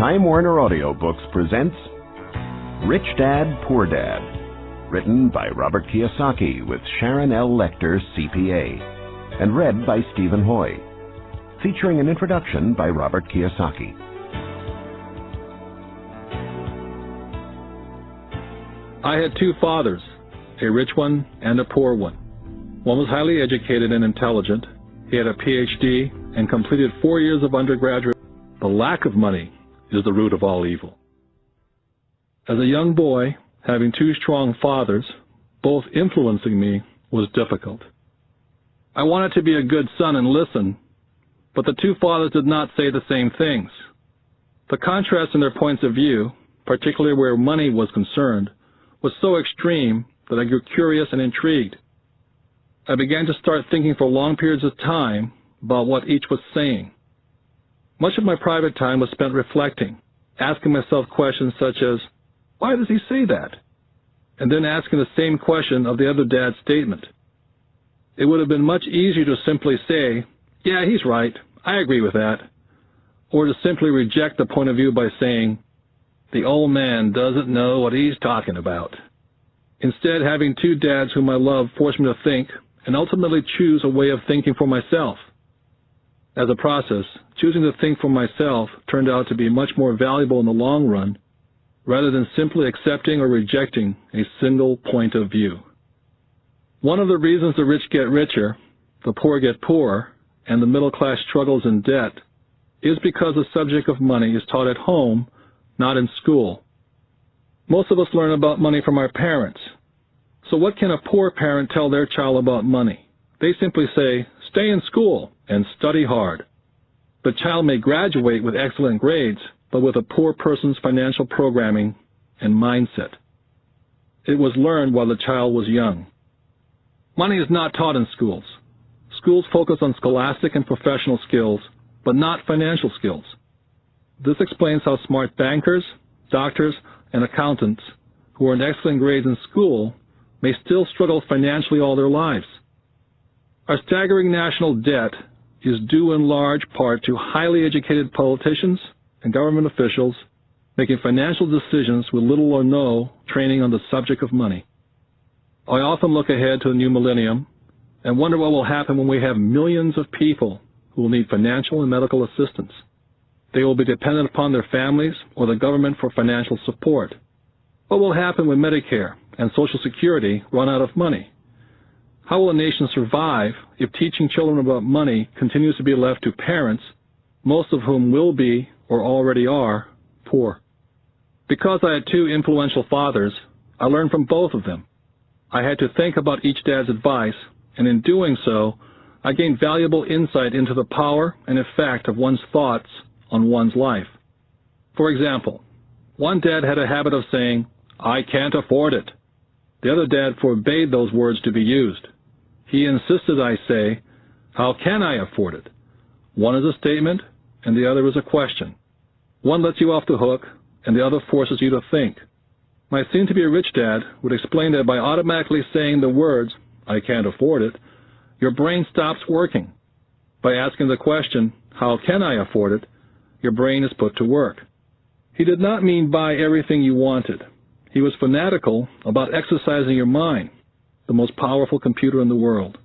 Time Warner Audiobooks presents Rich Dad, Poor Dad, written by Robert Kiyosaki with Sharon L. Lecter, CPA, and read by Stephen Hoy, featuring an introduction by Robert Kiyosaki. I had two fathers, a rich one and a poor one. One was highly educated and intelligent. He had a PhD and completed 4 years of undergraduate. The lack of money is the root of all evil. As a young boy, having two strong fathers, both influencing me, was difficult. I wanted to be a good son and listen, but the two fathers did not say the same things. The contrast in their points of view, particularly where money was concerned, was so extreme that I grew curious and intrigued. I began to start thinking for long periods of time about what each was saying. Much of my private time was spent reflecting, asking myself questions such as, why does he say that? And then asking the same question of the other dad's statement. It would have been much easier to simply say, yeah, he's right, I agree with that, or to simply reject the point of view by saying, the old man doesn't know what he's talking about. Instead, having two dads whom I love forced me to think and ultimately choose a way of thinking for myself. As a process, choosing to think for myself turned out to be much more valuable in the long run, rather than simply accepting or rejecting a single point of view. One of the reasons the rich get richer, the poor get poorer, and the middle class struggles in debt is because the subject of money is taught at home, not in school. Most of us learn about money from our parents. So what can a poor parent tell their child about money? They simply say, stay in school and study hard. The child may graduate with excellent grades, but with a poor person's financial programming and mindset. It was learned while the child was young. Money is not taught in schools. Schools focus on scholastic and professional skills, but not financial skills. This explains how smart bankers, doctors, and accountants who earn excellent grades in school may still struggle financially all their lives. Our staggering national debt is due in large part to highly educated politicians and government officials making financial decisions with little or no training on the subject of money. I often look ahead to the new millennium and wonder what will happen when we have millions of people who will need financial and medical assistance. They will be dependent upon their families or the government for financial support. What will happen when Medicare and Social Security run out of money? How will a nation survive if teaching children about money continues to be left to parents, most of whom will be, or already are, poor? Because I had two influential fathers, I learned from both of them. I had to think about each dad's advice, and in doing so, I gained valuable insight into the power and effect of one's thoughts on one's life. For example, one dad had a habit of saying, I can't afford it. The other dad forbade those words to be used. He insisted I say, how can I afford it? One is a statement, and the other is a question. One lets you off the hook, and the other forces you to think. My soon-to-be-rich dad would explain that by automatically saying the words, I can't afford it, your brain stops working. By asking the question, how can I afford it, your brain is put to work. He did not mean buy everything you wanted. He was fanatical about exercising your mind, the most powerful computer in the world.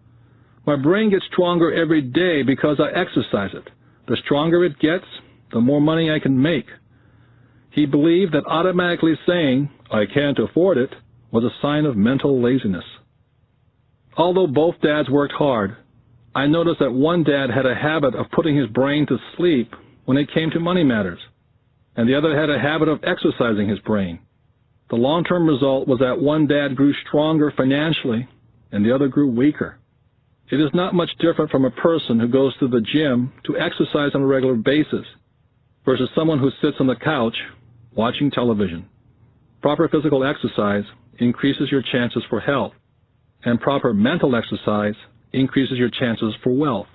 My brain gets stronger every day because I exercise it. The stronger it gets, the more money I can make. He believed that automatically saying, I can't afford it, was a sign of mental laziness. Although both dads worked hard, I noticed that one dad had a habit of putting his brain to sleep when it came to money matters, and the other had a habit of exercising his brain. The long-term result was that one dad grew stronger financially and the other grew weaker. It is not much different from a person who goes to the gym to exercise on a regular basis versus someone who sits on the couch watching television. Proper physical exercise increases your chances for health, and proper mental exercise increases your chances for wealth.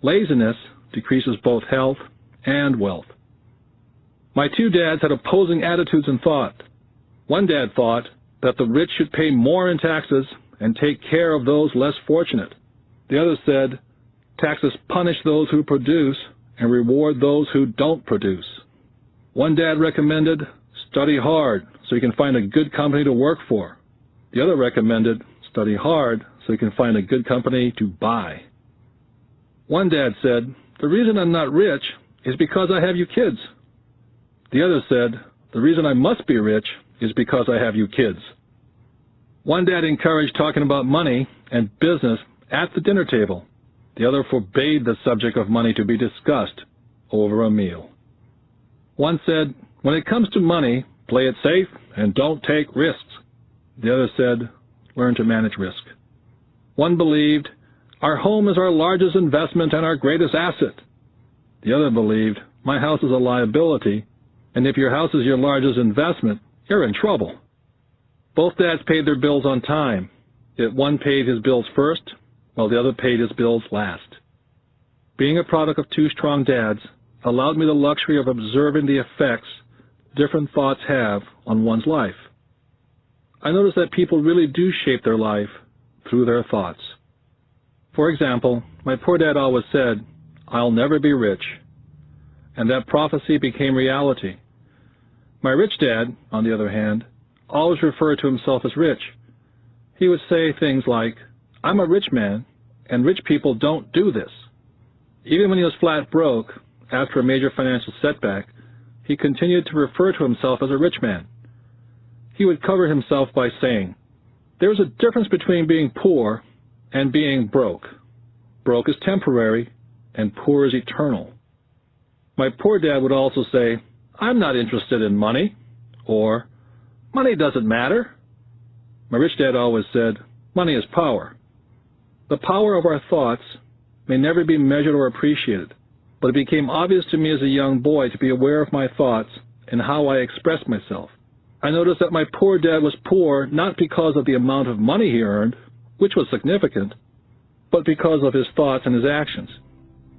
Laziness decreases both health and wealth. My two dads had opposing attitudes and thought. One dad thought that the rich should pay more in taxes and take care of those less fortunate. The other said, taxes punish those who produce and reward those who don't produce. One dad recommended, study hard so you can find a good company to work for. The other recommended, study hard so you can find a good company to buy. One dad said, the reason I'm not rich is because I have you kids. The other said, the reason I must be rich is because I have you kids. One dad encouraged talking about money and business at the dinner table. The other forbade the subject of money to be discussed over a meal. One said, when it comes to money, play it safe and don't take risks. The other said, learn to manage risk. One believed, our home is our largest investment and our greatest asset. The other believed, my house is a liability, and if your house is your largest investment, you're in trouble. Both dads paid their bills on time, yet one paid his bills first, while the other paid his bills last. Being a product of two strong dads allowed me the luxury of observing the effects different thoughts have on one's life. I noticed that people really do shape their life through their thoughts. For example, my poor dad always said, I'll never be rich, and that prophecy became reality. My rich dad, on the other hand, always referred to himself as rich. He would say things like, I'm a rich man, and rich people don't do this. Even when he was flat broke, after a major financial setback, he continued to refer to himself as a rich man. He would cover himself by saying, there's a difference between being poor and being broke. Broke is temporary, and poor is eternal. My poor dad would also say, I'm not interested in money, or money doesn't matter. My rich dad always said, money is power. The power of our thoughts may never be measured or appreciated, but it became obvious to me as a young boy to be aware of my thoughts and how I expressed myself. I noticed that my poor dad was poor not because of the amount of money he earned, which was significant, but because of his thoughts and his actions.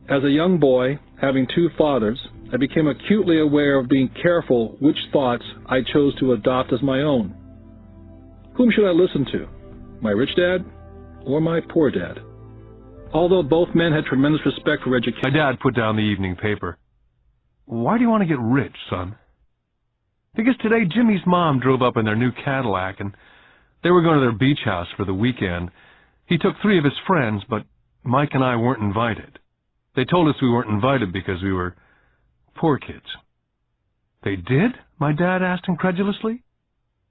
As a young boy, having two fathers, I became acutely aware of being careful which thoughts I chose to adopt as my own. Whom should I listen to? My rich dad or my poor dad? Although both men had tremendous respect for education, My dad put down the evening paper. Why do you want to get rich, son? Because today Jimmy's mom drove up in their new Cadillac and they were going to their beach house for the weekend. He took 3 of his friends, but Mike and I weren't invited. They told us we weren't invited because we were poor kids. They did? My dad asked incredulously.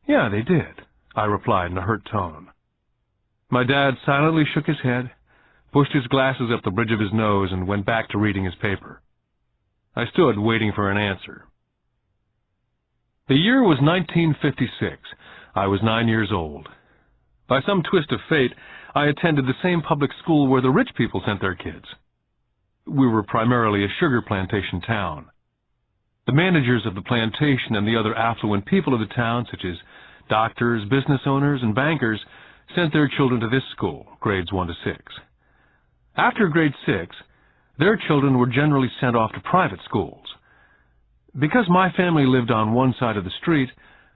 Yeah, they did, I replied in a hurt tone. My dad silently shook his head, pushed his glasses up the bridge of his nose, and went back to reading his paper. I stood waiting for an answer. The year was 1956. I was 9 years old. By some twist of fate, I attended the same public school where the rich people sent their kids. We were primarily a sugar plantation town. The managers of the plantation and the other affluent people of the town, such as doctors, business owners, and bankers, sent their children to this school, grades 1 to 6. After grade 6, their children were generally sent off to private schools. Because my family lived on one side of the street,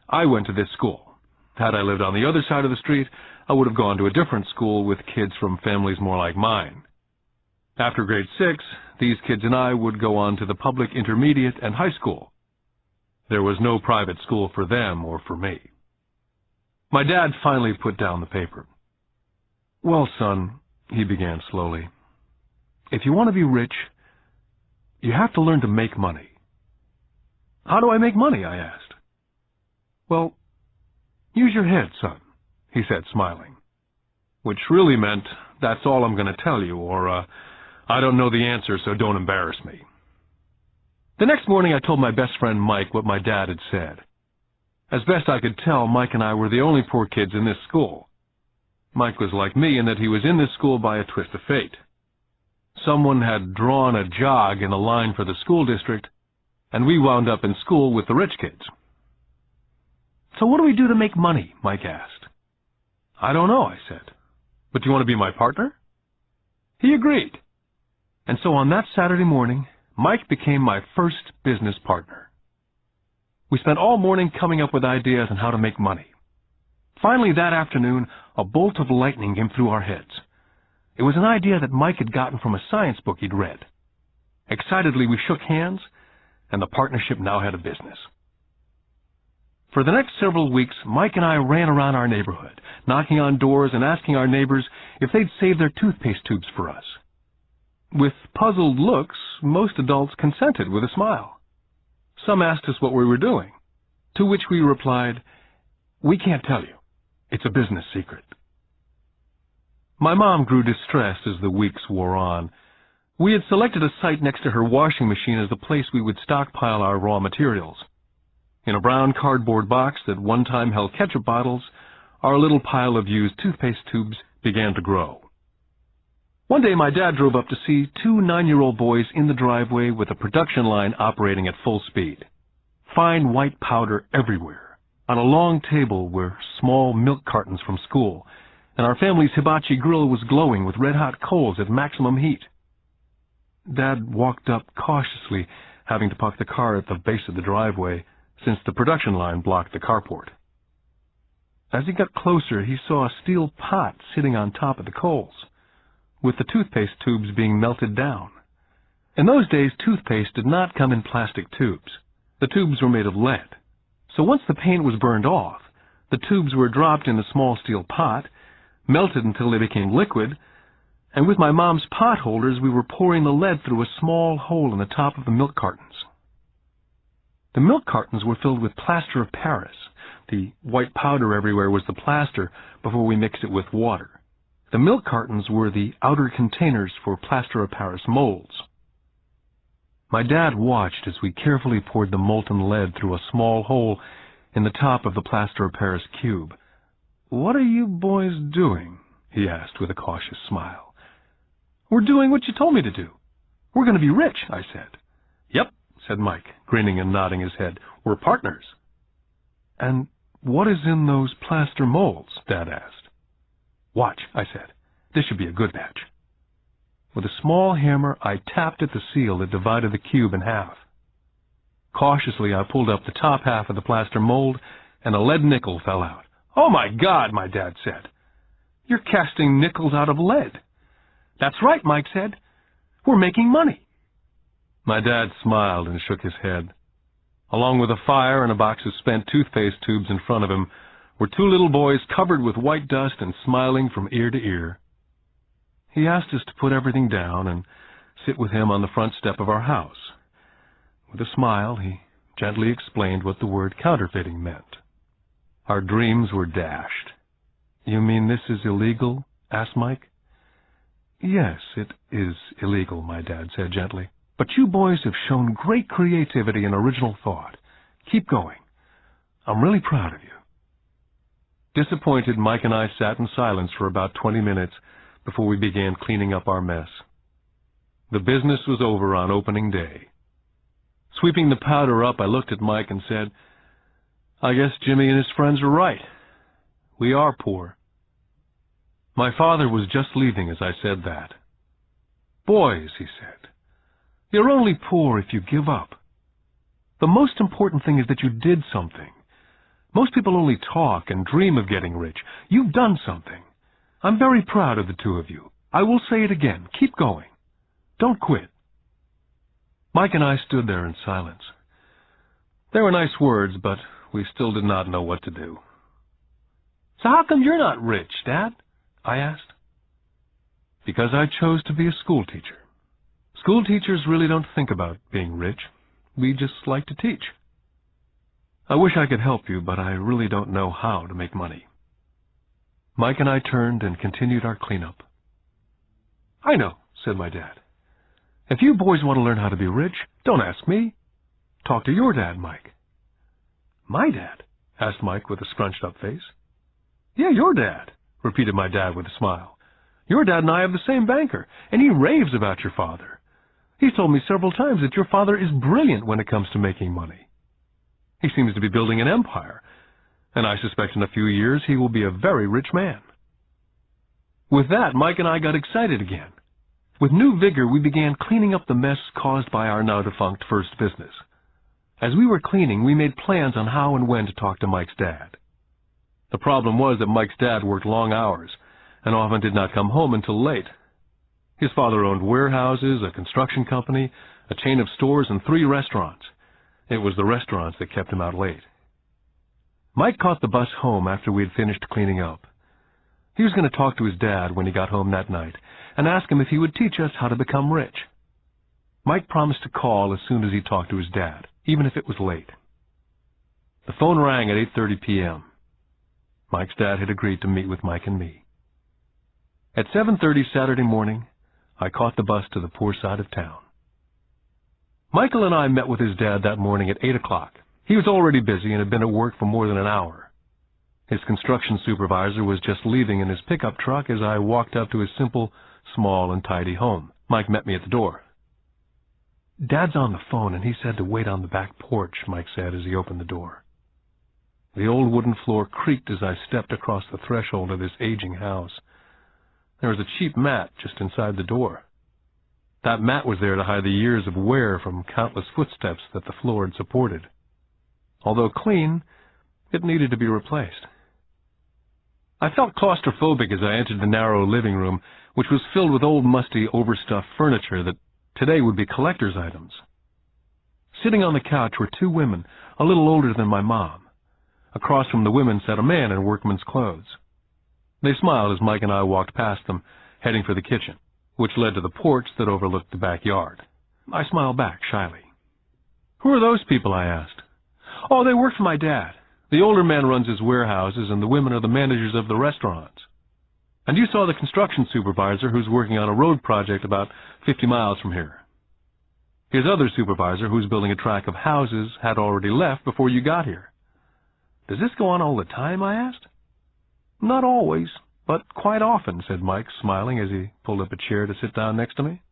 I went to this school. Had I lived on the other side of the street, I would have gone to a different school with kids from families more like mine. After grade 6, these kids and I would go on to the public intermediate and high school. There was no private school for them or for me. My dad finally put down the paper. Well, son, he began slowly, if you want to be rich, you have to learn to make money. How do I make money? I asked. Well, use your head, son, he said, smiling, which really meant, that's all I'm going to tell you, or, I don't know the answer, so don't embarrass me. The next morning, I told my best friend Mike what my dad had said. As best I could tell, Mike and I were the only poor kids in this school. Mike was like me in that he was in this school by a twist of fate. Someone had drawn a jog in a line for the school district, and we wound up in school with the rich kids. So what do we do to make money? Mike asked. I don't know, I said. But do you want to be my partner? He agreed. And so on that Saturday morning, Mike became my first business partner. We spent all morning coming up with ideas on how to make money. Finally, that afternoon, a bolt of lightning came through our heads. It was an idea that Mike had gotten from a science book he'd read. Excitedly, we shook hands, and the partnership now had a business. For the next several weeks, Mike and I ran around our neighborhood, knocking on doors and asking our neighbors if they'd save their toothpaste tubes for us. With puzzled looks, most adults consented with a smile. Some asked us what we were doing, to which we replied, "We can't tell you. It's a business secret." My mom grew distressed as the weeks wore on. We had selected a site next to her washing machine as the place we would stockpile our raw materials. In a brown cardboard box that one time held ketchup bottles, our little pile of used toothpaste tubes began to grow. One day my dad drove up to see two 9-year-old boys in the driveway with a production line operating at full speed. Fine white powder everywhere. On a long table were small milk cartons from school, and our family's hibachi grill was glowing with red-hot coals at maximum heat. Dad walked up cautiously, having to park the car at the base of the driveway, since the production line blocked the carport. As he got closer, he saw a steel pot sitting on top of the coals, with the toothpaste tubes being melted down. In those days, toothpaste did not come in plastic tubes. The tubes were made of lead. So once the paint was burned off, the tubes were dropped in a small steel pot, melted until they became liquid, and with my mom's pot holders, we were pouring the lead through a small hole in the top of the milk cartons. The milk cartons were filled with plaster of Paris. The white powder everywhere was the plaster before we mixed it with water. The milk cartons were the outer containers for plaster of Paris molds. My dad watched as we carefully poured the molten lead through a small hole in the top of the plaster of Paris cube. "What are you boys doing?" he asked with a cautious smile. "We're doing what you told me to do. We're going to be rich," I said. "Yep," said Mike, grinning and nodding his head. "We're partners." "And what is in those plaster molds?" Dad asked. "Watch," I said. "This should be a good batch." With a small hammer, I tapped at the seal that divided the cube in half. Cautiously, I pulled up the top half of the plaster mold, and a lead nickel fell out. "Oh, my God," my dad said. "You're casting nickels out of lead." "That's right," Mike said. "We're making money." My dad smiled and shook his head. Along with a fire and a box of spent toothpaste tubes in front of him were two little boys covered with white dust and smiling from ear to ear. He asked us to put everything down and sit with him on the front step of our house. With a smile, he gently explained what the word counterfeiting meant. Our dreams were dashed. "You mean this is illegal?" asked Mike. "Yes, it is illegal," my dad said gently. "But you boys have shown great creativity and original thought. Keep going. I'm really proud of you." Disappointed, Mike and I sat in silence for about 20 minutes before we began cleaning up our mess. The business was over on opening day. Sweeping the powder up, I looked at Mike and said, "I guess Jimmy and his friends are right. We are poor." My father was just leaving as I said that. "Boys," he said, "you're only poor if you give up. The most important thing is that you did something. Most people only talk and dream of getting rich. You've done something. I'm very proud of the two of you. I will say it again. Keep going. Don't quit." Mike and I stood there in silence. They were nice words, but we still did not know what to do. "So how come you're not rich, Dad?" I asked. "Because I chose to be a school teacher. School teachers really don't think about being rich. We just like to teach. I wish I could help you, but I really don't know how to make money." Mike and I turned and continued our cleanup. "I know," said my dad. "If you boys want to learn how to be rich, don't ask me. Talk to your dad, Mike." "My dad?" asked Mike with a scrunched-up face. "Yeah, your dad," repeated my dad with a smile. "Your dad and I have the same banker, and he raves about your father. He's told me several times that your father is brilliant when it comes to making money. He seems to be building an empire, and I suspect in a few years he will be a very rich man." With that, Mike and I got excited again. With new vigor, we began cleaning up the mess caused by our now-defunct first business. As we were cleaning, we made plans on how and when to talk to Mike's dad. The problem was that Mike's dad worked long hours and often did not come home until late. His father owned warehouses, a construction company, a chain of stores, and 3 restaurants. It was the restaurants that kept him out late. Mike caught the bus home after we had finished cleaning up. He was going to talk to his dad when he got home that night and ask him if he would teach us how to become rich. Mike promised to call as soon as he talked to his dad, even if it was late. The phone rang at 8:30 p.m. Mike's dad had agreed to meet with Mike and me. At 7:30 Saturday morning, I caught the bus to the poor side of town. Michael and I met with his dad that morning at 8 o'clock. He was already busy and had been at work for more than an hour. His construction supervisor was just leaving in his pickup truck as I walked up to his simple, small, and tidy home. Mike met me at the door. "Dad's on the phone, and he said to wait on the back porch," Mike said as he opened the door. The old wooden floor creaked as I stepped across the threshold of this aging house. There was a cheap mat just inside the door. That mat was there to hide the years of wear from countless footsteps that the floor had supported. Although clean, it needed to be replaced. I felt claustrophobic as I entered the narrow living room, which was filled with old, musty, overstuffed furniture that today would be collector's items. Sitting on the couch were two women, a little older than my mom. Across from the women sat a man in workman's clothes. They smiled as Mike and I walked past them, heading for the kitchen, which led to the porch that overlooked the backyard. I smiled back shyly. "Who are those people?" I asked. "Oh, they work for my dad. The older man runs his warehouses, and the women are the managers of the restaurants. And you saw the construction supervisor who's working on a road project about 50 miles from here. His other supervisor, who's building a tract of houses, had already left before you got here." "Does this go on all the time?" I asked. "Not always, but quite often," said Mike, smiling as he pulled up a chair to sit down next to me.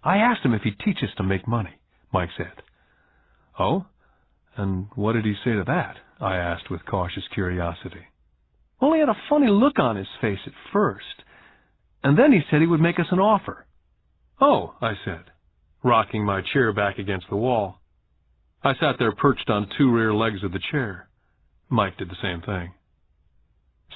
"I asked him if he'd teach us to make money," Mike said. "Oh? And what did he say to that?" I asked with cautious curiosity. "Well, he had a funny look on his face at first, and then he said he would make us an offer." "Oh," I said, rocking my chair back against the wall. I sat there perched on two rear legs of the chair. Mike did the same thing.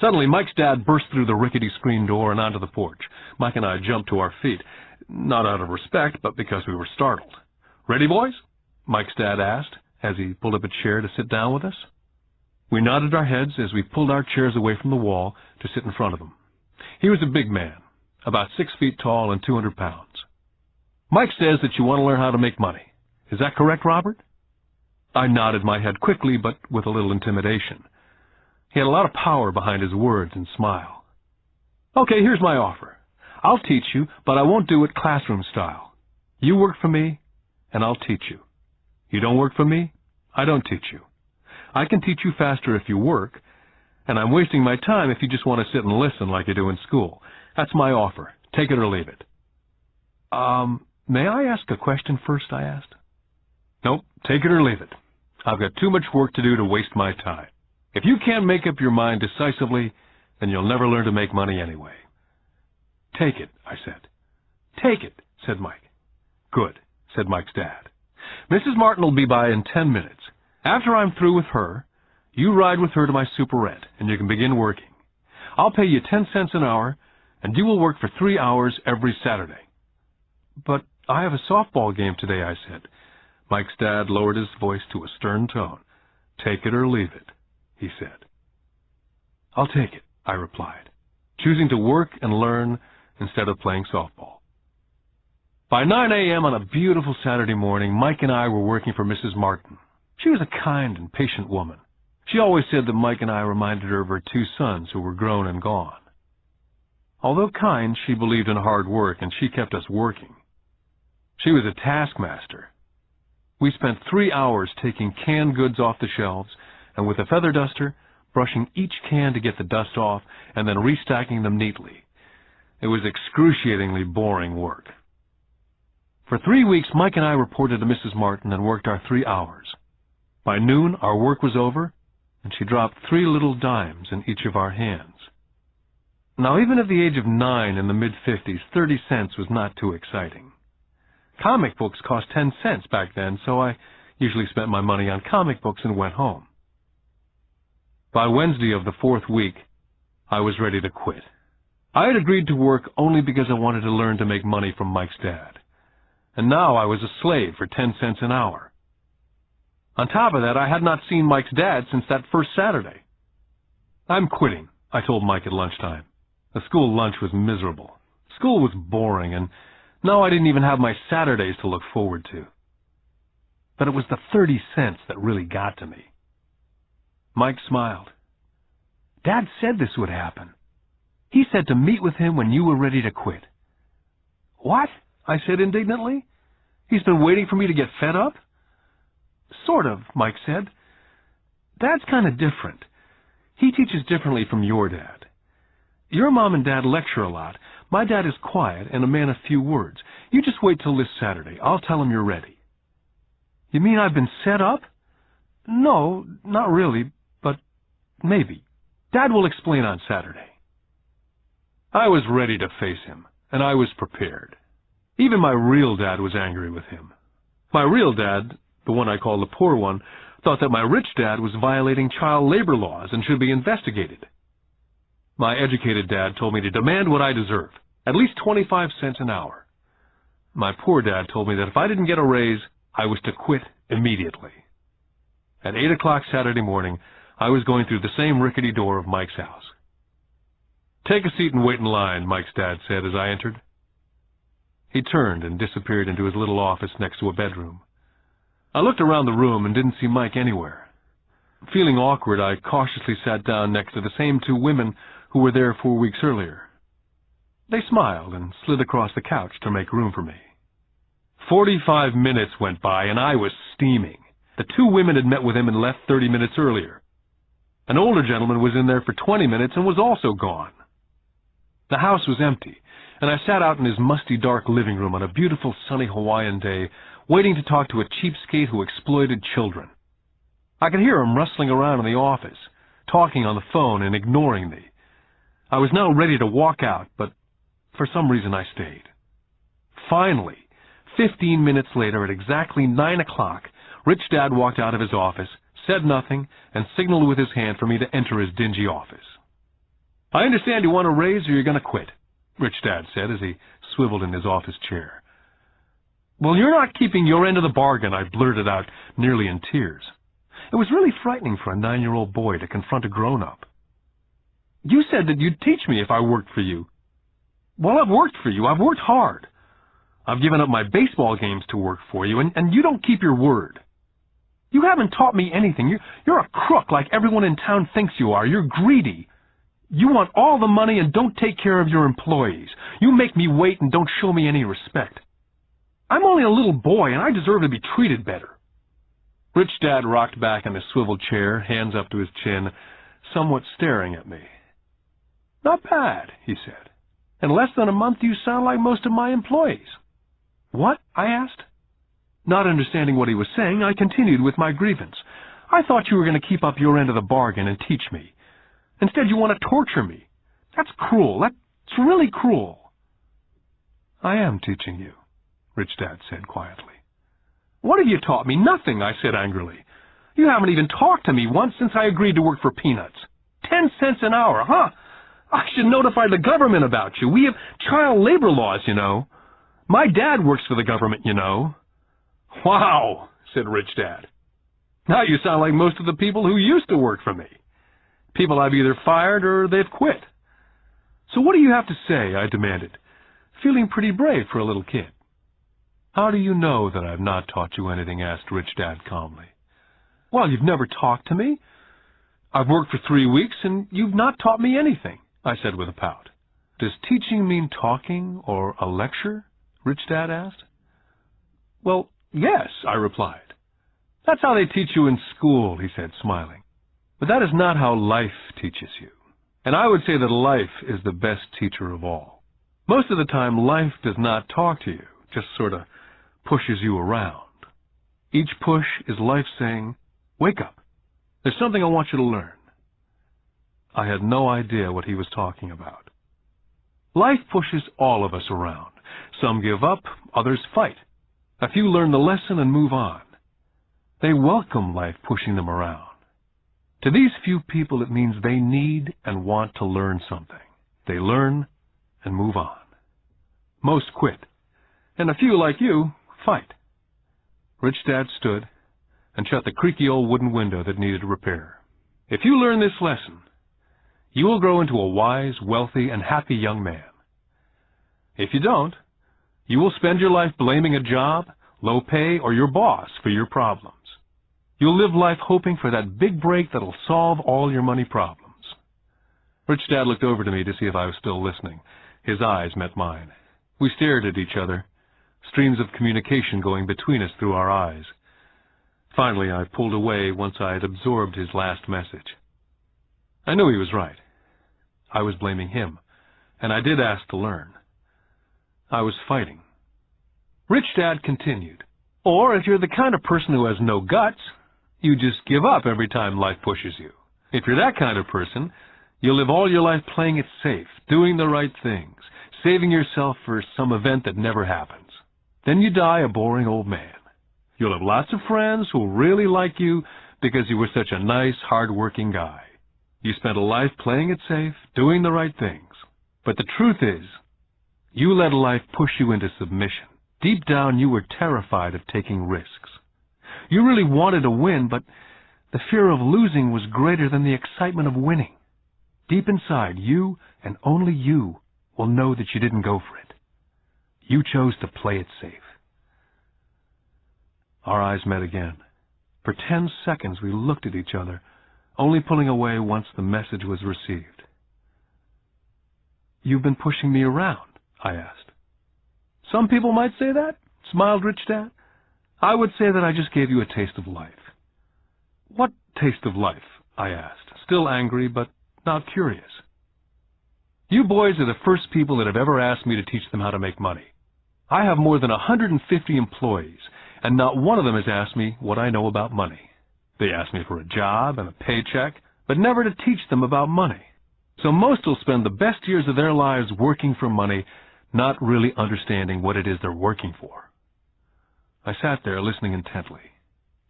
Suddenly, Mike's dad burst through the rickety screen door and onto the porch. Mike and I jumped to our feet, not out of respect, but because we were startled. "Ready, boys?" Mike's dad asked as he pulled up a chair to sit down with us. We nodded our heads as we pulled our chairs away from the wall to sit in front of him. He was a big man, about 6 feet tall and 200 pounds. "Mike says that you want to learn how to make money. Is that correct, Robert?" I nodded my head quickly, but with a little intimidation. He had a lot of power behind his words and smile. "Okay, here's my offer. I'll teach you, but I won't do it classroom style. You work for me, and I'll teach you. You don't work for me, I don't teach you. I can teach you faster if you work, and I'm wasting my time if you just want to sit and listen like you do in school. That's my offer. Take it or leave it." May I ask a question first?" I asked. "Nope, take it or leave it. I've got too much work to do to waste my time. If you can't make up your mind decisively, then you'll never learn to make money anyway." "Take it," I said. "Take it," said Mike. "Good," said Mike's dad. "Mrs. Martin will be by in 10 minutes. After I'm through with her, you ride with her to my superette, and you can begin working. I'll pay you 10 cents an hour, and you will work for 3 hours every Saturday." "But I have a softball game today," I said. Mike's dad lowered his voice to a stern tone. "Take it or leave it," he said. "I'll take it," I replied, choosing to work and learn instead of playing softball. By 9 a.m. on a beautiful Saturday morning, Mike and I were working for Mrs. Martin. She was a kind and patient woman. She always said that Mike and I reminded her of her 2 sons who were grown and gone. Although kind, she believed in hard work, and she kept us working. She was a taskmaster. We spent 3 hours taking canned goods off the shelves, and with a feather duster, brushing each can to get the dust off, and then restacking them neatly. It was excruciatingly boring work. For 3 weeks, Mike and I reported to Mrs. Martin and worked our 3 hours. By noon, our work was over, and she dropped 3 little dimes in each of our hands. Now, even at the age of 9 in the mid-50s, 30 cents was not too exciting. Comic books cost 10 cents back then, so I usually spent my money on comic books and went home. By Wednesday of the 4th week, I was ready to quit. I had agreed to work only because I wanted to learn to make money from Mike's dad. And now I was a slave for 10 cents an hour. On top of that, I had not seen Mike's dad since that first Saturday. I'm quitting, I told Mike at lunchtime. The school lunch was miserable. School was boring, and now I didn't even have my Saturdays to look forward to. But it was the 30 cents that really got to me. Mike smiled. Dad said this would happen. He said to meet with him when you were ready to quit. What? I said indignantly. He's been waiting for me to get fed up? Sort of, Mike said. Dad's kind of different. He teaches differently from your dad. Your mom and dad lecture a lot. My dad is quiet and a man of few words. You just wait till this Saturday. I'll tell him you're ready. You mean I've been set up? No, not really, but maybe. Dad will explain on Saturday. I was ready to face him, and I was prepared. Even my real dad was angry with him. My real dad, the one I call the poor one, thought that my rich dad was violating child labor laws and should be investigated. My educated dad told me to demand what I deserve, at least 25 cents an hour. My poor dad told me that if I didn't get a raise, I was to quit immediately. At 8 o'clock Saturday morning, I was going through the same rickety door of Mike's house. Take a seat and wait in line, Mike's dad said as I entered. He turned and disappeared into his little office next to a bedroom. I looked around the room and didn't see Mike anywhere. Feeling awkward, I cautiously sat down next to the same two women who were there 4 weeks earlier. They smiled and slid across the couch to make room for me. 45 minutes went by and I was steaming. The two women had met with him and left 30 minutes earlier. An older gentleman was in there for 20 minutes and was also gone. The house was empty, and I sat out in his musty dark living room on a beautiful sunny Hawaiian day, waiting to talk to a cheapskate who exploited children. I could hear him rustling around in the office, talking on the phone and ignoring me. I was now ready to walk out, but for some reason I stayed. Finally, 15 minutes later at exactly 9 o'clock, Rich Dad walked out of his office, said nothing, and signaled with his hand for me to enter his dingy office. I understand you want a raise or you're going to quit, Rich Dad said as he swiveled in his office chair. Well, you're not keeping your end of the bargain, I blurted out, nearly in tears. It was really frightening for a 9-year-old boy to confront a grown-up. You said that you'd teach me if I worked for you. Well, I've worked for you. I've worked hard. I've given up my baseball games to work for you, and you don't keep your word. You haven't taught me anything. You're a crook like everyone in town thinks you are. You're greedy. You want all the money and don't take care of your employees. You make me wait and don't show me any respect. I'm only a little boy, and I deserve to be treated better. Rich Dad rocked back in his swivel chair, hands up to his chin, somewhat staring at me. Not bad, he said. In less than a month, you sound like most of my employees. What? I asked. Not understanding what he was saying, I continued with my grievance. I thought you were going to keep up your end of the bargain and teach me. Instead, you want to torture me. That's cruel. That's really cruel. I am teaching you, Rich Dad said quietly. What have you taught me? Nothing, I said angrily. You haven't even talked to me once since I agreed to work for peanuts. 10 cents an hour, huh? I should notify the government about you. We have child labor laws, you know. My dad works for the government, you know. Wow, said Rich Dad. Now you sound like most of the people who used to work for me. People I've either fired or they've quit. So what do you have to say? I demanded, feeling pretty brave for a little kid. How do you know that I've not taught you anything? Asked Rich Dad calmly. Well, you've never talked to me. I've worked for 3 weeks and you've not taught me anything, I said with a pout. Does teaching mean talking or a lecture? Rich Dad asked. Well, yes, I replied. That's how they teach you in school, he said, smiling. But that is not how life teaches you. And I would say that life is the best teacher of all. Most of the time, life does not talk to you, just sort of pushes you around. Each push is life saying, wake up. There's something I want you to learn. I had no idea what he was talking about. Life pushes all of us around. Some give up, others fight. A few learn the lesson and move on. They welcome life pushing them around. To these few people, it means they need and want to learn something. They learn and move on. Most quit, and a few like you fight. Rich Dad stood, and shut the creaky old wooden window that needed repair. If you learn this lesson, you will grow into a wise, wealthy, and happy young man. If you don't, you will spend your life blaming a job, low pay, or your boss for your problems. You'll live life hoping for that big break that'll solve all your money problems. Rich Dad looked over to me to see if I was still listening. His eyes met mine. We stared at each other, streams of communication going between us through our eyes. Finally, I pulled away once I had absorbed his last message. I knew he was right. I was blaming him, and I did ask to learn. I was fighting. Rich Dad continued, or if you're the kind of person who has no guts, you just give up every time life pushes you. If you're that kind of person, you'll live all your life playing it safe, doing the right things, saving yourself for some event that never happens. Then you die a boring old man. You'll have lots of friends who'll really like you because you were such a nice, hard-working guy. You spent a life playing it safe, doing the right things. But the truth is, you let life push you into submission. Deep down, you were terrified of taking risks. You really wanted to win, but the fear of losing was greater than the excitement of winning. Deep inside, you and only you will know that you didn't go for it. You chose to play it safe. Our eyes met again. For 10 seconds, we looked at each other, only pulling away once the message was received. "You've been pushing me around?" I asked. "Some people might say that," smiled Rich Dad. "I would say that I just gave you a taste of life." "What taste of life?" I asked, still angry, but not curious. "You boys are the first people that have ever asked me to teach them how to make money. I have more than 150 employees, and not one of them has asked me what I know about money. They ask me for a job and a paycheck, but never to teach them about money. So most will spend the best years of their lives working for money, not really understanding what it is they're working for." I sat there listening intently.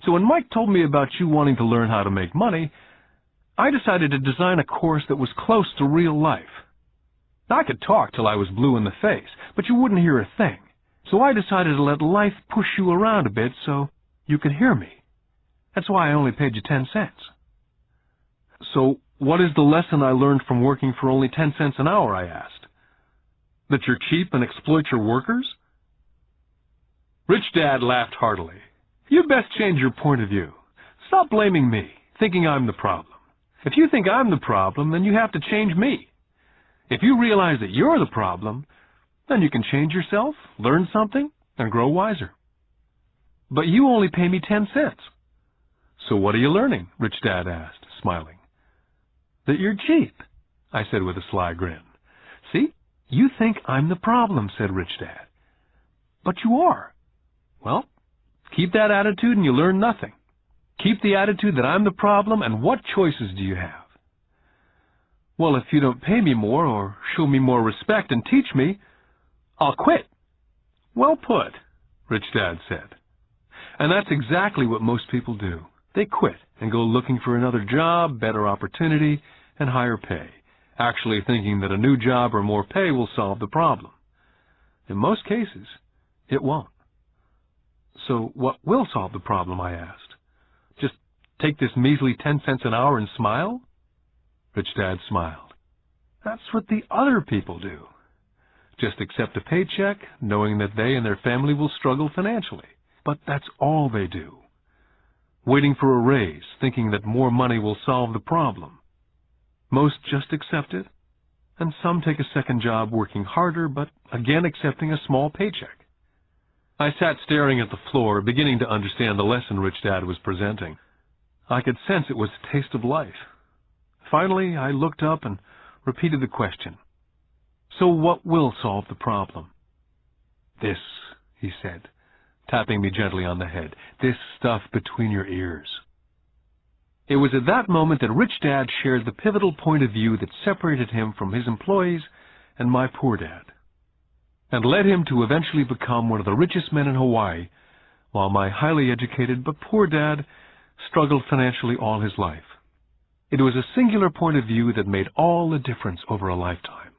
"So when Mike told me about you wanting to learn how to make money, I decided to design a course that was close to real life. I could talk till I was blue in the face, but you wouldn't hear a thing. So I decided to let life push you around a bit so you could hear me. That's why I only paid you 10 cents. "So what is the lesson I learned from working for only 10 cents an hour?" I asked. "That you're cheap and exploit your workers?" Rich Dad laughed heartily. "You'd best change your point of view. Stop blaming me, thinking I'm the problem. If you think I'm the problem, then you have to change me. If you realize that you're the problem, then you can change yourself, learn something, and grow wiser. But you only pay me 10 cents. "So what are you learning?" Rich Dad asked, smiling. "That you're cheap," I said with a sly grin. "See, you think I'm the problem," said Rich Dad. "But you are. Well, keep that attitude and you learn nothing. Keep the attitude that I'm the problem, and what choices do you have?" "Well, if you don't pay me more or show me more respect and teach me, I'll quit." "Well put," Rich Dad said. And that's exactly what most people do. They quit and go looking for another job, better opportunity, and higher pay, actually thinking that a new job or more pay will solve the problem. In most cases, it won't. "So what will solve the problem?" I asked. "Just take this measly 10 cents an hour and smile?" Rich Dad smiled. "That's what the other people do. Just accept a paycheck, knowing that they and their family will struggle financially. But that's all they do. Waiting for a raise, thinking that more money will solve the problem. Most just accept it, and some take a second job working harder, but again accepting a small paycheck." I sat staring at the floor, beginning to understand the lesson Rich Dad was presenting. I could sense it was a taste of life. Finally, I looked up and repeated the question. "So what will solve the problem?" "This," he said, tapping me gently on the head. "This stuff between your ears." It was at that moment that Rich Dad shared the pivotal point of view that separated him from his employees and my poor dad, and led him to eventually become one of the richest men in Hawaii, while my highly educated but poor dad struggled financially all his life. It was a singular point of view that made all the difference over a lifetime.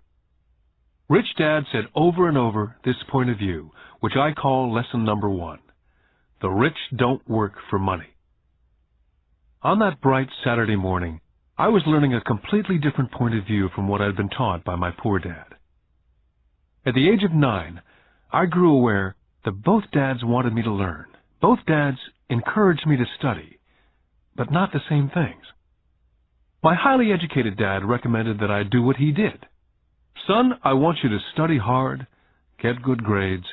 Rich Dad said over and over this point of view, which I call lesson number 1. The rich don't work for money. On that bright Saturday morning, I was learning a completely different point of view from what I'd been taught by my poor dad. At the age of 9, I grew aware that both dads wanted me to learn. Both dads encouraged me to study, but not the same things. My highly educated dad recommended that I do what he did. Son, I want you to study hard, get good grades,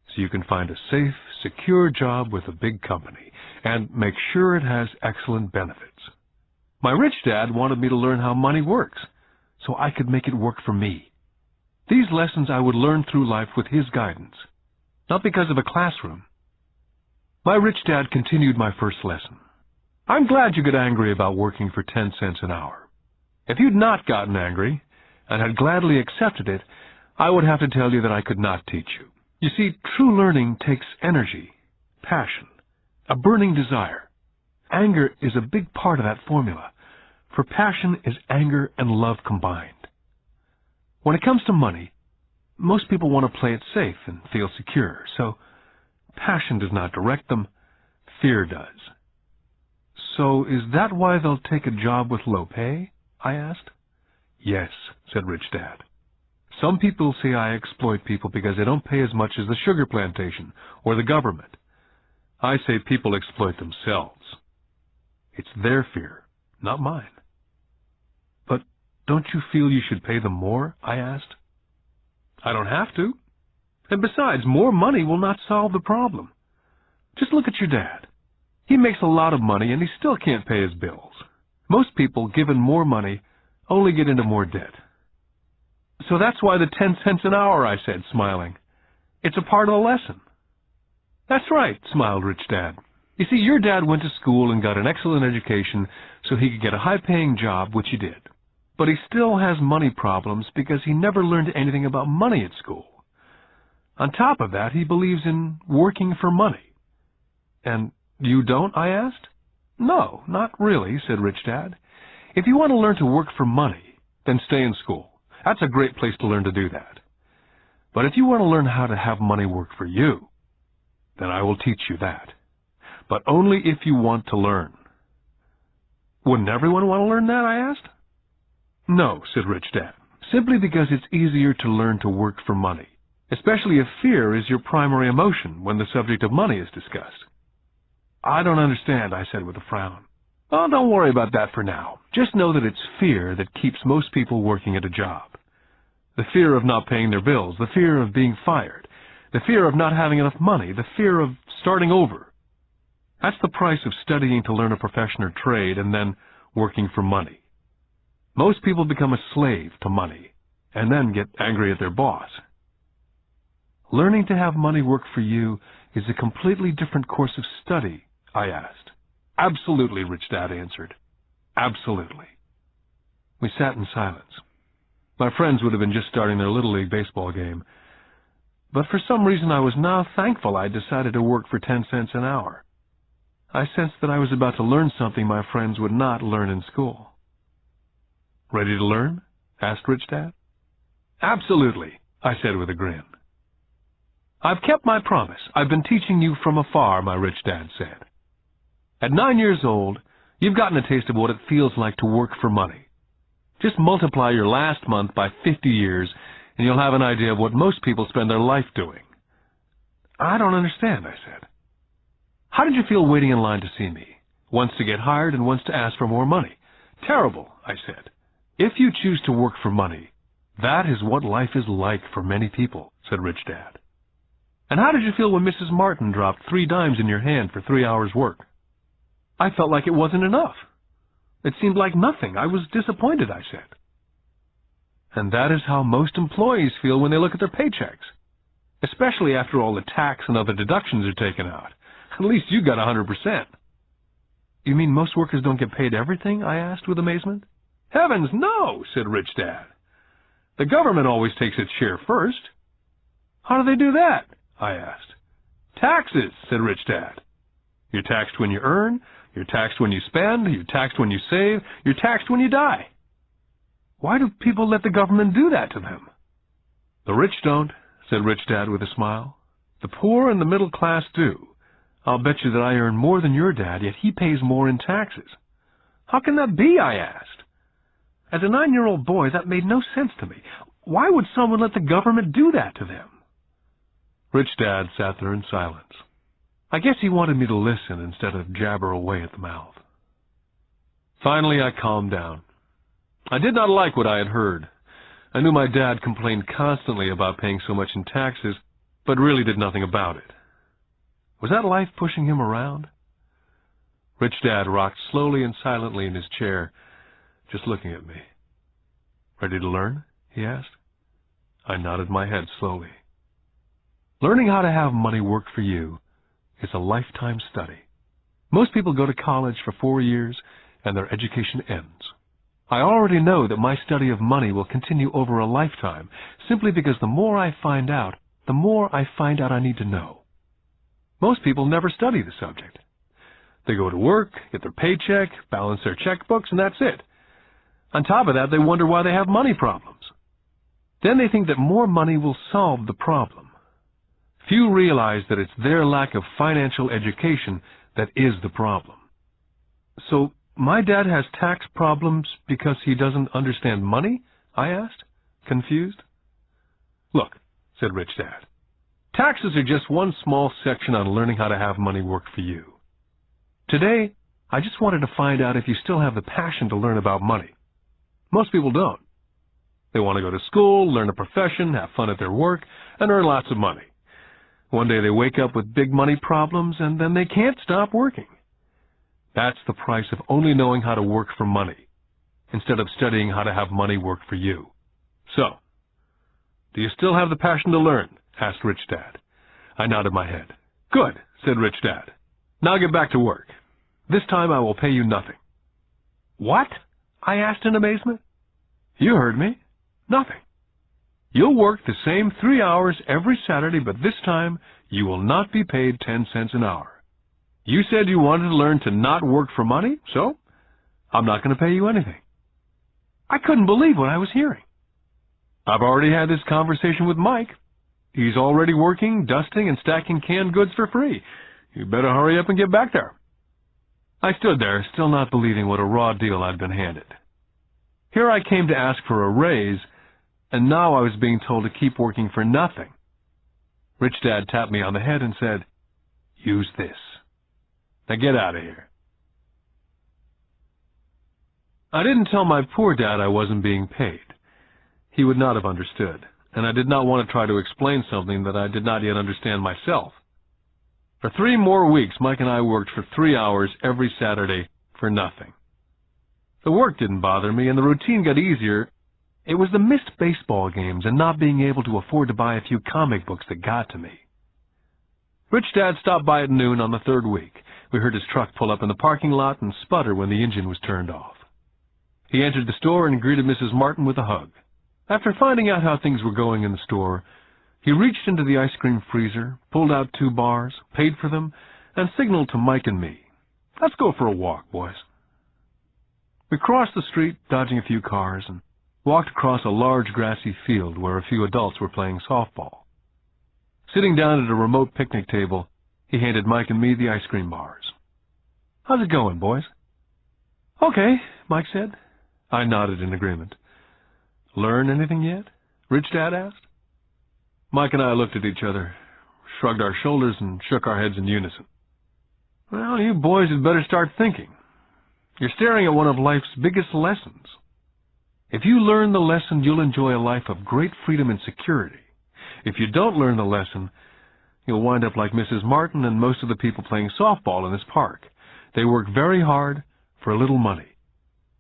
so you can find a safe, secure job with a big company, and make sure it has excellent benefits. My rich dad wanted me to learn how money works, so I could make it work for me. These lessons I would learn through life with his guidance, not because of a classroom. My rich dad continued my first lesson. I'm glad you get angry about working for 10 cents an hour. If you'd not gotten angry and had gladly accepted it, I would have to tell you that I could not teach you. You see, true learning takes energy, passion, a burning desire. Anger is a big part of that formula, for passion is anger and love combined. When it comes to money, most people want to play it safe and feel secure, so passion does not direct them, fear does. So is that why they'll take a job with low pay? I asked. Yes, said Rich Dad. Some people say I exploit people because they don't pay as much as the sugar plantation or the government. I say people exploit themselves. It's their fear, not mine. But don't you feel you should pay them more? I asked. I don't have to. And besides, more money will not solve the problem. Just look at your dad. He makes a lot of money and he still can't pay his bills. Most people, given more money, only get into more debt. So that's why the 10 cents an hour, I said, smiling. It's a part of the lesson. That's right, smiled Rich Dad. You see, your dad went to school and got an excellent education so he could get a high-paying job, which he did. But he still has money problems because he never learned anything about money at school. On top of that, he believes in working for money. And you don't, I asked? No, not really, said Rich Dad. If you want to learn to work for money, then stay in school. That's a great place to learn to do that. But if you want to learn how to have money work for you, then I will teach you that. But only if you want to learn. Wouldn't everyone want to learn that, I asked? No, said Rich Dad, simply because it's easier to learn to work for money, especially if fear is your primary emotion when the subject of money is discussed. I don't understand, I said with a frown. Oh, don't worry about that for now. Just know that it's fear that keeps most people working at a job. The fear of not paying their bills, the fear of being fired, the fear of not having enough money, the fear of starting over. That's the price of studying to learn a profession or trade and then working for money. Most people become a slave to money and then get angry at their boss. Learning to have money work for you is a completely different course of study, I asked. Absolutely, Rich Dad answered. Absolutely. We sat in silence. My friends would have been just starting their Little League baseball game. But for some reason I was now thankful I decided to work for 10 cents an hour. I sensed that I was about to learn something my friends would not learn in school. Ready to learn? Asked Rich Dad. Absolutely, I said with a grin. I've kept my promise. I've been teaching you from afar, my Rich Dad said. At 9 years old, you've gotten a taste of what it feels like to work for money. Just multiply your last month by 50 years, and you'll have an idea of what most people spend their life doing. I don't understand, I said. How did you feel waiting in line to see me? Once to get hired and once to ask for more money. Terrible, I said. If you choose to work for money, that is what life is like for many people, said Rich Dad. And how did you feel when Mrs. Martin dropped 3 dimes in your hand for 3 hours' work? I felt like it wasn't enough. It seemed like nothing. I was disappointed, I said. And that is how most employees feel when they look at their paychecks, especially after all the tax and other deductions are taken out. At least you got 100%. You mean most workers don't get paid everything? I asked with amazement. Heavens, no, said Rich Dad. The government always takes its share first. How do they do that? I asked. Taxes, said Rich Dad. You're taxed when you earn, you're taxed when you spend, you're taxed when you save, you're taxed when you die. Why do people let the government do that to them? The rich don't, said Rich Dad with a smile. The poor and the middle class do. I'll bet you that I earn more than your dad, yet he pays more in taxes. How can that be, I asked. As a 9-year-old boy, that made no sense to me. Why would someone let the government do that to them? Rich Dad sat there in silence. I guess he wanted me to listen instead of jabber away at the mouth. Finally, I calmed down. I did not like what I had heard. I knew my dad complained constantly about paying so much in taxes, but really did nothing about it. Was that life pushing him around? Rich Dad rocked slowly and silently in his chair, just looking at me. Ready to learn? He asked. I nodded my head slowly. Learning how to have money work for you is a lifetime study. Most people go to college for 4 years and their education ends. I already know that my study of money will continue over a lifetime simply because the more I find out, the more I find out I need to know. Most people never study the subject. They go to work, get their paycheck, balance their checkbooks, and that's it. On top of that, they wonder why they have money problems. Then they think that more money will solve the problem. Few realize that it's their lack of financial education that is the problem. So, my dad has tax problems because he doesn't understand money? I asked, confused. Look, said Rich Dad, taxes are just one small section on learning how to have money work for you. Today, I just wanted to find out if you still have the passion to learn about money. Most people don't. They want to go to school, learn a profession, have fun at their work, and earn lots of money. One day they wake up with big money problems, and then they can't stop working. That's the price of only knowing how to work for money, instead of studying how to have money work for you. So, do you still have the passion to learn? Asked Rich Dad. I nodded my head. Good, said Rich Dad. Now get back to work. This time I will pay you nothing. What? I asked in amazement. You heard me. Nothing. You'll work the same 3 hours every Saturday, but this time you will not be paid 10 cents an hour. You said you wanted to learn to not work for money, so I'm not going to pay you anything. I couldn't believe what I was hearing. I've already had this conversation with Mike. He's already working, dusting, and stacking canned goods for free. You better hurry up and get back there. I stood there, still not believing what a raw deal I'd been handed. Here I came to ask for a raise, and now I was being told to keep working for nothing. Rich Dad tapped me on the head and said, "Use this. Now get out of here." I didn't tell my poor dad I wasn't being paid. He would not have understood, and I did not want to try to explain something that I did not yet understand myself. For 3 more weeks, Mike and I worked for 3 hours every Saturday for nothing. The work didn't bother me, and the routine got easier. It was the missed baseball games and not being able to afford to buy a few comic books that got to me. Rich Dad stopped by at noon on the 3rd week. We heard his truck pull up in the parking lot and sputter when the engine was turned off. He entered the store and greeted Mrs. Martin with a hug. After finding out how things were going in the store, he reached into the ice cream freezer, pulled out 2 bars, paid for them, and signaled to Mike and me, "Let's go for a walk, boys." We crossed the street, dodging a few cars, and walked across a large grassy field where a few adults were playing softball. Sitting down at a remote picnic table, he handed Mike and me the ice cream bars. "How's it going, boys?" "Okay," Mike said. I nodded in agreement. "Learn anything yet?" Rich Dad asked. Mike and I looked at each other, shrugged our shoulders, and shook our heads in unison. "Well, you boys had better start thinking. You're staring at one of life's biggest lessons. If you learn the lesson, you'll enjoy a life of great freedom and security. If you don't learn the lesson, you'll wind up like Mrs. Martin and most of the people playing softball in this park. They work very hard for a little money,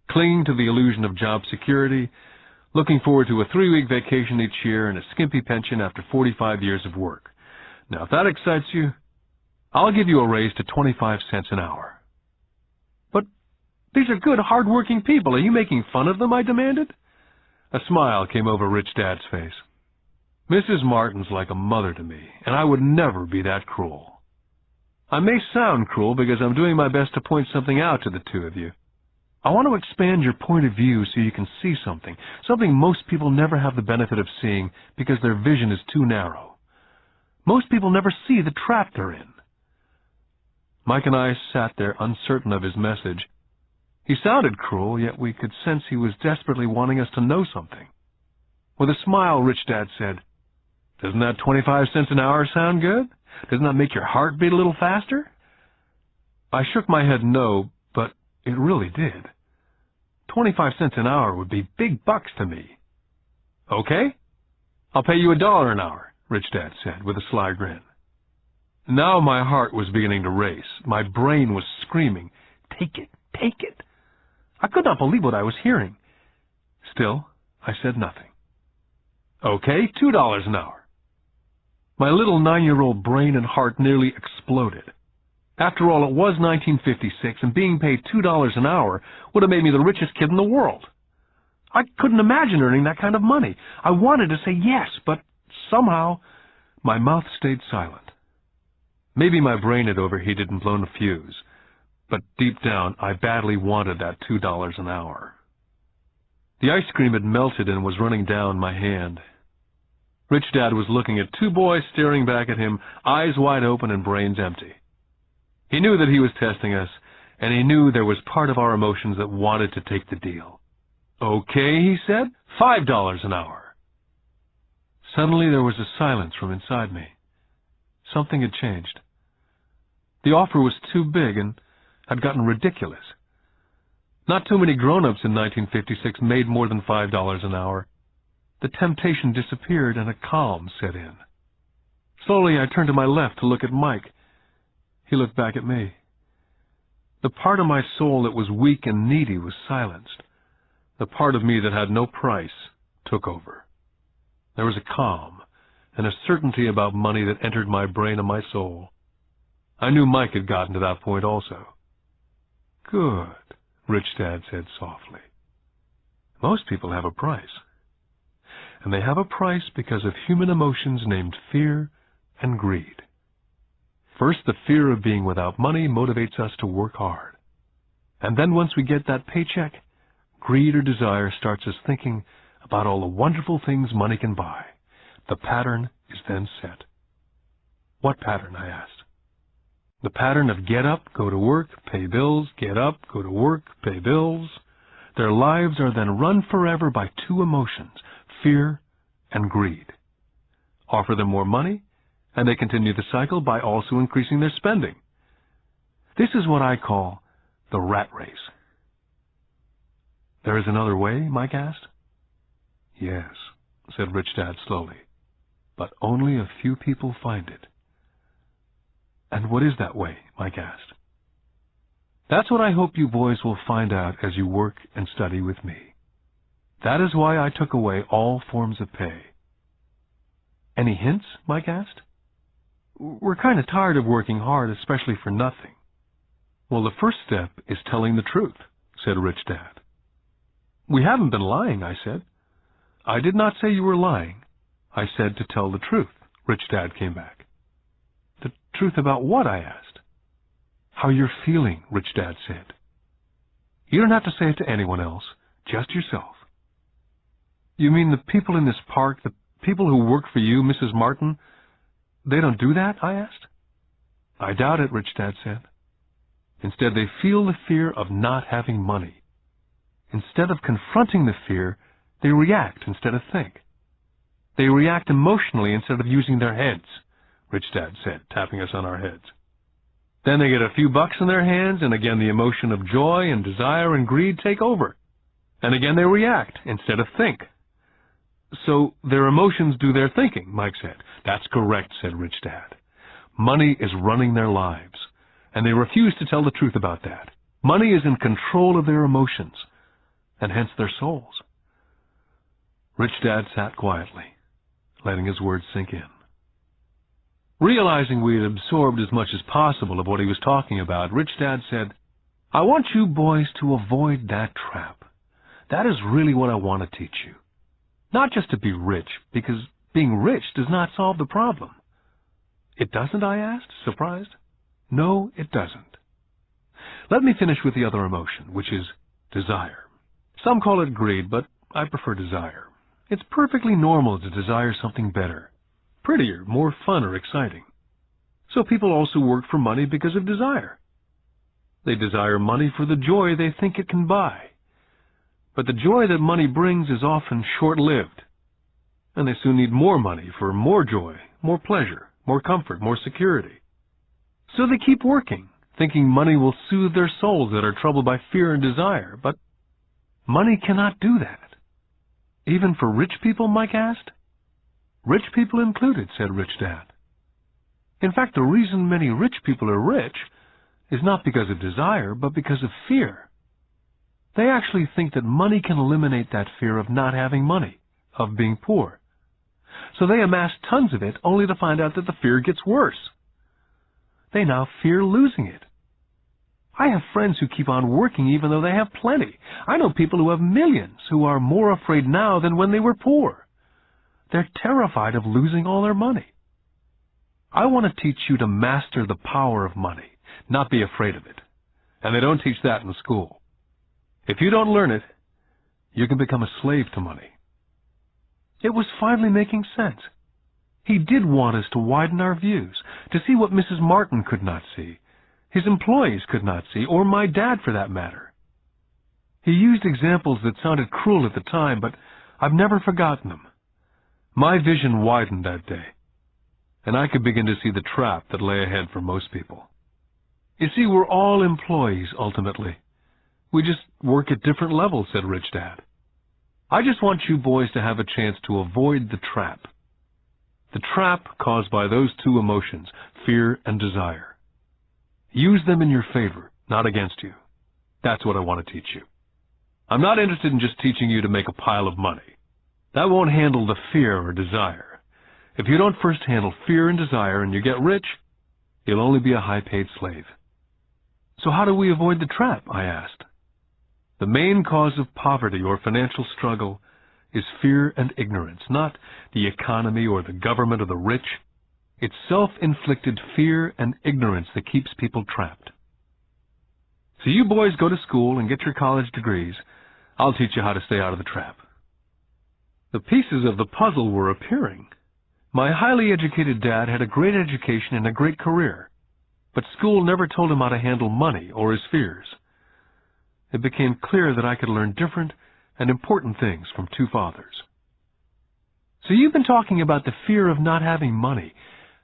clinging to the illusion of job security, looking forward to a 3-week vacation each year and a skimpy pension after 45 years of work. Now, if that excites you, I'll give you a raise to 25 cents an hour." "But these are good, hard-working people. Are you making fun of them?" I demanded. A smile came over Rich Dad's face. "Mrs. Martin's like a mother to me, and I would never be that cruel. I may sound cruel because I'm doing my best to point something out to the 2 of you. I want to expand your point of view so you can see something most people never have the benefit of seeing because their vision is too narrow. Most people never see the trap they're in." Mike and I sat there uncertain of his message, He sounded cruel, yet we could sense he was desperately wanting us to know something. With a smile, Rich Dad said, "Doesn't that 25 cents an hour sound good? Doesn't that make your heart beat a little faster?" I shook my head no, but it really did. 25 cents an hour would be big bucks to me. "Okay, I'll pay you $1 an hour," Rich Dad said with a sly grin. Now my heart was beginning to race. My brain was screaming, "Take it, take it." I could not believe what I was hearing. Still, I said nothing. "Okay, $2 an hour." My little 9-year-old brain and heart nearly exploded. After all, it was 1956, and being paid $2 an hour would have made me the richest kid in the world. I couldn't imagine earning that kind of money. I wanted to say yes, but somehow my mouth stayed silent. Maybe my brain had overheated and blown a fuse, but deep down I badly wanted that $2 an hour. The ice cream had melted and was running down my hand. Rich Dad was looking at two boys staring back at him, eyes wide open and brains empty. He knew that he was testing us, and he knew there was part of our emotions that wanted to take the deal. "Okay," he said, $5 an hour. Suddenly there was a silence from inside me. Something had changed. The offer was too big and had gotten ridiculous. Not too many grown-ups in 1956 made more than $5 an hour. The temptation disappeared and a calm set in. Slowly I turned to my left to look at Mike. He looked back at me. The part of my soul that was weak and needy was silenced. The part of me that had no price took over. There was a calm and a certainty about money that entered my brain and my soul. I knew Mike had gotten to that point also. "Good," Rich Dad said softly. "Most people have a price. And they have a price because of human emotions named fear and greed. First, the fear of being without money motivates us to work hard. And then once we get that paycheck, greed or desire starts us thinking about all the wonderful things money can buy. The pattern is then set." "What pattern?" I asked. "The pattern of get up, go to work, pay bills, get up, go to work, pay bills. Their lives are then run forever by two emotions, fear and greed. Offer them more money, and they continue the cycle by also increasing their spending. This is what I call the rat race." "There is another way?" Mike asked. "Yes," said Rich Dad slowly, "but only a few people find it." "And what is that way?" Mike asked. "That's what I hope you boys will find out as you work and study with me. That is why I took away all forms of pay." "Any hints?" Mike asked. "We're kind of tired of working hard, especially for nothing." "Well, the first step is telling the truth," said Rich Dad. "We haven't been lying," I said. "I did not say you were lying. I said to tell the truth," Rich Dad came back. "The truth about what?" I asked. "How you're feeling," Rich Dad said. "You don't have to say it to anyone else, just yourself." "You mean the people in this park, the people who work for you, Mrs. Martin, they don't do that?" I asked. "I doubt it," Rich Dad said. "Instead, they feel the fear of not having money. Instead of confronting the fear, they react instead of think. They react emotionally instead of using their heads," Rich Dad said, tapping us on our heads. "Then they get a few bucks in their hands, and again the emotion of joy and desire and greed take over. And again they react instead of think." "So their emotions do their thinking," Mike said. "That's correct," said Rich Dad. "Money is running their lives, and they refuse to tell the truth about that. Money is in control of their emotions, and hence their souls." Rich Dad sat quietly, letting his words sink in. Realizing we had absorbed as much as possible of what he was talking about, Rich Dad said, "I want you boys to avoid that trap. That is really what I want to teach you. Not just to be rich, because being rich does not solve the problem." "It doesn't?" I asked, surprised. "No, it doesn't. Let me finish with the other emotion, which is desire. Some call it greed, but I prefer desire. It's perfectly normal to desire something better, prettier, more fun or exciting. So people also work for money because of desire. They desire money for the joy they think it can buy. But the joy that money brings is often short-lived, and they soon need more money for more joy, more pleasure, more comfort, more security. So they keep working, thinking money will soothe their souls that are troubled by fear and desire. But money cannot do that. Even for rich people, Mike asked. Rich people included, said Rich Dad. In fact, the reason many rich people are rich is not because of desire, but because of fear. They actually think that money can eliminate that fear of not having money, of being poor. So they amass tons of it only to find out that the fear gets worse. They now fear losing it. I have friends who keep on working even though they have plenty. I know people who have millions who are more afraid now than when they were poor. They're terrified of losing all their money. I want to teach you to master the power of money, not be afraid of it. And they don't teach that in school. If you don't learn it, you can become a slave to money. It was finally making sense. He did want us to widen our views, to see what Mrs. Martin could not see, his employees could not see, or my dad for that matter. He used examples that sounded cruel at the time, but I've never forgotten them. My vision widened that day, and I could begin to see the trap that lay ahead for most people. You see, we're all employees, ultimately. We just work at different levels, said Rich Dad. I just want you boys to have a chance to avoid the trap. The trap caused by those two emotions, fear and desire. Use them in your favor, not against you. That's what I want to teach you. I'm not interested in just teaching you to make a pile of money. That won't handle the fear or desire. If you don't first handle fear and desire and you get rich, you'll only be a high-paid slave. So how do we avoid the trap? I asked. The main cause of poverty or financial struggle is fear and ignorance, not the economy or the government or the rich. It's self-inflicted fear and ignorance that keeps people trapped. So you boys go to school and get your college degrees. I'll teach you how to stay out of the trap. The pieces of the puzzle were appearing. My highly educated dad had a great education and a great career, but school never told him how to handle money or his fears. It became clear that I could learn different and important things from two fathers. So you've been talking about the fear of not having money.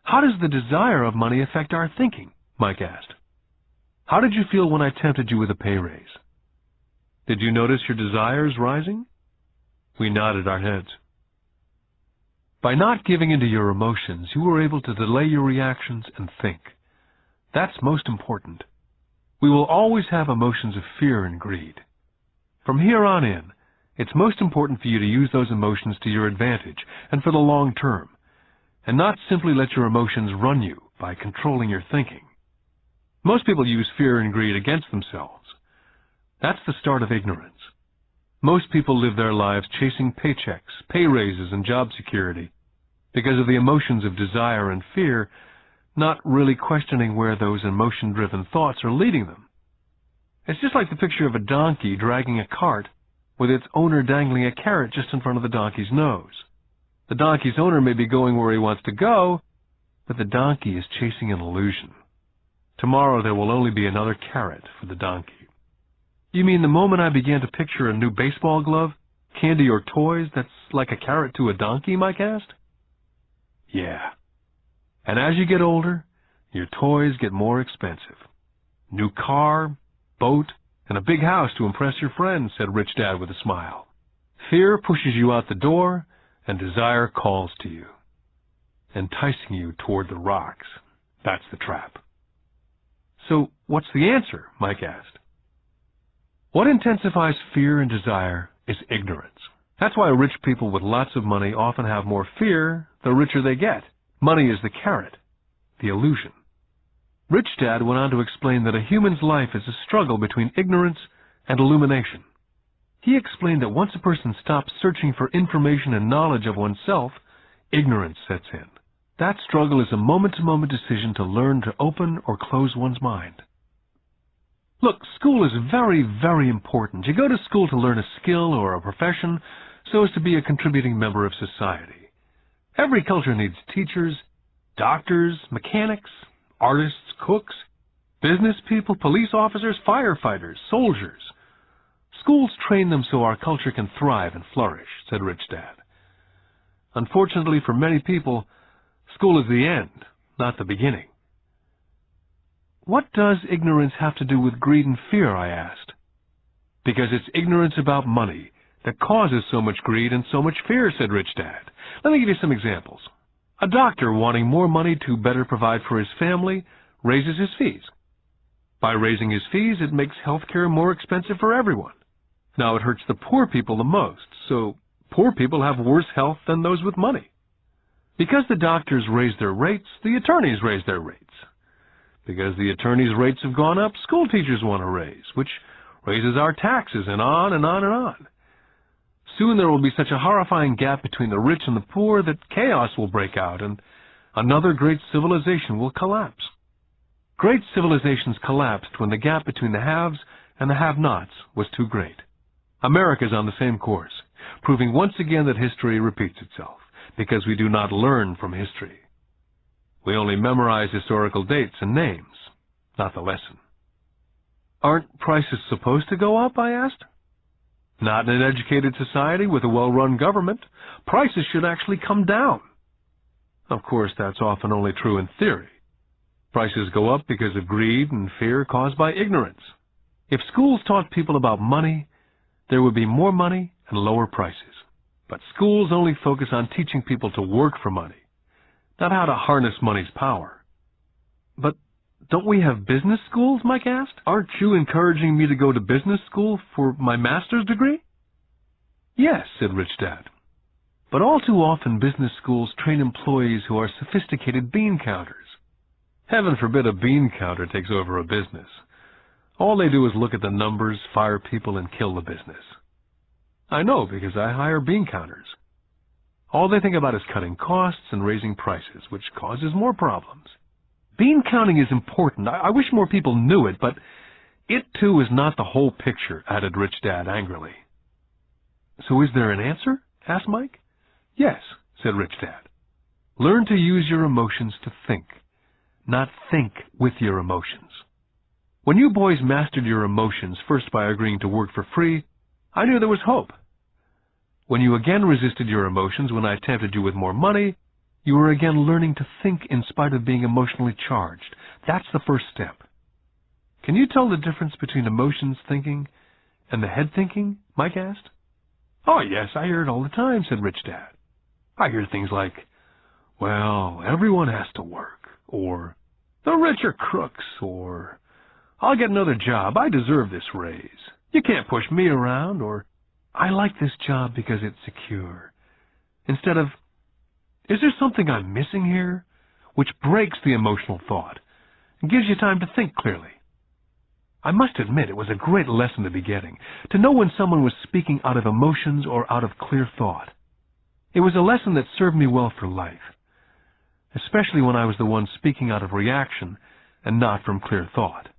How does the desire of money affect our thinking? Mike asked. How did you feel when I tempted you with a pay raise? Did you notice your desires rising? We nodded our heads. By not giving into your emotions, you were able to delay your reactions and think. That's most important. We will always have emotions of fear and greed. From here on in, it's most important for you to use those emotions to your advantage and for the long term, and not simply let your emotions run you by controlling your thinking. Most people use fear and greed against themselves. That's the start of ignorance. Most people live their lives chasing paychecks, pay raises, and job security because of the emotions of desire and fear, not really questioning where those emotion-driven thoughts are leading them. It's just like the picture of a donkey dragging a cart with its owner dangling a carrot just in front of the donkey's nose. The donkey's owner may be going where he wants to go, but the donkey is chasing an illusion. Tomorrow there will only be another carrot for the donkey. You mean the moment I began to picture a new baseball glove, candy or toys that's like a carrot to a donkey, Mike asked? Yeah. And as you get older, your toys get more expensive. New car, boat, and a big house to impress your friends, said Rich Dad with a smile. Fear pushes you out the door, and desire calls to you, enticing you toward the rocks. That's the trap. So what's the answer? Mike asked. What intensifies fear and desire is ignorance. That's why rich people with lots of money often have more fear the richer they get. Money is the carrot, the illusion. Rich Dad went on to explain that a human's life is a struggle between ignorance and illumination. He explained that once a person stops searching for information and knowledge of oneself, ignorance sets in. That struggle is a moment-to-moment decision to learn to open or close one's mind. Look, school is very, very important. You go to school to learn a skill or a profession so as to be a contributing member of society. Every culture needs teachers, doctors, mechanics, artists, cooks. Business people, police officers, firefighters, soldiers. Schools train them so our culture can thrive and flourish, said Rich Dad. Unfortunately for many people, school is the end, not the beginning. What does ignorance have to do with greed and fear, I asked. Because it's ignorance about money that causes so much greed and so much fear, said Rich Dad. Let me give you some examples. A doctor wanting more money to better provide for his family raises his fees. By raising his fees, it makes healthcare more expensive for everyone. Now it hurts the poor people the most, so poor people have worse health than those with money. Because the doctors raise their rates, the attorneys raise their rates. Because the attorneys' rates have gone up, school teachers want a raise, which raises our taxes, and on and on and on. Soon there will be such a horrifying gap between the rich and the poor that chaos will break out, and another great civilization will collapse. Great civilizations collapsed when the gap between the haves and the have-nots was too great. America is on the same course, proving once again that history repeats itself, because we do not learn from history. We only memorize historical dates and names, not the lesson. Aren't prices supposed to go up, I asked. Not in an educated society with a well-run government. Prices should actually come down. Of course, that's often only true in theory. Prices go up because of greed and fear caused by ignorance. If schools taught people about money, there would be more money and lower prices. But schools only focus on teaching people to work for money, not how to harness money's power. But don't we have business schools, Mike asked? Aren't you encouraging me to go to business school for my master's degree? Yes, said Rich Dad. But all too often business schools train employees who are sophisticated bean counters. Heaven forbid a bean counter takes over a business. All they do is look at the numbers, fire people, and kill the business. I know, because I hire bean counters. All they think about is cutting costs and raising prices, which causes more problems. Bean counting is important. I wish more people knew it, but it too is not the whole picture, added Rich Dad angrily. So is there an answer? Asked Mike. Yes, said Rich Dad. Learn to use your emotions to think, not think with your emotions. When you boys mastered your emotions, first by agreeing to work for free, I knew there was hope. When you again resisted your emotions when I tempted you with more money, you were again learning to think in spite of being emotionally charged. That's the first step. Can you tell the difference between emotions thinking and the head thinking? Mike asked. Oh, yes, I hear it all the time, said Rich Dad. I hear things like, well, everyone has to work, or the rich are crooks, or I'll get another job, I deserve this raise. You can't push me around, or I like this job because it's secure. Instead of, is there something I'm missing here? Which breaks the emotional thought and gives you time to think clearly. I must admit it was a great lesson to be getting, to know when someone was speaking out of emotions or out of clear thought. It was a lesson that served me well for life, especially when I was the one speaking out of reaction and not from clear thought.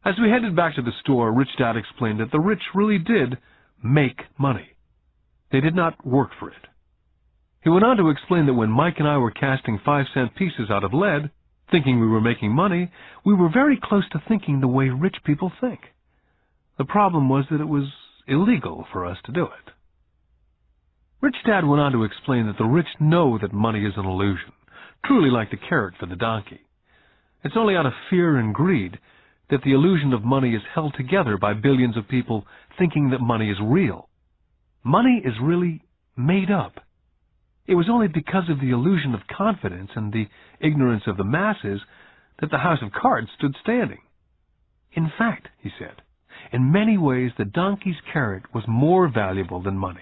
As we headed back to the store, Rich Dad explained that the rich really did make money. They did not work for it. He went on to explain that when Mike and I were casting 5-cent pieces out of lead, thinking we were making money, we were very close to thinking the way rich people think. The problem was that it was illegal for us to do it. Rich Dad went on to explain that the rich know that money is an illusion, truly like the carrot for the donkey. It's only out of fear and greed that the illusion of money is held together by billions of people thinking that money is real. Money is really made up. It was only because of the illusion of confidence and the ignorance of the masses that the house of cards stood standing. In fact, he said, in many ways the donkey's carrot was more valuable than money.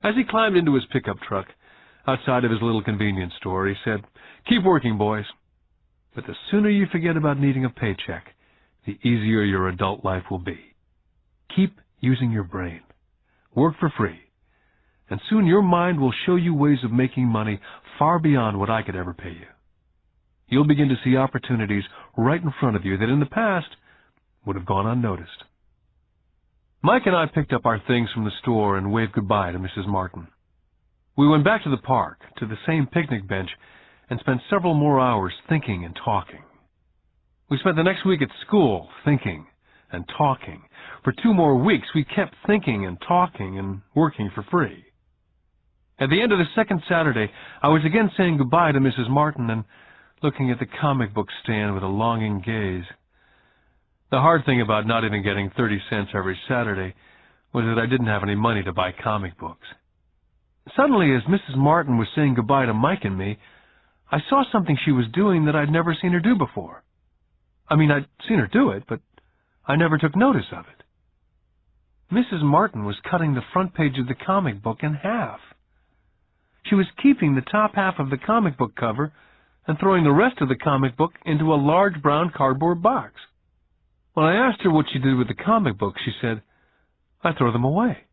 As he climbed into his pickup truck outside of his little convenience store, he said, "Keep working, boys. But the sooner you forget about needing a paycheck, the easier your adult life will be. Keep using your brain. Work for free. And soon your mind will show you ways of making money far beyond what I could ever pay you. You'll begin to see opportunities right in front of you that in the past would have gone unnoticed." Mike and I picked up our things from the store and waved goodbye to Mrs. Martin. We went back to the park, to the same picnic bench, and spent several more hours thinking and talking. We spent the next week at school thinking and talking. For 2 more weeks, we kept thinking and talking and working for free. At the end of the second Saturday, I was again saying goodbye to Mrs. Martin and looking at the comic book stand with a longing gaze. The hard thing about not even getting 30 cents every Saturday was that I didn't have any money to buy comic books. Suddenly, as Mrs. Martin was saying goodbye to Mike and me, I saw something she was doing that I'd never seen her do before. I mean, I'd seen her do it, but I never took notice of it. Mrs. Martin was cutting the front page of the comic book in half. She was keeping the top half of the comic book cover and throwing the rest of the comic book into a large brown cardboard box. When I asked her what she did with the comic books, she said, "I throw them away.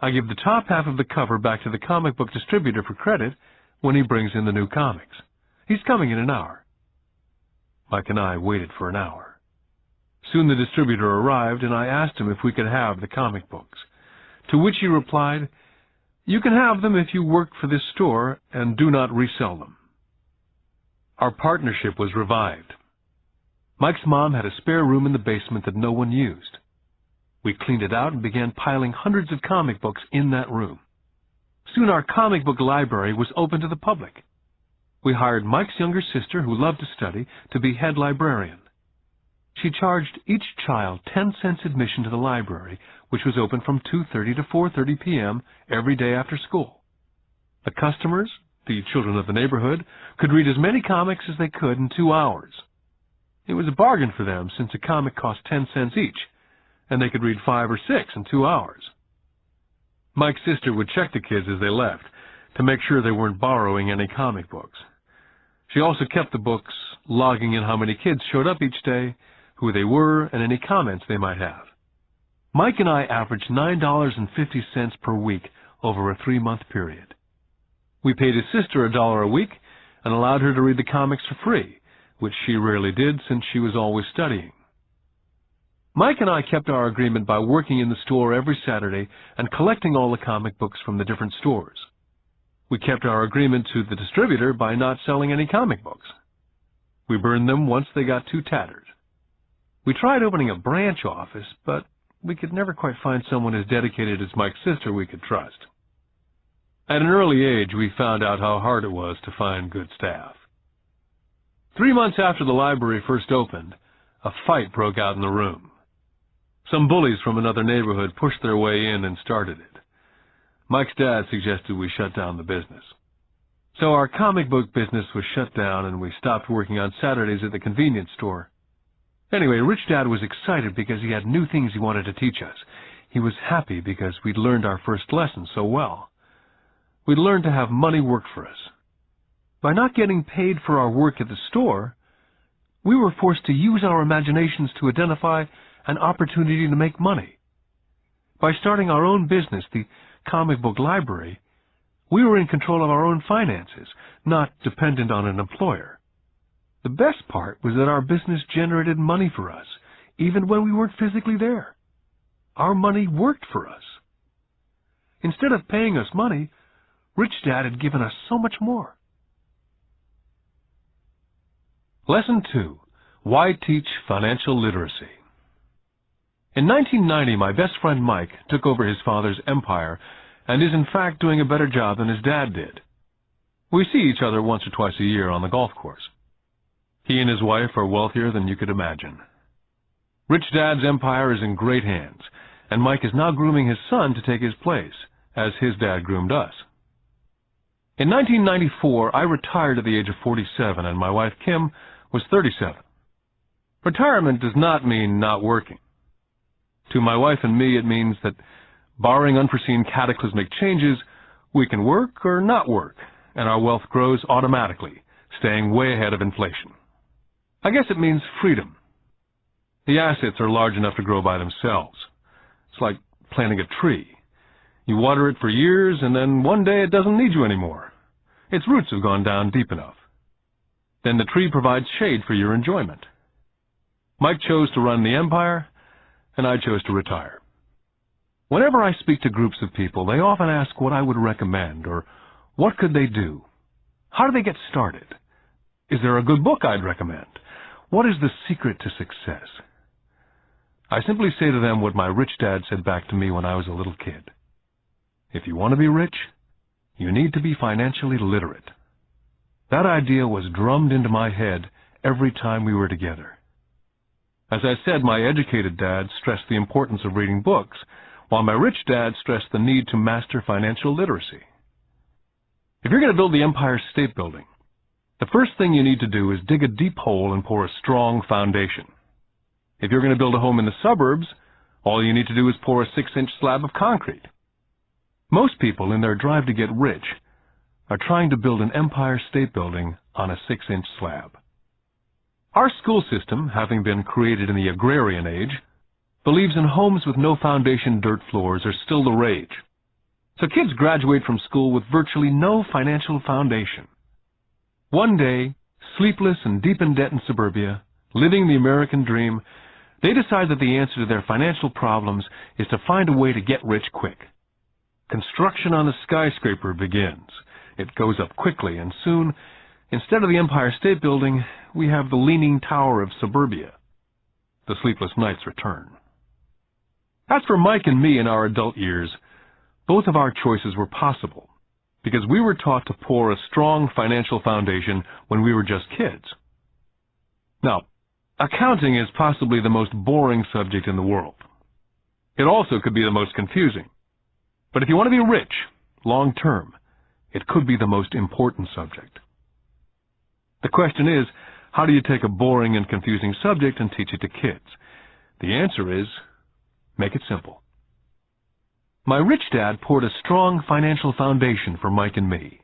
I give the top half of the cover back to the comic book distributor for credit when he brings in the new comics. He's coming in an hour." Mike and I waited for an hour. Soon the distributor arrived, and I asked him if we could have the comic books, to which he replied, "You can have them if you work for this store and do not resell them." Our partnership was revived. Mike's mom had a spare room in the basement that no one used. We cleaned it out and began piling hundreds of comic books in that room. Soon our comic book library was open to the public. We hired Mike's younger sister, who loved to study, to be head librarian. She charged each child 10 cents admission to the library, which was open from 2:30 to 4:30 p.m. every day after school. The customers, the children of the neighborhood, could read as many comics as they could in 2 hours. It was a bargain for them, since a comic cost 10 cents each, and they could read 5 or 6 in 2 hours. Mike's sister would check the kids as they left to make sure they weren't borrowing any comic books. She also kept the books, logging in how many kids showed up each day, who they were, and any comments they might have. Mike and I averaged $9.50 per week over a 3-month period. We paid his sister $1 a week and allowed her to read the comics for free, which she rarely did since she was always studying. Mike and I kept our agreement by working in the store every Saturday and collecting all the comic books from the different stores. We kept our agreement to the distributor by not selling any comic books. We burned them once they got too tattered. We tried opening a branch office, but we could never quite find someone as dedicated as Mike's sister we could trust. At an early age, we found out how hard it was to find good staff. 3 months after the library first opened, a fight broke out in the room. Some bullies from another neighborhood pushed their way in and started it. Mike's dad suggested we shut down the business. So our comic book business was shut down, and we stopped working on Saturdays at the convenience store. Anyway, Rich Dad was excited because he had new things he wanted to teach us. He was happy because we'd learned our first lesson so well. We'd learned to have money work for us. By not getting paid for our work at the store, we were forced to use our imaginations to identify an opportunity to make money. By starting our own business, the comic book library, we were in control of our own finances, not dependent on an employer. The best part was that our business generated money for us, even when we weren't physically there. Our money worked for us. Instead of paying us money, Rich Dad had given us so much more. Lesson 2. Why Teach Financial Literacy? In 1990, my best friend Mike took over his father's empire and is in fact doing a better job than his dad did. We see each other once or twice a year on the golf course. He and his wife are wealthier than you could imagine. Rich Dad's empire is in great hands, and Mike is now grooming his son to take his place, as his dad groomed us. In 1994, I retired at the age of 47, and my wife Kim was 37. Retirement does not mean not working. To my wife and me, it means that, barring unforeseen cataclysmic changes, we can work or not work, and our wealth grows automatically, staying way ahead of inflation. I guess it means freedom. The assets are large enough to grow by themselves. It's like planting a tree. You water it for years, and then one day it doesn't need you anymore. Its roots have gone down deep enough. Then the tree provides shade for your enjoyment. Mike chose to run the empire, and I chose to retire. Whenever I speak to groups of people, they often ask what I would recommend, or what could they do? How do they get started? Is there a good book I'd recommend? What is the secret to success? I simply say to them what my rich dad said back to me when I was a little kid. If you want to be rich, you need to be financially literate. That idea was drummed into my head every time we were together. As I said, my educated dad stressed the importance of reading books, while my rich dad stressed the need to master financial literacy. If you're going to build the Empire State Building, the first thing you need to do is dig a deep hole and pour a strong foundation. If you're going to build a home in the suburbs, all you need to do is pour a 6-inch slab of concrete. Most people, in their drive to get rich, are trying to build an Empire State Building on a 6-inch slab. Our school system, having been created in the agrarian age, believes in homes with no foundation dirt floors are still the rage. So kids graduate from school with virtually no financial foundation. One day, sleepless and deep in debt in suburbia, living the American dream, they decide that the answer to their financial problems is to find a way to get rich quick. Construction on the skyscraper begins. It goes up quickly, and soon, instead of the Empire State Building, we have the Leaning Tower of suburbia. The sleepless nights return. As for Mike and me in our adult years, both of our choices were possible, because we were taught to pour a strong financial foundation when we were just kids. Now, accounting is possibly the most boring subject in the world. It also could be the most confusing. But if you want to be rich, long term, it could be the most important subject. The question is, how do you take a boring and confusing subject and teach it to kids? The answer is, make it simple. My rich dad poured a strong financial foundation for Mike and me.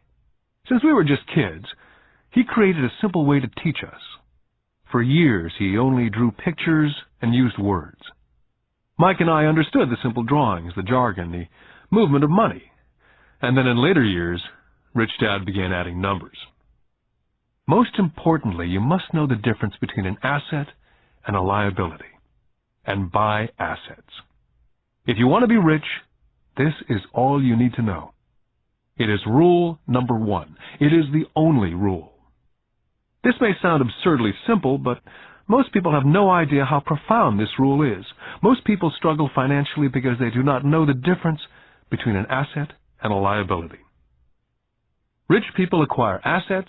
Since we were just kids, he created a simple way to teach us. For years, he only drew pictures and used words. Mike and I understood the simple drawings, the jargon, the movement of money. And then in later years, Rich Dad began adding numbers. Most importantly, you must know the difference between an asset and a liability, and buy assets. If you want to be rich, this is all you need to know. It is rule number 1. It is the only rule. This may sound absurdly simple, but most people have no idea how profound this rule is. Most people struggle financially because they do not know the difference between an asset and a liability. Rich people acquire assets.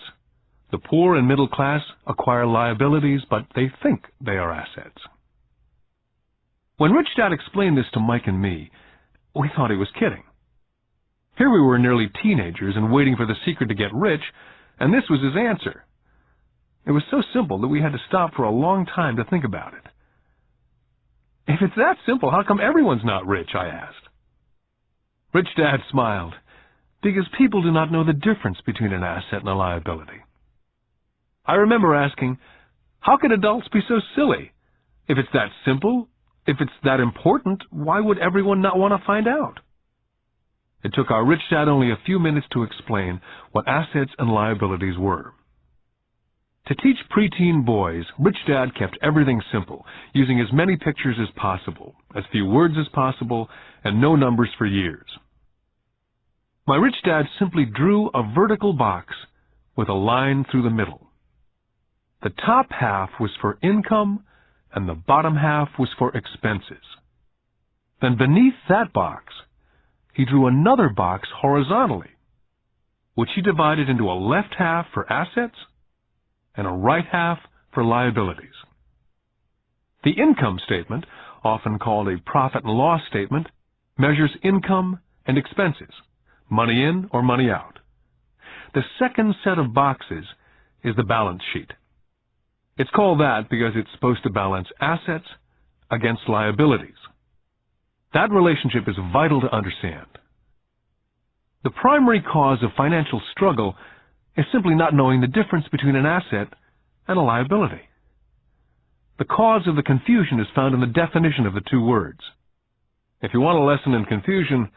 The poor and middle class acquire liabilities, but they think they are assets. When Rich Dad explained this to Mike and me, we thought he was kidding. Here we were nearly teenagers and waiting for the secret to get rich, and this was his answer. It was so simple that we had to stop for a long time to think about it. If it's that simple, how come everyone's not rich? I asked. Rich Dad smiled, because people do not know the difference between an asset and a liability. I remember asking, how could adults be so silly? If it's that simple, if it's that important, why would everyone not want to find out? It took our Rich Dad only a few minutes to explain what assets and liabilities were. To teach preteen boys, Rich Dad kept everything simple, using as many pictures as possible, as few words as possible, and no numbers for years. My Rich Dad simply drew a vertical box with a line through the middle. The top half was for income, and the bottom half was for expenses. Then beneath that box, he drew another box horizontally, which he divided into a left half for assets and a right half for liabilities. The income statement, often called a profit and loss statement, measures income and expenses, money in or money out. The second set of boxes is the balance sheet. It's called that because it's supposed to balance assets against liabilities. That relationship is vital to understand. The primary cause of financial struggle is simply not knowing the difference between an asset and a liability. The cause of the confusion is found in the definition of the two words. If you want a lesson in confusion,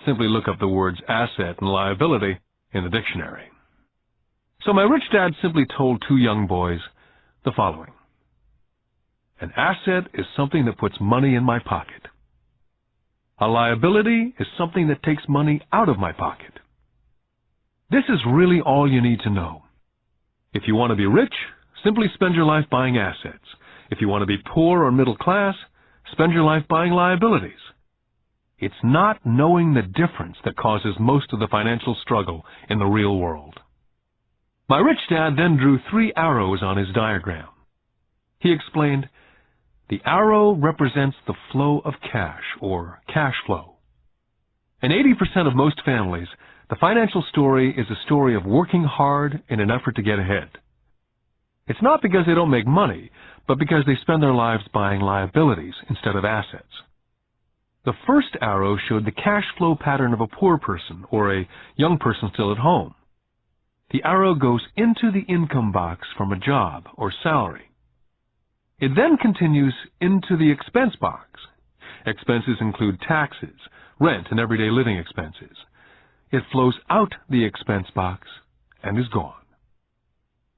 simply look up the words asset and liability in the dictionary. So my Rich Dad simply told two young boys the following. An asset is something that puts money in my pocket. A liability is something that takes money out of my pocket. This is really all you need to know. If you want to be rich, Simply spend your life buying assets. If you want to be poor or middle class, spend your life buying liabilities. It's not knowing the difference that causes most of the financial struggle in the real world. My rich dad then drew 3 arrows on his diagram. He explained, the arrow represents the flow of cash, or cash flow. In 80% of most families, the financial story is a story of working hard in an effort to get ahead. It's not because they don't make money, but because they spend their lives buying liabilities instead of assets. The first arrow showed the cash flow pattern of a poor person or a young person still at home. The arrow goes into the income box from a job or salary. It then continues into the expense box. Expenses include taxes, rent, and everyday living expenses. It flows out the expense box and is gone.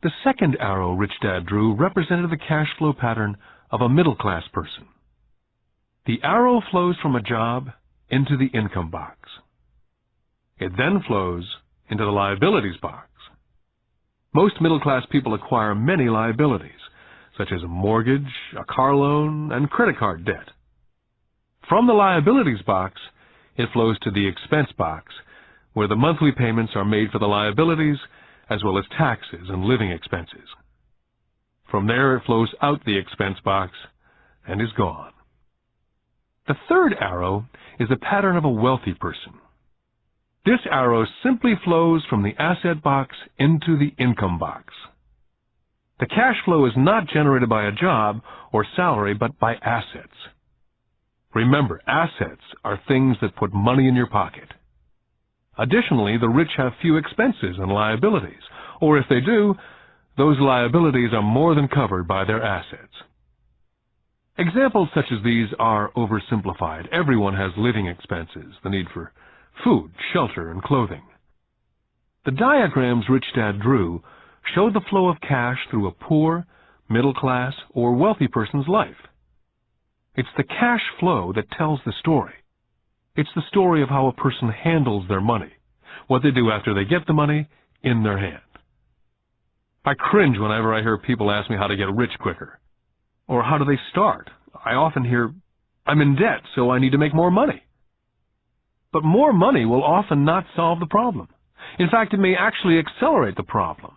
The second arrow Rich Dad drew represented the cash flow pattern of a middle-class person. The arrow flows from a job into the income box. It then flows into the liabilities box. Most middle-class people acquire many liabilities, such as a mortgage, a car loan, and credit card debt. From the liabilities box, it flows to the expense box, where the monthly payments are made for the liabilities, as well as taxes and living expenses. From there, it flows out the expense box and is gone. The third arrow is the pattern of a wealthy person. This arrow simply flows from the asset box into the income box. The cash flow is not generated by a job or salary, but by assets. Remember, assets are things that put money in your pocket. Additionally, the rich have few expenses and liabilities, or if they do, those liabilities are more than covered by their assets. Examples such as these are oversimplified. Everyone has living expenses, the need for food, shelter, and clothing. The diagrams Rich Dad drew show the flow of cash through a poor, middle class, or wealthy person's life. It's the cash flow that tells the story. It's the story of how a person handles their money, what they do after they get the money in their hand. I cringe whenever I hear people ask me how to get rich quicker. Or how do they start? I often hear, I'm in debt, so I need to make more money. But more money will often not solve the problem. In fact, it may actually accelerate the problem.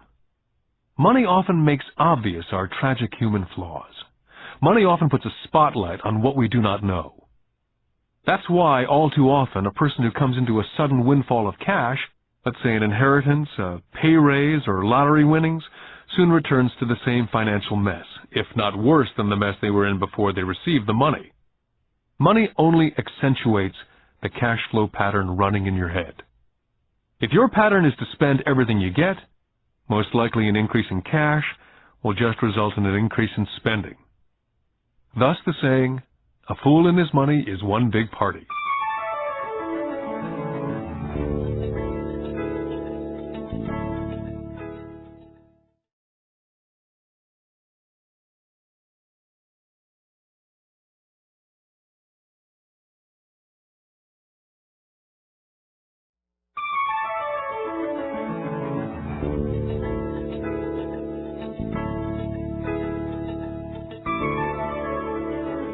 Money often makes obvious our tragic human flaws. Money often puts a spotlight on what we do not know. That's why, all too often, a person who comes into a sudden windfall of cash, let's say an inheritance, a pay raise, or lottery winnings, soon returns to the same financial mess, if not worse than the mess they were in before they received the money. Money only accentuates the cash flow pattern running in your head. If your pattern is to spend everything you get, most likely an increase in cash will just result in an increase in spending. Thus the saying, a fool and his money is one big party.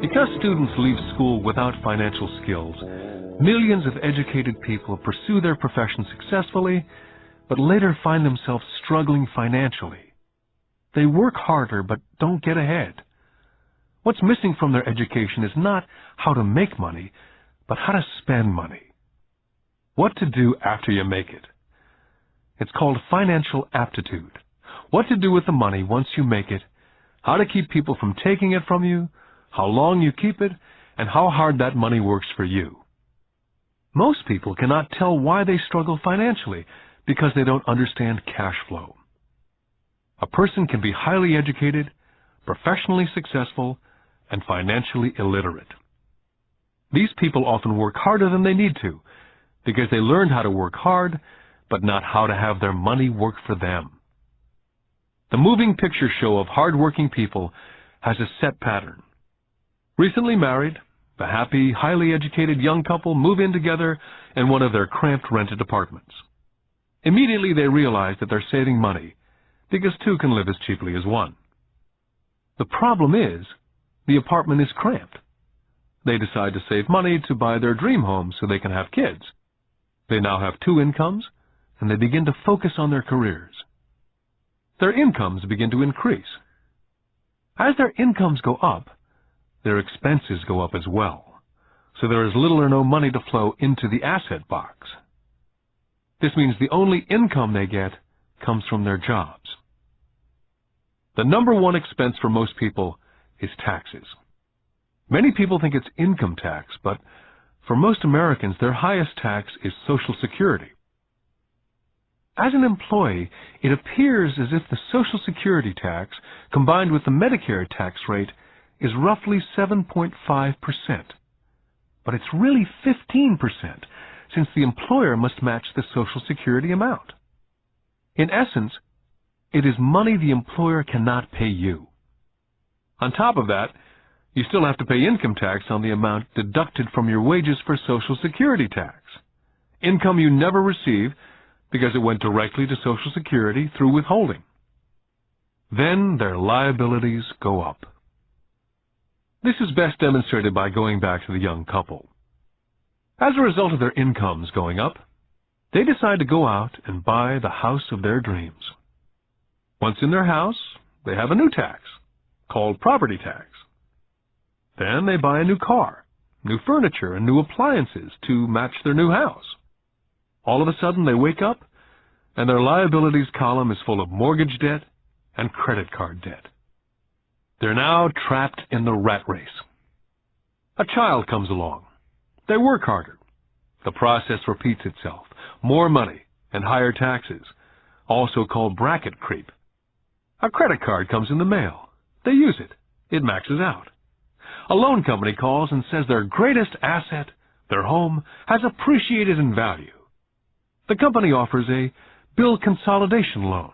Because students leave school without financial skills, millions of educated people pursue their profession successfully, but later find themselves struggling financially. They work harder but don't get ahead. What's missing from their education is not how to make money, but how to spend money. What to do after you make it. It's called financial aptitude. What to do with the money once you make it, how to keep people from taking it from you, how long you keep it, and how hard that money works for you. Most people cannot tell why they struggle financially because they don't understand cash flow. A person can be highly educated, professionally successful, and financially illiterate. These people often work harder than they need to because they learned how to work hard, but not how to have their money work for them. The moving picture show of hard-working people has a set pattern. Recently married, the happy, highly educated young couple move in together in one of their cramped rented apartments. Immediately they realize that they're saving money because two can live as cheaply as one. The problem is, the apartment is cramped. They decide to save money to buy their dream home so they can have kids. They now have 2 incomes, and they begin to focus on their careers. Their incomes begin to increase. As their incomes go up, their expenses go up as well, so there is little or no money to flow into the asset box. This means the only income they get comes from their jobs. The number one expense for most people is taxes. Many people think it's income tax, but for most Americans, their highest tax is Social Security. As an employee, it appears as if the Social Security tax, combined with the Medicare tax rate, is roughly 7.5%. But it's really 15%, since the employer must match the Social Security amount. In essence, it is money the employer cannot pay you. On top of that, you still have to pay income tax on the amount deducted from your wages for Social Security tax. Income you never receive because it went directly to Social Security through withholding. Then their liabilities go up. This is best demonstrated by going back to the young couple. As a result of their incomes going up, they decide to go out and buy the house of their dreams. Once in their house, they have a new tax, called property tax. Then they buy a new car, new furniture, and new appliances to match their new house. All of a sudden, they wake up, and their liabilities column is full of mortgage debt and credit card debt. They're now trapped in the rat race. A child comes along. They work harder. The process repeats itself. More money and higher taxes, also called bracket creep. A credit card comes in the mail. They use it. It maxes out. A loan company calls and says their greatest asset, their home, has appreciated in value. The company offers a bill consolidation loan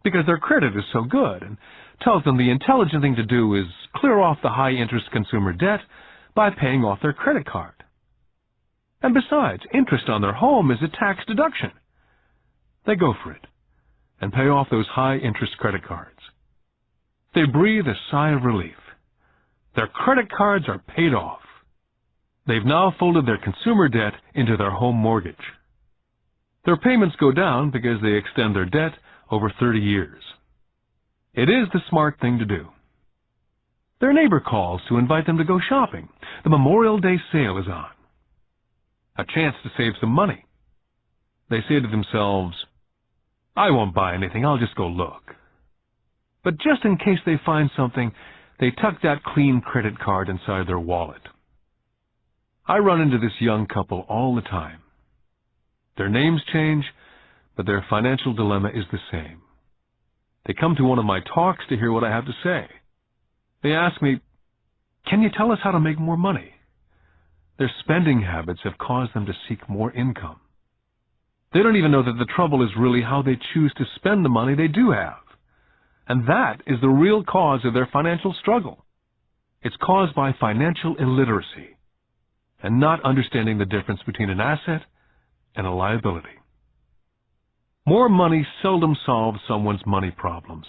because their credit is so good and tells them the intelligent thing to do is clear off the high-interest consumer debt by paying off their credit card. And besides, interest on their home is a tax deduction. They go for it and pay off those high-interest credit cards. They breathe a sigh of relief. Their credit cards are paid off. They've now folded their consumer debt into their home mortgage. Their payments go down because they extend their debt over 30 years. It is the smart thing to do. Their neighbor calls to invite them to go shopping. The Memorial Day sale is on. A chance to save some money. They say to themselves, I won't buy anything, I'll just go look. But just in case they find something, they tuck that clean credit card inside their wallet. I run into this young couple all the time. Their names change, but their financial dilemma is the same. They come to one of my talks to hear what I have to say. They ask me, can you tell us how to make more money? Their spending habits have caused them to seek more income. They don't even know that the trouble is really how they choose to spend the money they do have. And that is the real cause of their financial struggle. It's caused by financial illiteracy and not understanding the difference between an asset and a liability. More money seldom solves someone's money problems.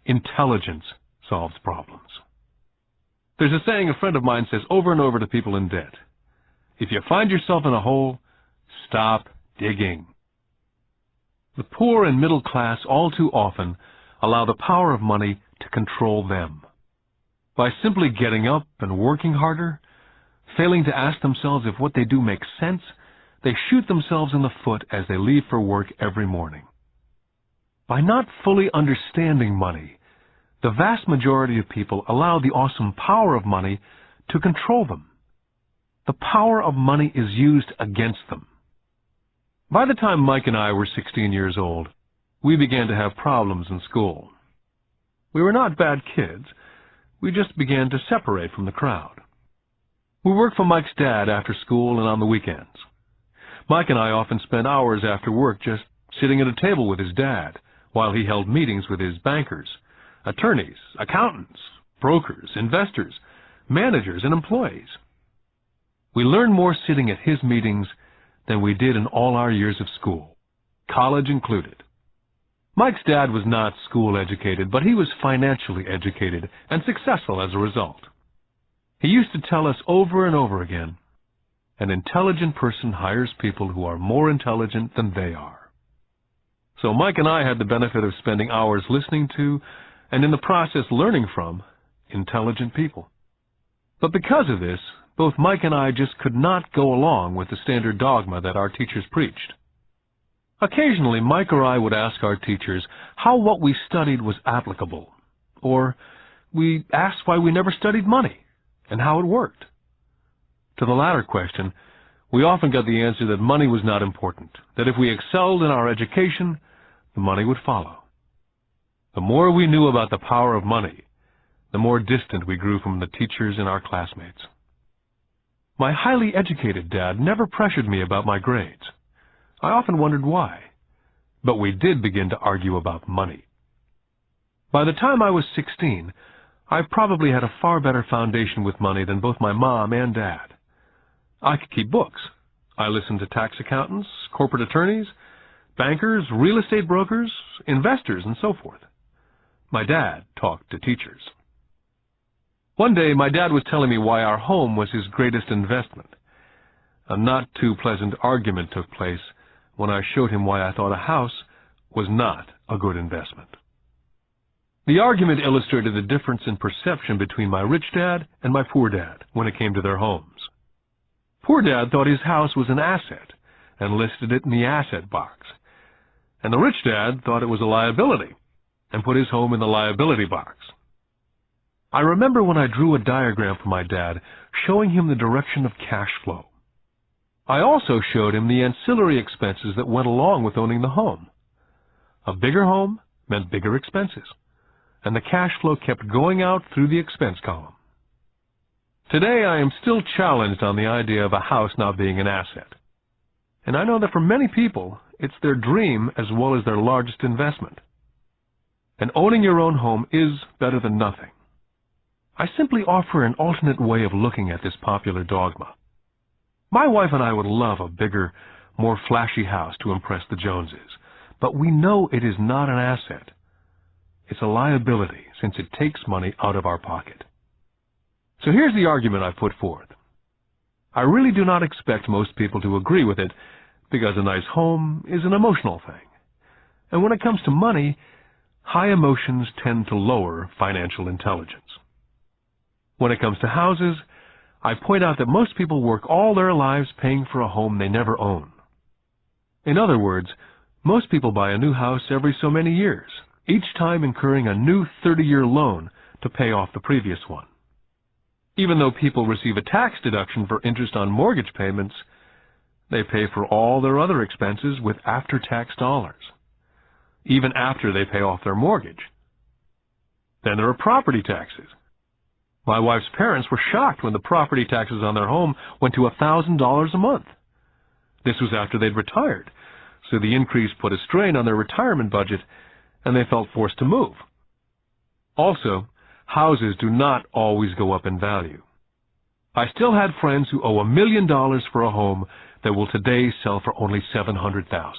Intelligence solves problems. There's a saying a friend of mine says over and over to people in debt. If you find yourself in a hole, stop digging. The poor and middle class all too often allow the power of money to control them. By simply getting up and working harder, failing to ask themselves if what they do makes sense, they shoot themselves in the foot as they leave for work every morning. By not fully understanding money, the vast majority of people allow the awesome power of money to control them. The power of money is used against them. By the time Mike and I were 16 years old, we began to have problems in school. We were not bad kids. We just began to separate from the crowd. We worked for Mike's dad after school and on the weekends. Mike and I often spent hours after work just sitting at a table with his dad while he held meetings with his bankers, attorneys, accountants, brokers, investors, managers, and employees. We learned more sitting at his meetings than we did in all our years of school, college included. Mike's dad was not school educated, but he was financially educated and successful as a result. He used to tell us over and over again, an intelligent person hires people who are more intelligent than they are. So Mike and I had the benefit of spending hours listening to, and in the process learning from, intelligent people. But because of this, both Mike and I just could not go along with the standard dogma that our teachers preached. Occasionally, Mike or I would ask our teachers how what we studied was applicable, or we asked why we never studied money and how it worked. To the latter question, we often got the answer that money was not important, that if we excelled in our education, the money would follow. The more we knew about the power of money, the more distant we grew from the teachers and our classmates. My highly educated dad never pressured me about my grades. I often wondered why, but we did begin to argue about money. By the time I was 16, I probably had a far better foundation with money than both my mom and dad. I could keep books. I listened to tax accountants, corporate attorneys, bankers, real estate brokers, investors, and so forth. My dad talked to teachers. One day, my dad was telling me why our home was his greatest investment. A not too pleasant argument took place when I showed him why I thought a house was not a good investment. The argument illustrated the difference in perception between my rich dad and my poor dad when it came to their homes. Poor dad thought his house was an asset and listed it in the asset box, and the rich dad thought it was a liability and put his home in the liability box. I remember when I drew a diagram for my dad showing him the direction of cash flow. I also showed him the ancillary expenses that went along with owning the home. A bigger home meant bigger expenses, and the cash flow kept going out through the expense column. Today, I am still challenged on the idea of a house not being an asset. And I know that for many people, it's their dream as well as their largest investment. And owning your own home is better than nothing. I simply offer an alternate way of looking at this popular dogma. My wife and I would love a bigger, more flashy house to impress the Joneses, but we know it is not an asset. It's a liability since it takes money out of our pocket. So here's the argument I put forth. I really do not expect most people to agree with it because a nice home is an emotional thing. And when it comes to money, high emotions tend to lower financial intelligence. When it comes to houses, I point out that most people work all their lives paying for a home they never own. In other words, most people buy a new house every so many years, each time incurring a new 30-year loan to pay off the previous one. Even though people receive a tax deduction for interest on mortgage payments, they pay for all their other expenses with after-tax dollars, even after they pay off their mortgage. Then there are property taxes. My wife's parents were shocked when the property taxes on their home went to $1,000 a month. This was after they'd retired, so the increase put a strain on their retirement budget, and they felt forced to move. Also, houses do not always go up in value. I still had friends who owe $1 million for a home that will today sell for only $700,000.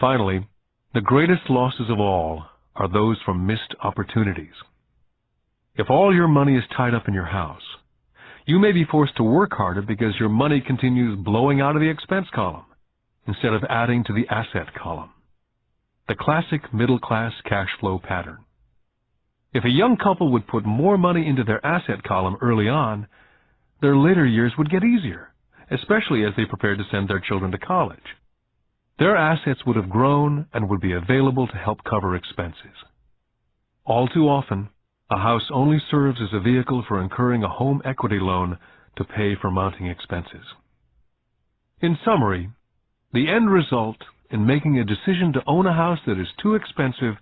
Finally, the greatest losses of all are those from missed opportunities. If all your money is tied up in your house, you may be forced to work harder because your money continues blowing out of the expense column instead of adding to the asset column. The classic middle-class cash flow pattern. If a young couple would put more money into their asset column early on, their later years would get easier, especially as they prepared to send their children to college. Their assets would have grown and would be available to help cover expenses. All too often, a house only serves as a vehicle for incurring a home equity loan to pay for mounting expenses. In summary, the end result in making a decision to own a house that is too expensive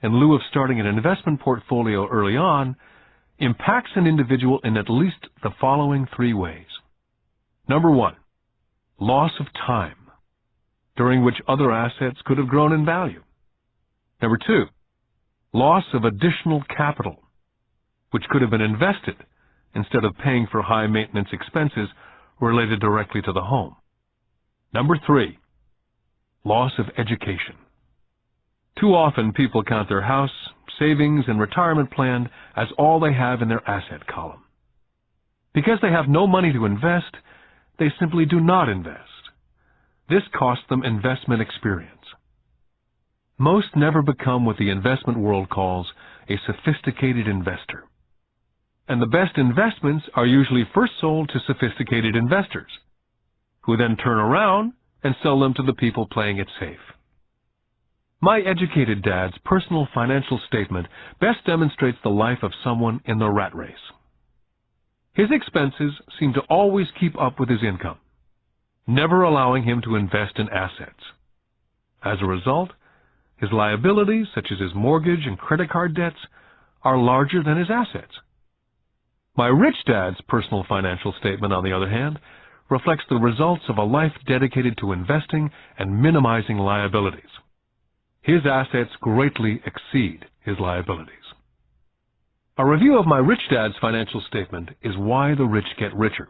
in lieu of starting an investment portfolio early on impacts an individual in at least the following 3 ways. Number 1, loss of time, during which other assets could have grown in value. Number 2, loss of additional capital, which could have been invested instead of paying for high maintenance expenses related directly to the home. Number 3, loss of education. Too often people count their house, savings, and retirement plan as all they have in their asset column. Because they have no money to invest, they simply do not invest. This costs them investment experience. Most never become what the investment world calls a sophisticated investor. And the best investments are usually first sold to sophisticated investors, who then turn around and sell them to the people playing it safe. My educated dad's personal financial statement best demonstrates the life of someone in the rat race. His expenses seem to always keep up with his income, never allowing him to invest in assets. As a result, his liabilities, such as his mortgage and credit card debts, are larger than his assets. My rich dad's personal financial statement, on the other hand, reflects the results of a life dedicated to investing and minimizing liabilities. His assets greatly exceed his liabilities. A review of my rich dad's financial statement is why the rich get richer.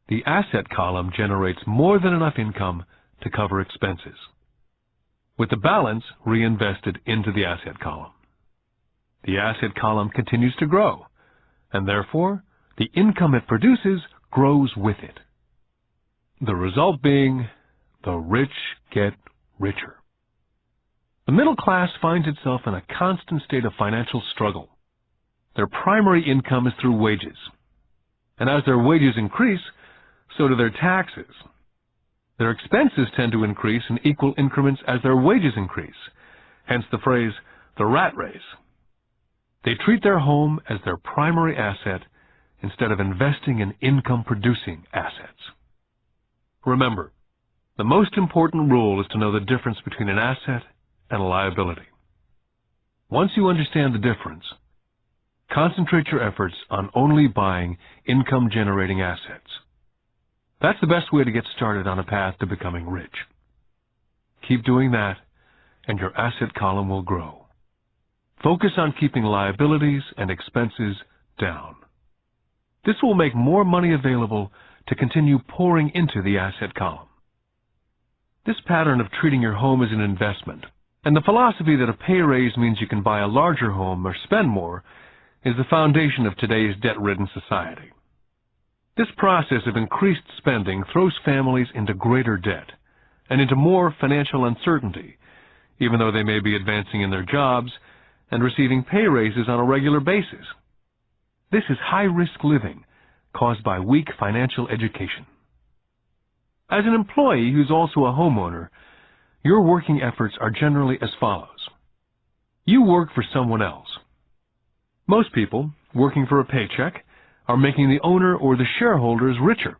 The asset column generates more than enough income to cover expenses, with the balance reinvested into the asset column. The asset column continues to grow, and therefore the income it produces grows with it. The result being, the rich get richer. The middle class finds itself in a constant state of financial struggle. Their primary income is through wages, and as their wages increase, so do their taxes. Their expenses tend to increase in equal increments as their wages increase, hence the phrase, the rat race. They treat their home as their primary asset instead of investing in income-producing assets. Remember, the most important rule is to know the difference between an asset and a liability. Once you understand the difference, concentrate your efforts on only buying income-generating assets. That's the best way to get started on a path to becoming rich. Keep doing that, and your asset column will grow. Focus on keeping liabilities and expenses down. This will make more money available to continue pouring into the asset column. This pattern of treating your home as an investment, and the philosophy that a pay raise means you can buy a larger home or spend more, is the foundation of today's debt-ridden society. This process of increased spending throws families into greater debt and into more financial uncertainty, even though they may be advancing in their jobs and receiving pay raises on a regular basis. This is high-risk living caused by weak financial education. As an employee who's also a homeowner, your working efforts are generally as follows. You work for someone else. Most people, working for a paycheck, are making the owner or the shareholders richer.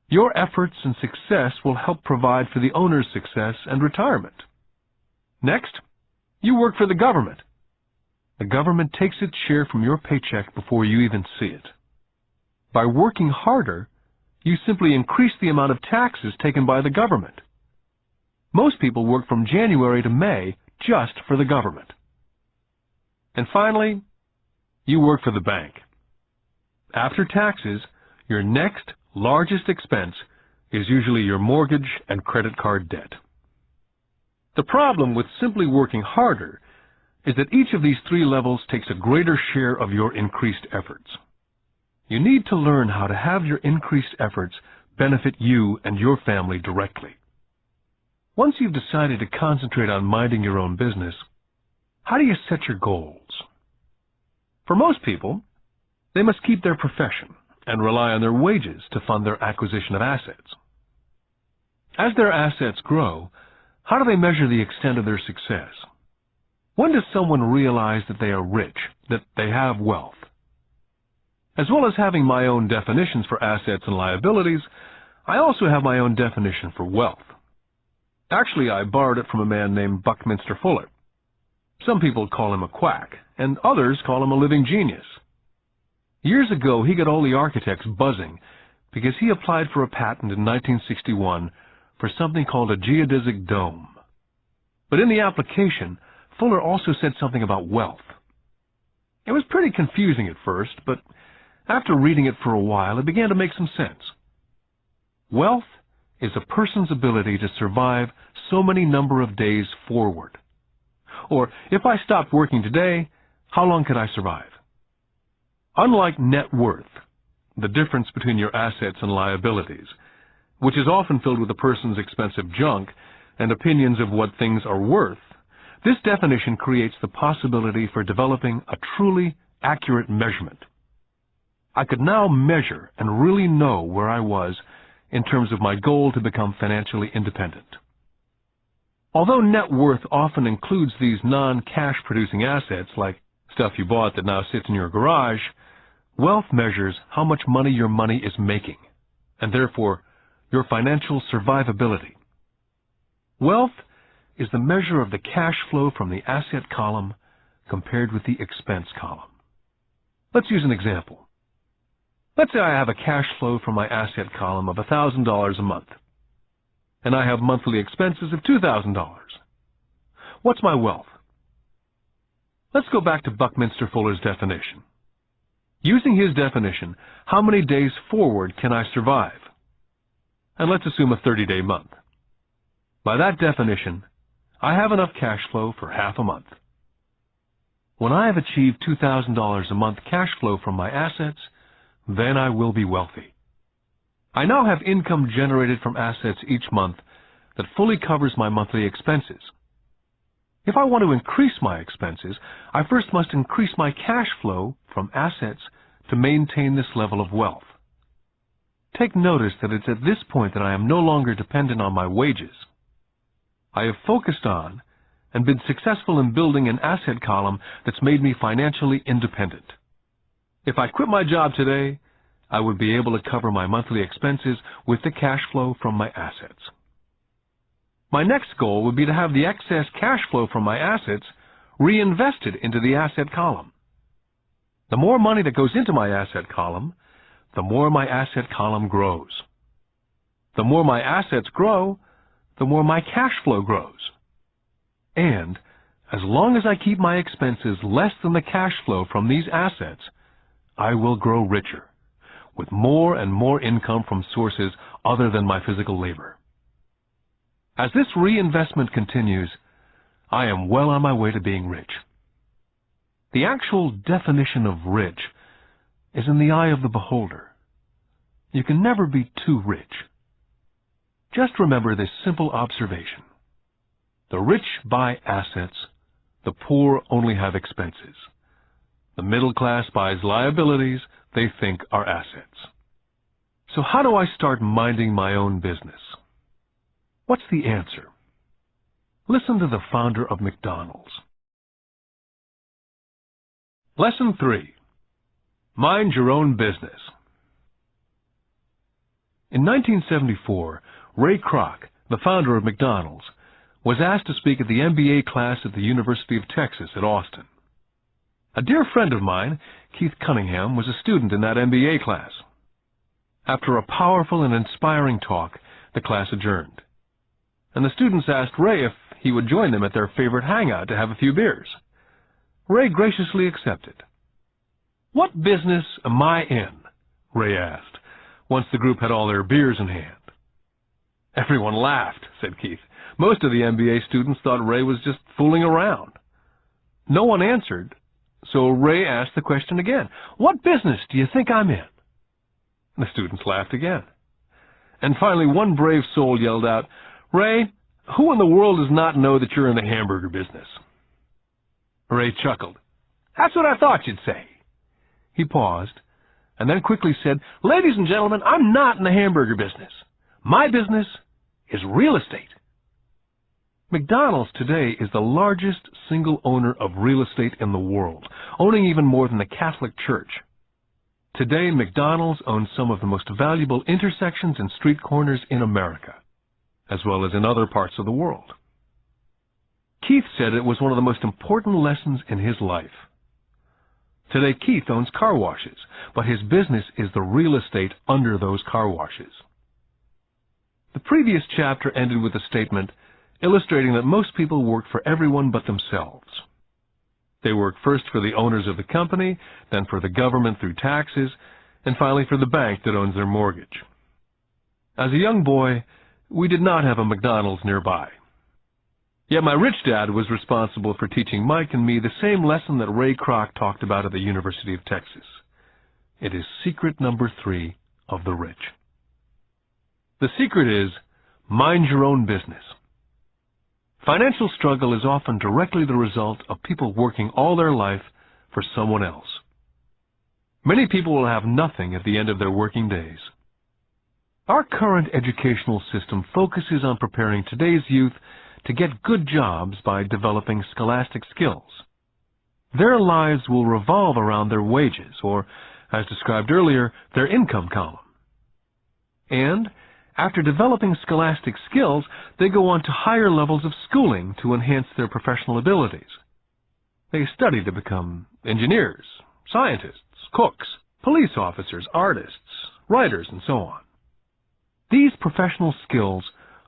Your efforts and success will help provide for the owner's success and retirement. Next, you work for the government. The government takes its share from your paycheck before you even see it. By working harder, you simply increase the amount of taxes taken by the government. Most people work from January to May just for the government. And finally, you work for the bank. After taxes, your next largest expense is usually your mortgage and credit card debt. The problem with simply working harder is that each of these three levels takes a greater share of your increased efforts. You need to learn how to have your increased efforts benefit you and your family directly. Once you've decided to concentrate on minding your own business, how do you set your goals? For most people, they must keep their profession and rely on their wages to fund their acquisition of assets. As their assets grow, how do they measure the extent of their success? When does someone realize that they are rich, that they have wealth? As well as having my own definitions for assets and liabilities, I also have my own definition for wealth. Actually, I borrowed it from a man named Buckminster Fuller. Some people call him a quack, and others call him a living genius. Years ago, he got all the architects buzzing because he applied for a patent in 1961 for something called a geodesic dome. But in the application, Fuller also said something about wealth. It was pretty confusing at first, but after reading it for a while, it began to make some sense. Wealth is a person's ability to survive so many number of days forward. Or, if I stopped working today, how long could I survive? Unlike net worth, the difference between your assets and liabilities, which is often filled with a person's expensive junk and opinions of what things are worth, this definition creates the possibility for developing a truly accurate measurement. I could now measure and really know where I was in terms of my goal to become financially independent. Although net worth often includes these non-cash producing assets like stuff you bought that now sits in your garage, wealth measures how much money your money is making, and therefore your financial survivability. Wealth is the measure of the cash flow from the asset column compared with the expense column. Let's use an example. Let's say I have a cash flow from my asset column of $1,000 a month, and I have monthly expenses of $2,000. What's my wealth? Let's go back to Buckminster Fuller's definition. Using his definition, how many days forward can I survive? And let's assume a 30-day month. By that definition, I have enough cash flow for half a month. When I have achieved $2,000 a month cash flow from my assets, then I will be wealthy. I now have income generated from assets each month that fully covers my monthly expenses. If I want to increase my expenses, I first must increase my cash flow from assets to maintain this level of wealth. Take notice that it's at this point that I am no longer dependent on my wages. I have focused on and been successful in building an asset column that's made me financially independent. If I quit my job today, I would be able to cover my monthly expenses with the cash flow from my assets. My next goal would be to have the excess cash flow from my assets reinvested into the asset column. The more money that goes into my asset column, the more my asset column grows. The more my assets grow, the more my cash flow grows. And as long as I keep my expenses less than the cash flow from these assets, I will grow richer, with more and more income from sources other than my physical labor. As this reinvestment continues, I am well on my way to being rich. The actual definition of rich is in the eye of the beholder. You can never be too rich. Just remember this simple observation. The rich buy assets, the poor only have expenses. The middle class buys liabilities they think are assets. So how do I start minding my own business? What's the answer? Listen to the founder of McDonald's. Lesson 3. Mind your own business. In 1974, Ray Kroc, the founder of McDonald's, was asked to speak at the MBA class at the University of Texas at Austin. A dear friend of mine, Keith Cunningham, was a student in that MBA class. After a powerful and inspiring talk, the class adjourned, and the students asked Ray if he would join them at their favorite hangout to have a few beers. Ray graciously accepted. "What business am I in?" Ray asked, once the group had all their beers in hand. Everyone laughed, said Keith. Most of the MBA students thought Ray was just fooling around. No one answered, so Ray asked the question again. "What business do you think I'm in?" The students laughed again. And finally, one brave soul yelled out, "Ray, who in the world does not know that you're in the hamburger business?" Ray chuckled. "That's what I thought you'd say." He paused, and then quickly said, "Ladies and gentlemen, I'm not in the hamburger business. My business is real estate." McDonald's today is the largest single owner of real estate in the world, owning even more than the Catholic Church. Today, McDonald's owns some of the most valuable intersections and street corners in America, as well as in other parts of the world. Keith said it was one of the most important lessons in his life. Today, Keith owns car washes, but his business is the real estate under those car washes. The previous chapter ended with a statement illustrating that most people work for everyone but themselves. They work first for the owners of the company, then for the government through taxes, and finally for the bank that owns their mortgage. As a young boy, we did not have a McDonald's nearby. Yet my rich dad was responsible for teaching Mike and me the same lesson that Ray Kroc talked about at the University of Texas. It is secret number 3 of the rich. The secret is, mind your own business. Financial struggle is often directly the result of people working all their life for someone else. Many people will have nothing at the end of their working days. Our current educational system focuses on preparing today's youth to get good jobs by developing scholastic skills. Their lives will revolve around their wages, or, as described earlier, their income column. And, after developing scholastic skills, they go on to higher levels of schooling to enhance their professional abilities. They study to become engineers, scientists, cooks, police officers, artists, writers, and so on. These professional skills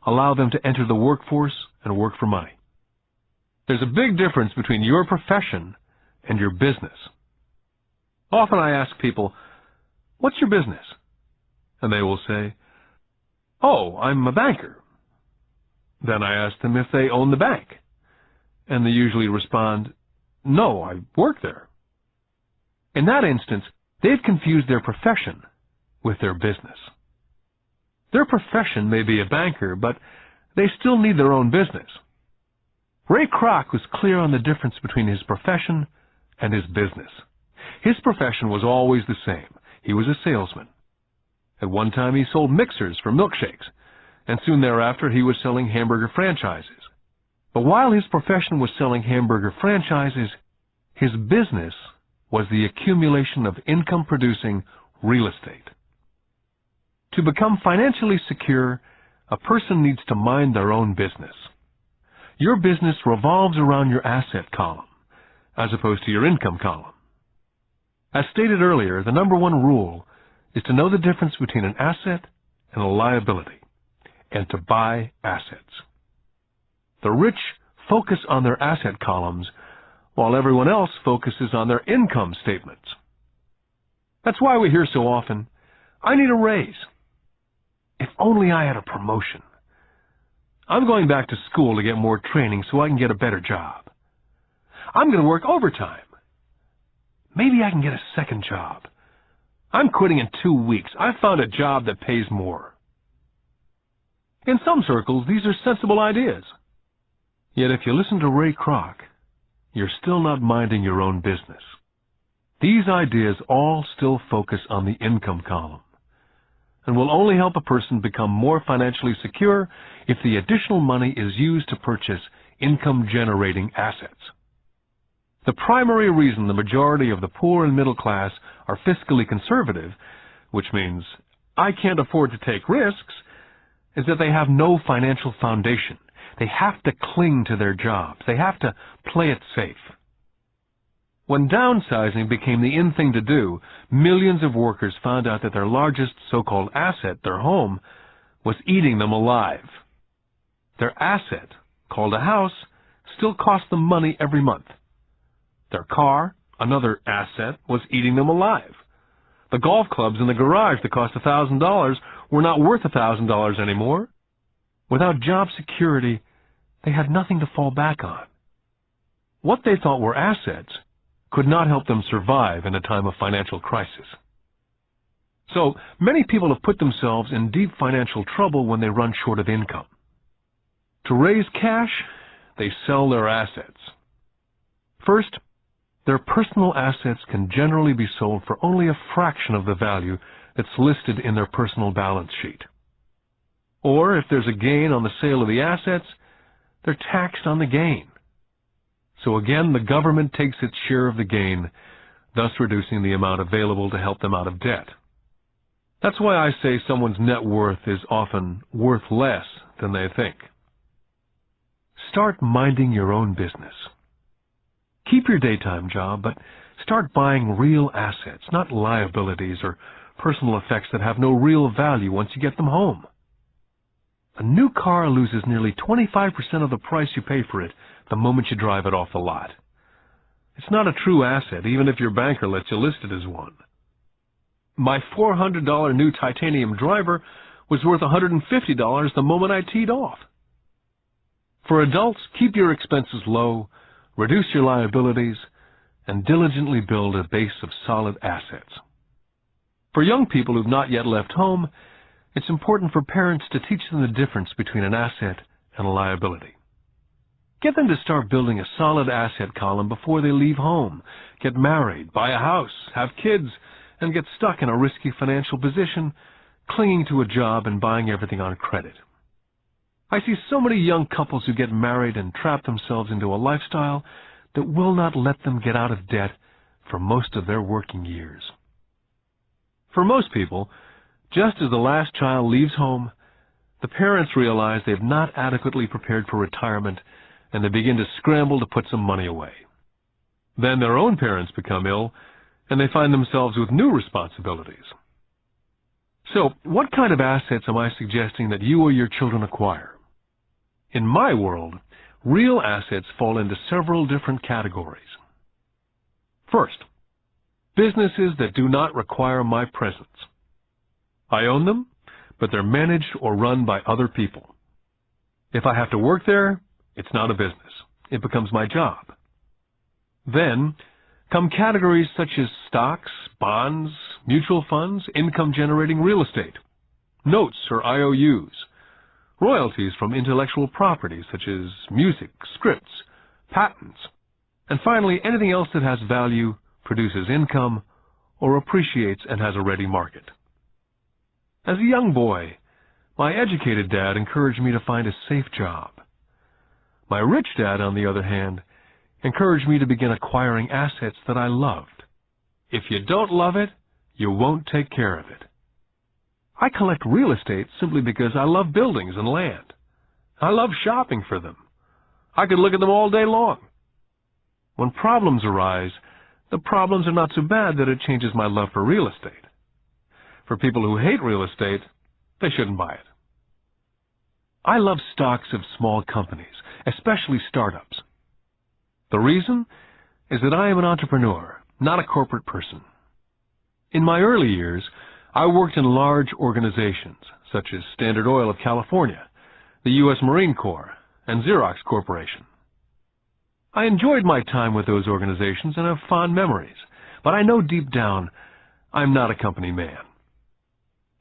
allow them to enter the workforce and work for money. There's a big difference between your profession and your business. Often I ask people, "What's your business?" And they will say, "Oh, I'm a banker." Then I ask them if they own the bank. And they usually respond, "No, I work there." In that instance, they've confused their profession with their business. Their profession may be a banker, but they still need their own business. Ray Kroc was clear on the difference between his profession and his business. His profession was always the same. He was a salesman. At one time he sold mixers for milkshakes, and soon thereafter he was selling hamburger franchises. But while his profession was selling hamburger franchises, his business was the accumulation of income-producing real estate. To become financially secure, a person needs to mind their own business. Your business revolves around your asset column, as opposed to your income column. As stated earlier, the number one rule is to know the difference between an asset and a liability, and to buy assets. The rich focus on their asset columns, while everyone else focuses on their income statements. That's why we hear so often, "I need a raise. If only I had a promotion. I'm going back to school to get more training so I can get a better job. I'm going to work overtime. Maybe I can get a second job. I'm quitting in 2 weeks. I found a job that pays more." In some circles, these are sensible ideas. Yet if you listen to Ray Kroc, you're still not minding your own business. These ideas all still focus on the income column, and will only help a person become more financially secure if the additional money is used to purchase income-generating assets. The primary reason the majority of the poor and middle class are fiscally conservative, which means I can't afford to take risks, is that they have no financial foundation. They have to cling to their jobs. They have to play it safe. When downsizing became the in thing to do, millions of workers found out that their largest so-called asset, their home, was eating them alive. Their asset, called a house, still cost them money every month. Their car, another asset, was eating them alive. The golf clubs in the garage that cost $1,000 were not worth $1,000 anymore. Without job security, they had nothing to fall back on. What they thought were assets could not help them survive in a time of financial crisis. So, many people have put themselves in deep financial trouble when they run short of income. To raise cash, they sell their assets. First, their personal assets can generally be sold for only a fraction of the value that's listed in their personal balance sheet. Or, if there's a gain on the sale of the assets, they're taxed on the gain. So again, the government takes its share of the gain, thus reducing the amount available to help them out of debt. That's why I say someone's net worth is often worth less than they think. Start minding your own business. Keep your daytime job, but start buying real assets, not liabilities or personal effects that have no real value once you get them home. A new car loses nearly 25% of the price you pay for it the moment you drive it off the lot. It's not a true asset, even if your banker lets you list it as one. My $400 new titanium driver was worth $150 the moment I teed off. For adults, keep your expenses low, reduce your liabilities, and diligently build a base of solid assets. For young people who've not yet left home, it's important for parents to teach them the difference between an asset and a liability. Get them to start building a solid asset column before they leave home, get married, buy a house, have kids, and get stuck in a risky financial position, clinging to a job and buying everything on credit. I see so many young couples who get married and trap themselves into a lifestyle that will not let them get out of debt for most of their working years. For most people, just as the last child leaves home, the parents realize they've not adequately prepared for retirement, and they begin to scramble to put some money away. Then their own parents become ill, and they find themselves with new responsibilities. So, what kind of assets am I suggesting that you or your children acquire? In my world, real assets fall into several different categories. First, businesses that do not require my presence. I own them, but they're managed or run by other people. If I have to work there, it's not a business. It becomes my job. Then come categories such as stocks, bonds, mutual funds, income-generating real estate, notes or IOUs, royalties from intellectual property such as music, scripts, patents, and finally anything else that has value, produces income, or appreciates and has a ready market. As a young boy, my educated dad encouraged me to find a safe job. My rich dad, on the other hand, encouraged me to begin acquiring assets that I loved. If you don't love it, you won't take care of it. I collect real estate simply because I love buildings and land. I love shopping for them. I could look at them all day long. When problems arise, the problems are not so bad that it changes my love for real estate. For people who hate real estate, they shouldn't buy it. I love stocks of small companies, especially startups. The reason is that I am an entrepreneur, not a corporate person. In my early years, I worked in large organizations such as Standard Oil of California, the U.S. Marine Corps, and Xerox Corporation. I enjoyed my time with those organizations and have fond memories, but I know deep down I'm not a company man.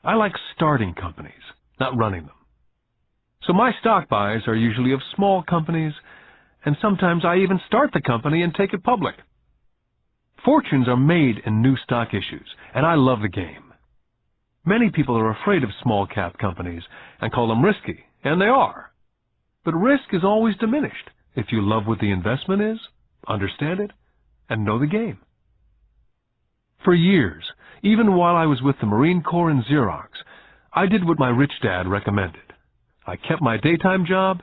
I like starting companies, not running them. So my stock buys are usually of small companies, and sometimes I even start the company and take it public. Fortunes are made in new stock issues, and I love the game. Many people are afraid of small-cap companies and call them risky, and they are. But risk is always diminished if you love what the investment is, understand it, and know the game. For years, even while I was with the Marine Corps and Xerox, I did what my rich dad recommended. I kept my daytime job,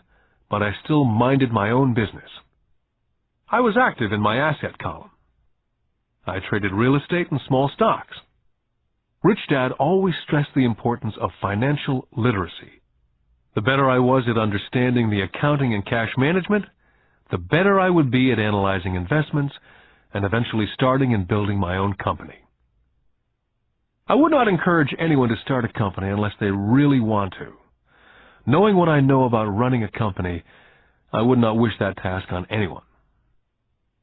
but I still minded my own business. I was active in my asset column. I traded real estate and small stocks. Rich Dad always stressed the importance of financial literacy. The better I was at understanding the accounting and cash management, the better I would be at analyzing investments and eventually starting and building my own company. I would not encourage anyone to start a company unless they really want to. Knowing what I know about running a company, I would not wish that task on anyone.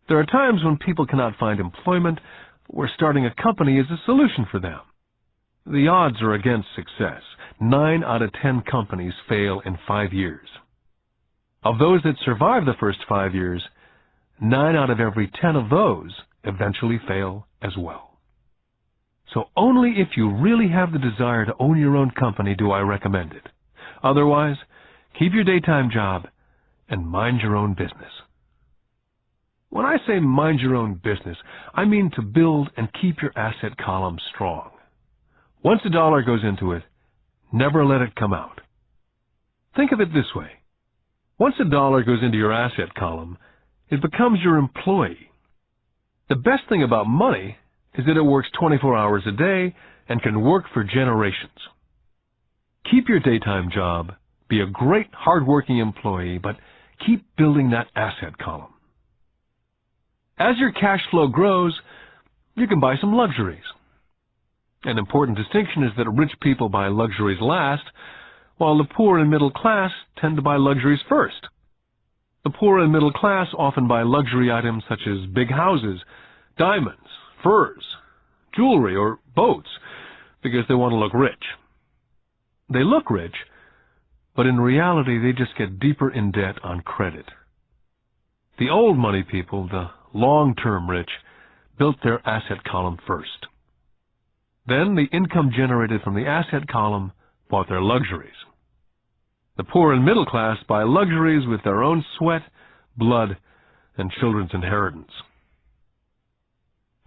There are times when people cannot find employment where starting a company is a solution for them. The odds are against success. 9 out of 10 companies fail in 5 years. Of those that survive the first 5 years, 9 out of every 10 of those eventually fail as well. So only if you really have the desire to own your own company do I recommend it. Otherwise, keep your daytime job and mind your own business. When I say mind your own business, I mean to build and keep your asset column strong. Once a dollar goes into it, never let it come out. Think of it this way. Once a dollar goes into your asset column, it becomes your employee. The best thing about money is that it works 24 hours a day and can work for generations. Keep your daytime job, be a great hard-working employee, but keep building that asset column. As your cash flow grows, you can buy some luxuries. An important distinction is that rich people buy luxuries last, while the poor and middle class tend to buy luxuries first. The poor and middle class often buy luxury items such as big houses, diamonds, furs, jewelry, or boats because they want to look rich. They look rich, but in reality they just get deeper in debt on credit. The old money people, the long-term rich, built their asset column first. Then the income generated from the asset column bought their luxuries. The poor and middle class buy luxuries with their own sweat, blood, and children's inheritance.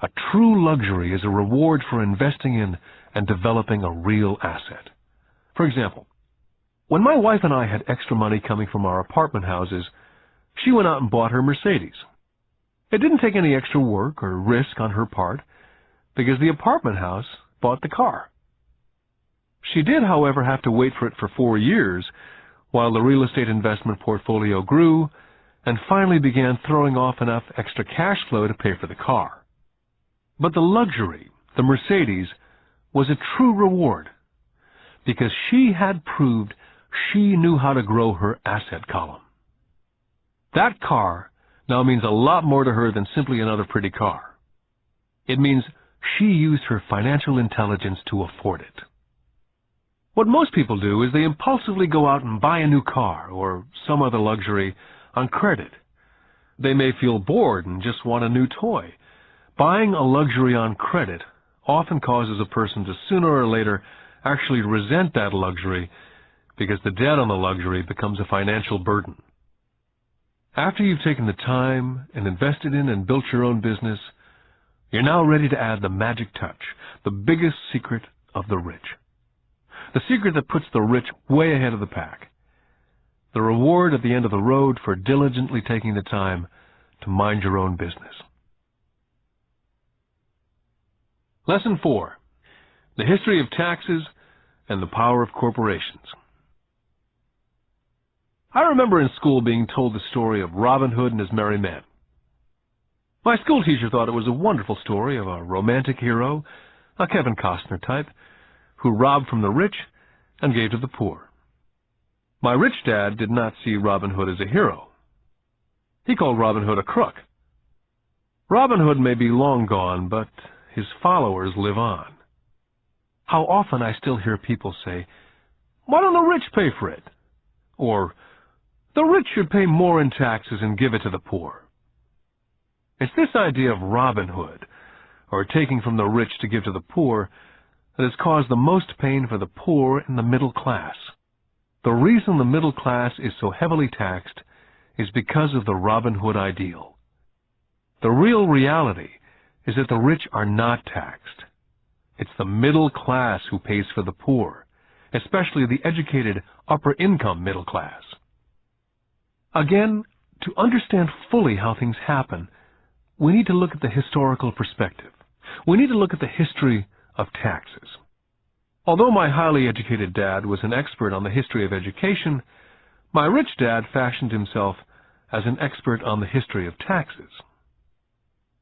A true luxury is a reward for investing in and developing a real asset. For example, when my wife and I had extra money coming from our apartment houses, she went out and bought her Mercedes. It didn't take any extra work or risk on her part because the apartment house bought the car. She did, however, have to wait for it for 4 years while the real estate investment portfolio grew and finally began throwing off enough extra cash flow to pay for the car. But the luxury, the Mercedes, was a true reward because she had proved she knew how to grow her asset column. That car now means a lot more to her than simply another pretty car. It means she used her financial intelligence to afford it. What most people do is they impulsively go out and buy a new car or some other luxury on credit. They may feel bored and just want a new toy. Buying a luxury on credit often causes a person to sooner or later actually resent that luxury because the debt on the luxury becomes a financial burden. After you've taken the time and invested in and built your own business, you're now ready to add the magic touch, the biggest secret of the rich. The secret that puts the rich way ahead of the pack. The reward at the end of the road for diligently taking the time to mind your own business. Lesson 4. The history of taxes and the power of corporations. I remember in school being told the story of Robin Hood and his merry men. My school teacher thought it was a wonderful story of a romantic hero, a Kevin Costner type, who robbed from the rich and gave to the poor. My rich dad did not see Robin Hood as a hero. He called Robin Hood a crook. Robin Hood may be long gone, but his followers live on. How often I still hear people say, "Why don't the rich pay for it?" Or, "The rich should pay more in taxes and give it to the poor." It's this idea of Robin Hood, or taking from the rich to give to the poor, that has caused the most pain for the poor and the middle class. The reason the middle class is so heavily taxed is because of the Robin Hood ideal. The real reality is that the rich are not taxed. It's the middle class who pays for the poor, especially the educated upper-income middle class. Again, to understand fully how things happen, we need to look at the historical perspective. We need to look at the history of taxes. Although my highly educated dad was an expert on the history of education, my rich dad fashioned himself as an expert on the history of taxes.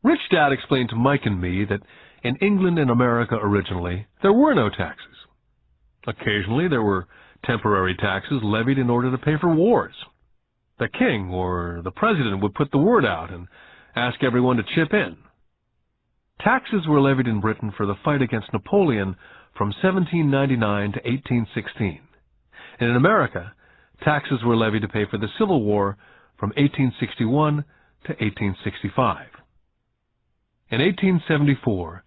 Rich Dad explained to Mike and me that in England and America originally, there were no taxes. Occasionally, there were temporary taxes levied in order to pay for wars. The king or the president would put the word out and ask everyone to chip in. Taxes were levied in Britain for the fight against Napoleon from 1799 to 1816. And in America, taxes were levied to pay for the Civil War from 1861 to 1865. In 1874,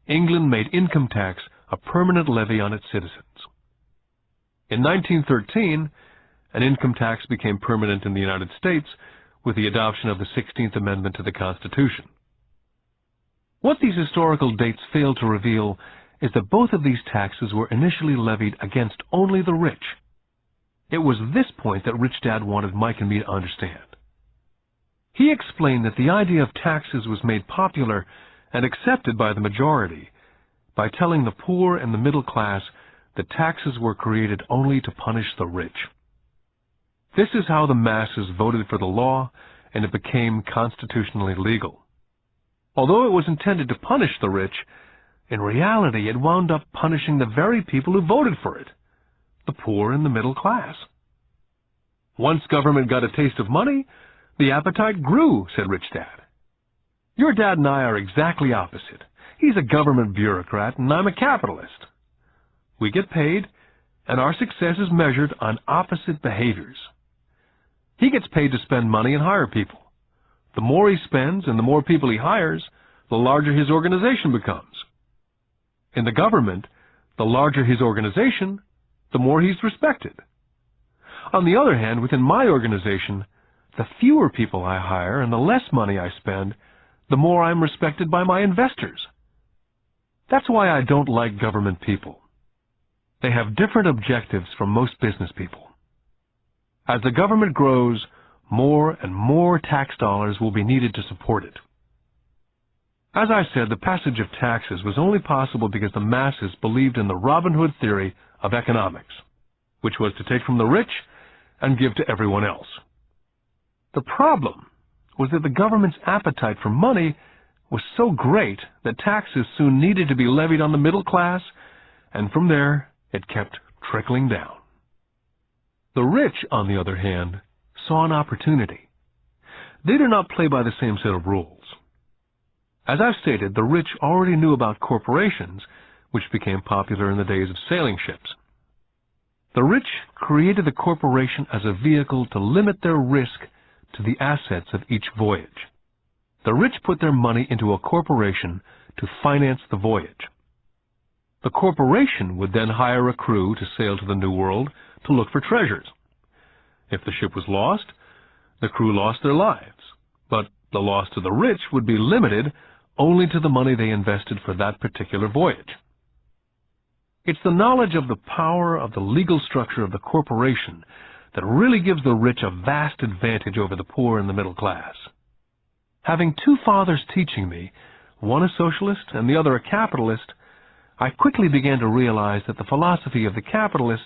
England made income tax a permanent levy on its citizens. In 1913, an income tax became permanent in the United States with the adoption of the 16th Amendment to the Constitution. What these historical dates fail to reveal is that both of these taxes were initially levied against only the rich. It was this point that Rich Dad wanted Mike and me to understand. He explained that the idea of taxes was made popular and accepted by the majority by telling the poor and the middle class that taxes were created only to punish the rich. This is how the masses voted for the law, and it became constitutionally legal. Although it was intended to punish the rich, in reality it wound up punishing the very people who voted for it, the poor and the middle class. Once government got a taste of money, The appetite grew, said Rich Dad. Your dad and I are exactly opposite. He's a government bureaucrat and I'm a capitalist. We get paid, and our success is measured on opposite behaviors. He gets paid to spend money and hire people. The more he spends and the more people he hires, the larger his organization becomes. In the government, the larger his organization, the more he's respected. On the other hand, within my organization, the fewer people I hire and the less money I spend, the more I'm respected by my investors. That's why I don't like government people. They have different objectives from most business people. As the government grows, more and more tax dollars will be needed to support it. As I said, the passage of taxes was only possible because the masses believed in the Robin Hood theory of economics, which was to take from the rich and give to everyone else. The problem was that the government's appetite for money was so great that taxes soon needed to be levied on the middle class, and from there it kept trickling down. The rich, on the other hand, saw an opportunity. They did not play by the same set of rules. As I've stated, the rich already knew about corporations, which became popular in the days of sailing ships. The rich created the corporation as a vehicle to limit their risk to the assets of each voyage. The rich put their money into a corporation to finance the voyage. The corporation would then hire a crew to sail to the New World to look for treasures. If the ship was lost, the crew lost their lives, but the loss to the rich would be limited only to the money they invested for that particular voyage. It's the knowledge of the power of the legal structure of the corporation that really gives the rich a vast advantage over the poor and the middle class. Having two fathers teaching me, one a socialist and the other a capitalist, I quickly began to realize that the philosophy of the capitalist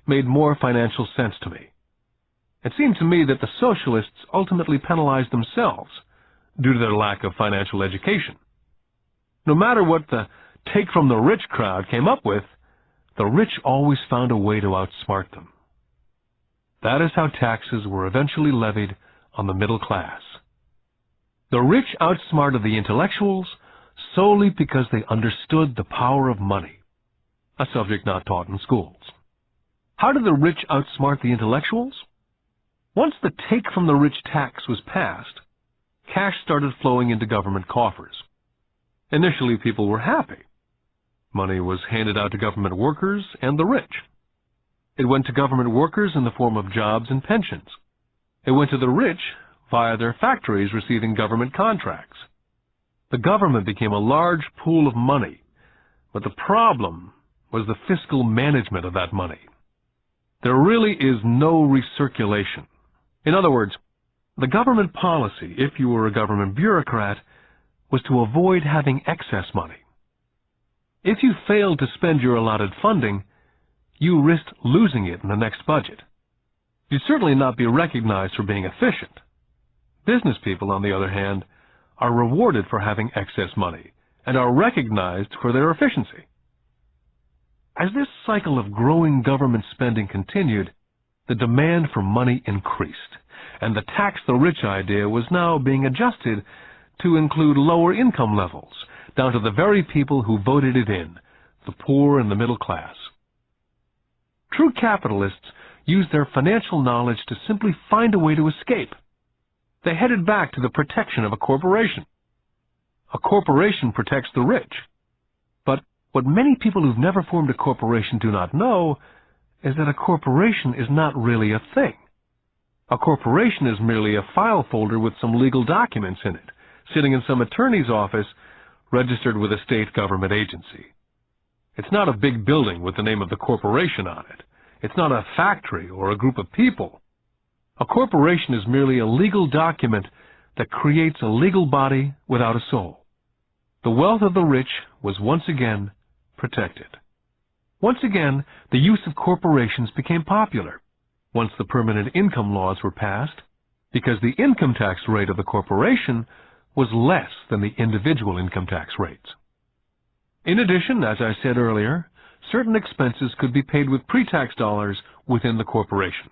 made more financial sense to me. It seemed to me that the socialists ultimately penalized themselves due to their lack of financial education. No matter what the take-from-the-rich crowd came up with, the rich always found a way to outsmart them. That is how taxes were eventually levied on the middle class. The rich outsmarted the intellectuals solely because they understood the power of money, a subject not taught in schools. How did the rich outsmart the intellectuals? Once the take-from-the-rich tax was passed, cash started flowing into government coffers. Initially, people were happy. Money was handed out to government workers and the rich. It went to government workers in the form of jobs and pensions. It went to the rich via their factories receiving government contracts. The government became a large pool of money, but the problem was the fiscal management of that money. There really is no recirculation. In other words, the government policy, if you were a government bureaucrat, was to avoid having excess money. If you failed to spend your allotted funding, you risked losing it in the next budget. You'd certainly not be recognized for being efficient. Business people, on the other hand, are rewarded for having excess money and are recognized for their efficiency. As this cycle of growing government spending continued, the demand for money increased, and the tax the rich idea was now being adjusted to include lower income levels, down to the very people who voted it in, the poor and the middle class. True capitalists used their financial knowledge to simply find a way to escape. They headed back to the protection of a corporation. A corporation protects the rich. But what many people who've never formed a corporation do not know is that a corporation is not really a thing. A corporation is merely a file folder with some legal documents in it, sitting in some attorney's office registered with a state government agency. It's not a big building with the name of the corporation on it. It's not a factory or a group of people. A corporation is merely a legal document that creates a legal body without a soul. The wealth of the rich was once again protected. Once again, the use of corporations became popular once the permanent income laws were passed, because the income tax rate of the corporation was less than the individual income tax rates. In addition, as I said earlier, certain expenses could be paid with pre-tax dollars within the corporation.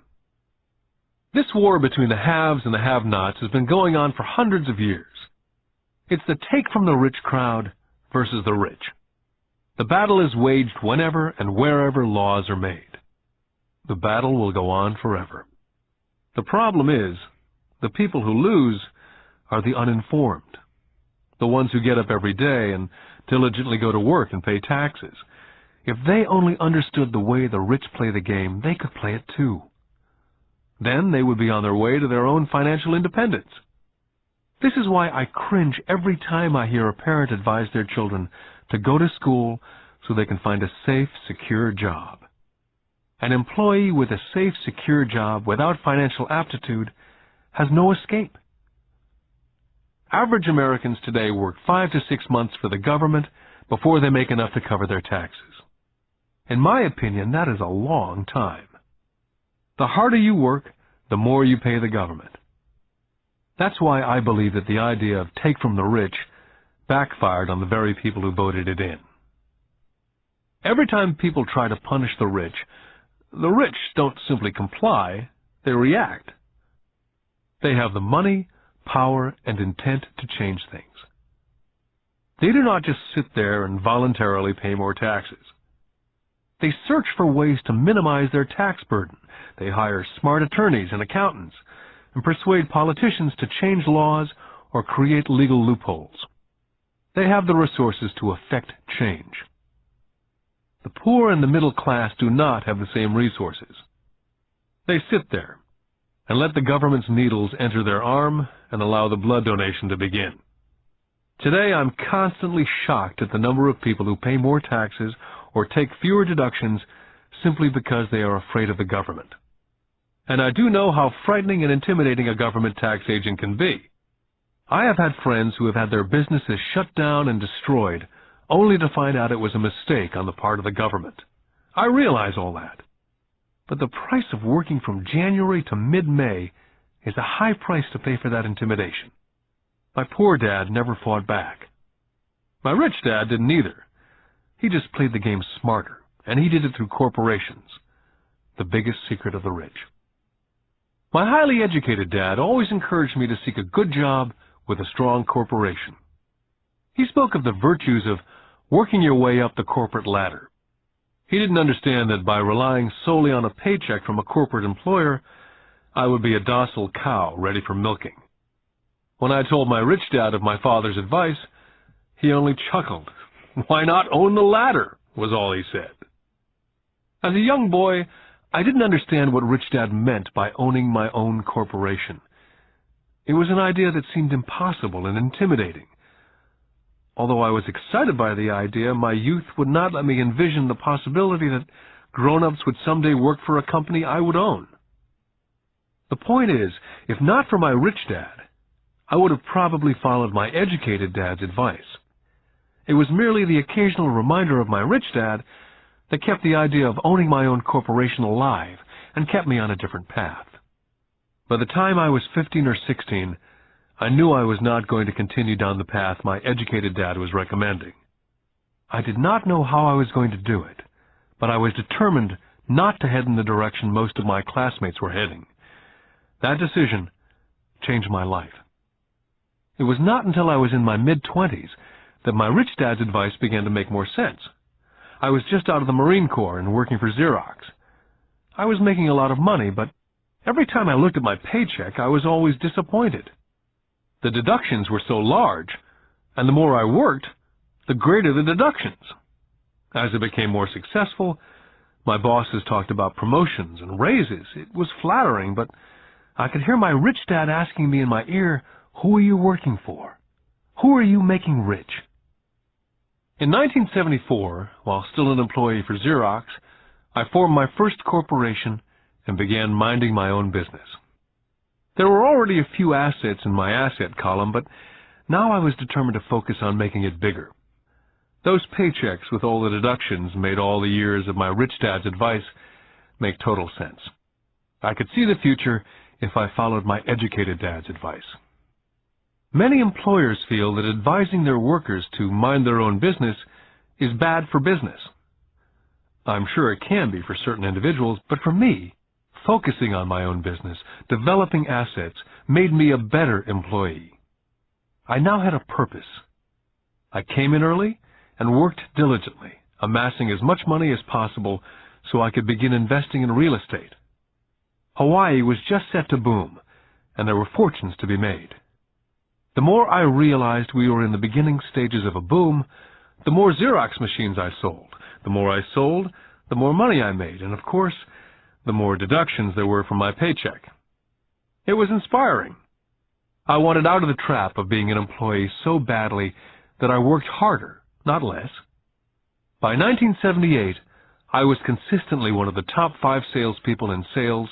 This war between the haves and the have-nots has been going on for hundreds of years. It's the take from the rich crowd versus the rich. The battle is waged whenever and wherever laws are made. The battle will go on forever. The problem is, the people who lose are the uninformed, the ones who get up every day and diligently go to work and pay taxes. If they only understood the way the rich play the game, they could play it too. Then they would be on their way to their own financial independence. This is why I cringe every time I hear a parent advise their children to go to school so they can find a safe, secure job. An employee with a safe, secure job without financial aptitude has no escape. Average Americans today work 5 to 6 months for the government before they make enough to cover their taxes. In my opinion, that is a long time. The harder you work, the more you pay the government. That's why I believe that the idea of take from the rich backfired on the very people who voted it in. Every time people try to punish the rich don't simply comply, they react. They have the money, power, and intent to change things. They do not just sit there and voluntarily pay more taxes. They search for ways to minimize their tax burden. They hire smart attorneys and accountants and persuade politicians to change laws or create legal loopholes. They have the resources to effect change. The poor and the middle class do not have the same resources. They sit there and let the government's needles enter their arm and allow the blood donation to begin. Today, I'm constantly shocked at the number of people who pay more taxes or take fewer deductions simply because they are afraid of the government. And I do know how frightening and intimidating a government tax agent can be. I have had friends who have had their businesses shut down and destroyed only to find out it was a mistake on the part of the government. I realize all that. But the price of working from January to mid-May is a high price to pay for that intimidation. My poor dad never fought back. My rich dad didn't either. He just played the game smarter, and he did it through corporations, the biggest secret of the rich. My highly educated dad always encouraged me to seek a good job with a strong corporation. He spoke of the virtues of working your way up the corporate ladder. He didn't understand that by relying solely on a paycheck from a corporate employer, I would be a docile cow ready for milking. When I told my rich dad of my father's advice, he only chuckled. "Why not own the ladder?" was all he said. As a young boy, I didn't understand what Rich Dad meant by owning my own corporation. It was an idea that seemed impossible and intimidating. Although I was excited by the idea, my youth would not let me envision the possibility that grown-ups would someday work for a company I would own. The point is, if not for my rich dad, I would have probably followed my educated dad's advice. It was merely the occasional reminder of my rich dad that kept the idea of owning my own corporation alive and kept me on a different path. By the time I was 15 or 16, I knew I was not going to continue down the path my educated dad was recommending. I did not know how I was going to do it, but I was determined not to head in the direction most of my classmates were heading. That decision changed my life. It was not until I was in my mid-20s that my rich dad's advice began to make more sense. I was just out of the Marine Corps and working for Xerox. I was making a lot of money, but every time I looked at my paycheck, I was always disappointed. The deductions were so large, and the more I worked, the greater the deductions. As I became more successful, my bosses talked about promotions and raises. It was flattering, but I could hear my rich dad asking me in my ear, "Who are you working for? Who are you making rich?" In 1974, while still an employee for Xerox, I formed my first corporation and began minding my own business. There were already a few assets in my asset column, but now I was determined to focus on making it bigger. Those paychecks with all the deductions made all the years of my rich dad's advice make total sense. I could see the future if I followed my educated dad's advice. Many employers feel that advising their workers to mind their own business is bad for business. I'm sure it can be for certain individuals, but for me, Focusing on my own business, developing assets, made me a better employee. I now had a purpose. I came in early and worked diligently, amassing as much money as possible so I could begin investing in real estate. Hawaii was just set to boom, and there were fortunes to be made. The more I realized we were in the beginning stages of a boom, the more Xerox machines I sold. The more I sold, the more money I made, and of course, the more deductions there were from my paycheck. It was inspiring. I wanted out of the trap of being an employee so badly that I worked harder, not less. By 1978, I was consistently one of the top 5 salespeople in sales,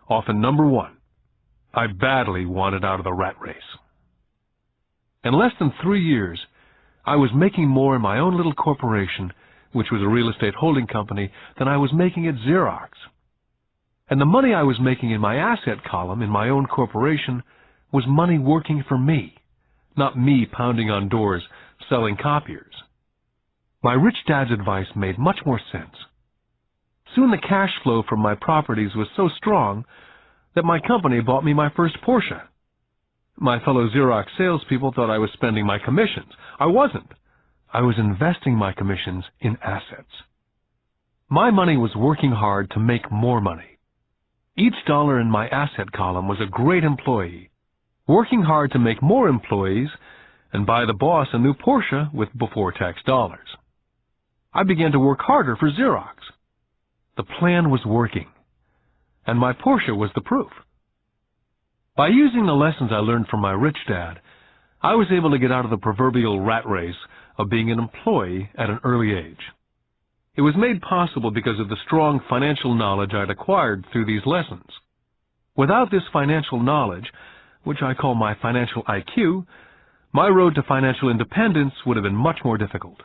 often number 1. I badly wanted out of the rat race. In less than 3 years, I was making more in my own little corporation, which was a real estate holding company, than I was making at Xerox. And the money I was making in my asset column in my own corporation was money working for me, not me pounding on doors selling copiers. My rich dad's advice made much more sense. Soon the cash flow from my properties was so strong that my company bought me my first Porsche. My fellow Xerox salespeople thought I was spending my commissions. I wasn't. I was investing my commissions in assets. My money was working hard to make more money. Each dollar in my asset column was a great employee, working hard to make more employees and buy the boss a new Porsche with before-tax dollars. I began to work harder for Xerox. The plan was working, and my Porsche was the proof. By using the lessons I learned from my rich dad, I was able to get out of the proverbial rat race of being an employee at an early age. It was made possible because of the strong financial knowledge I'd acquired through these lessons. Without this financial knowledge, which I call my financial IQ, my road to financial independence would have been much more difficult.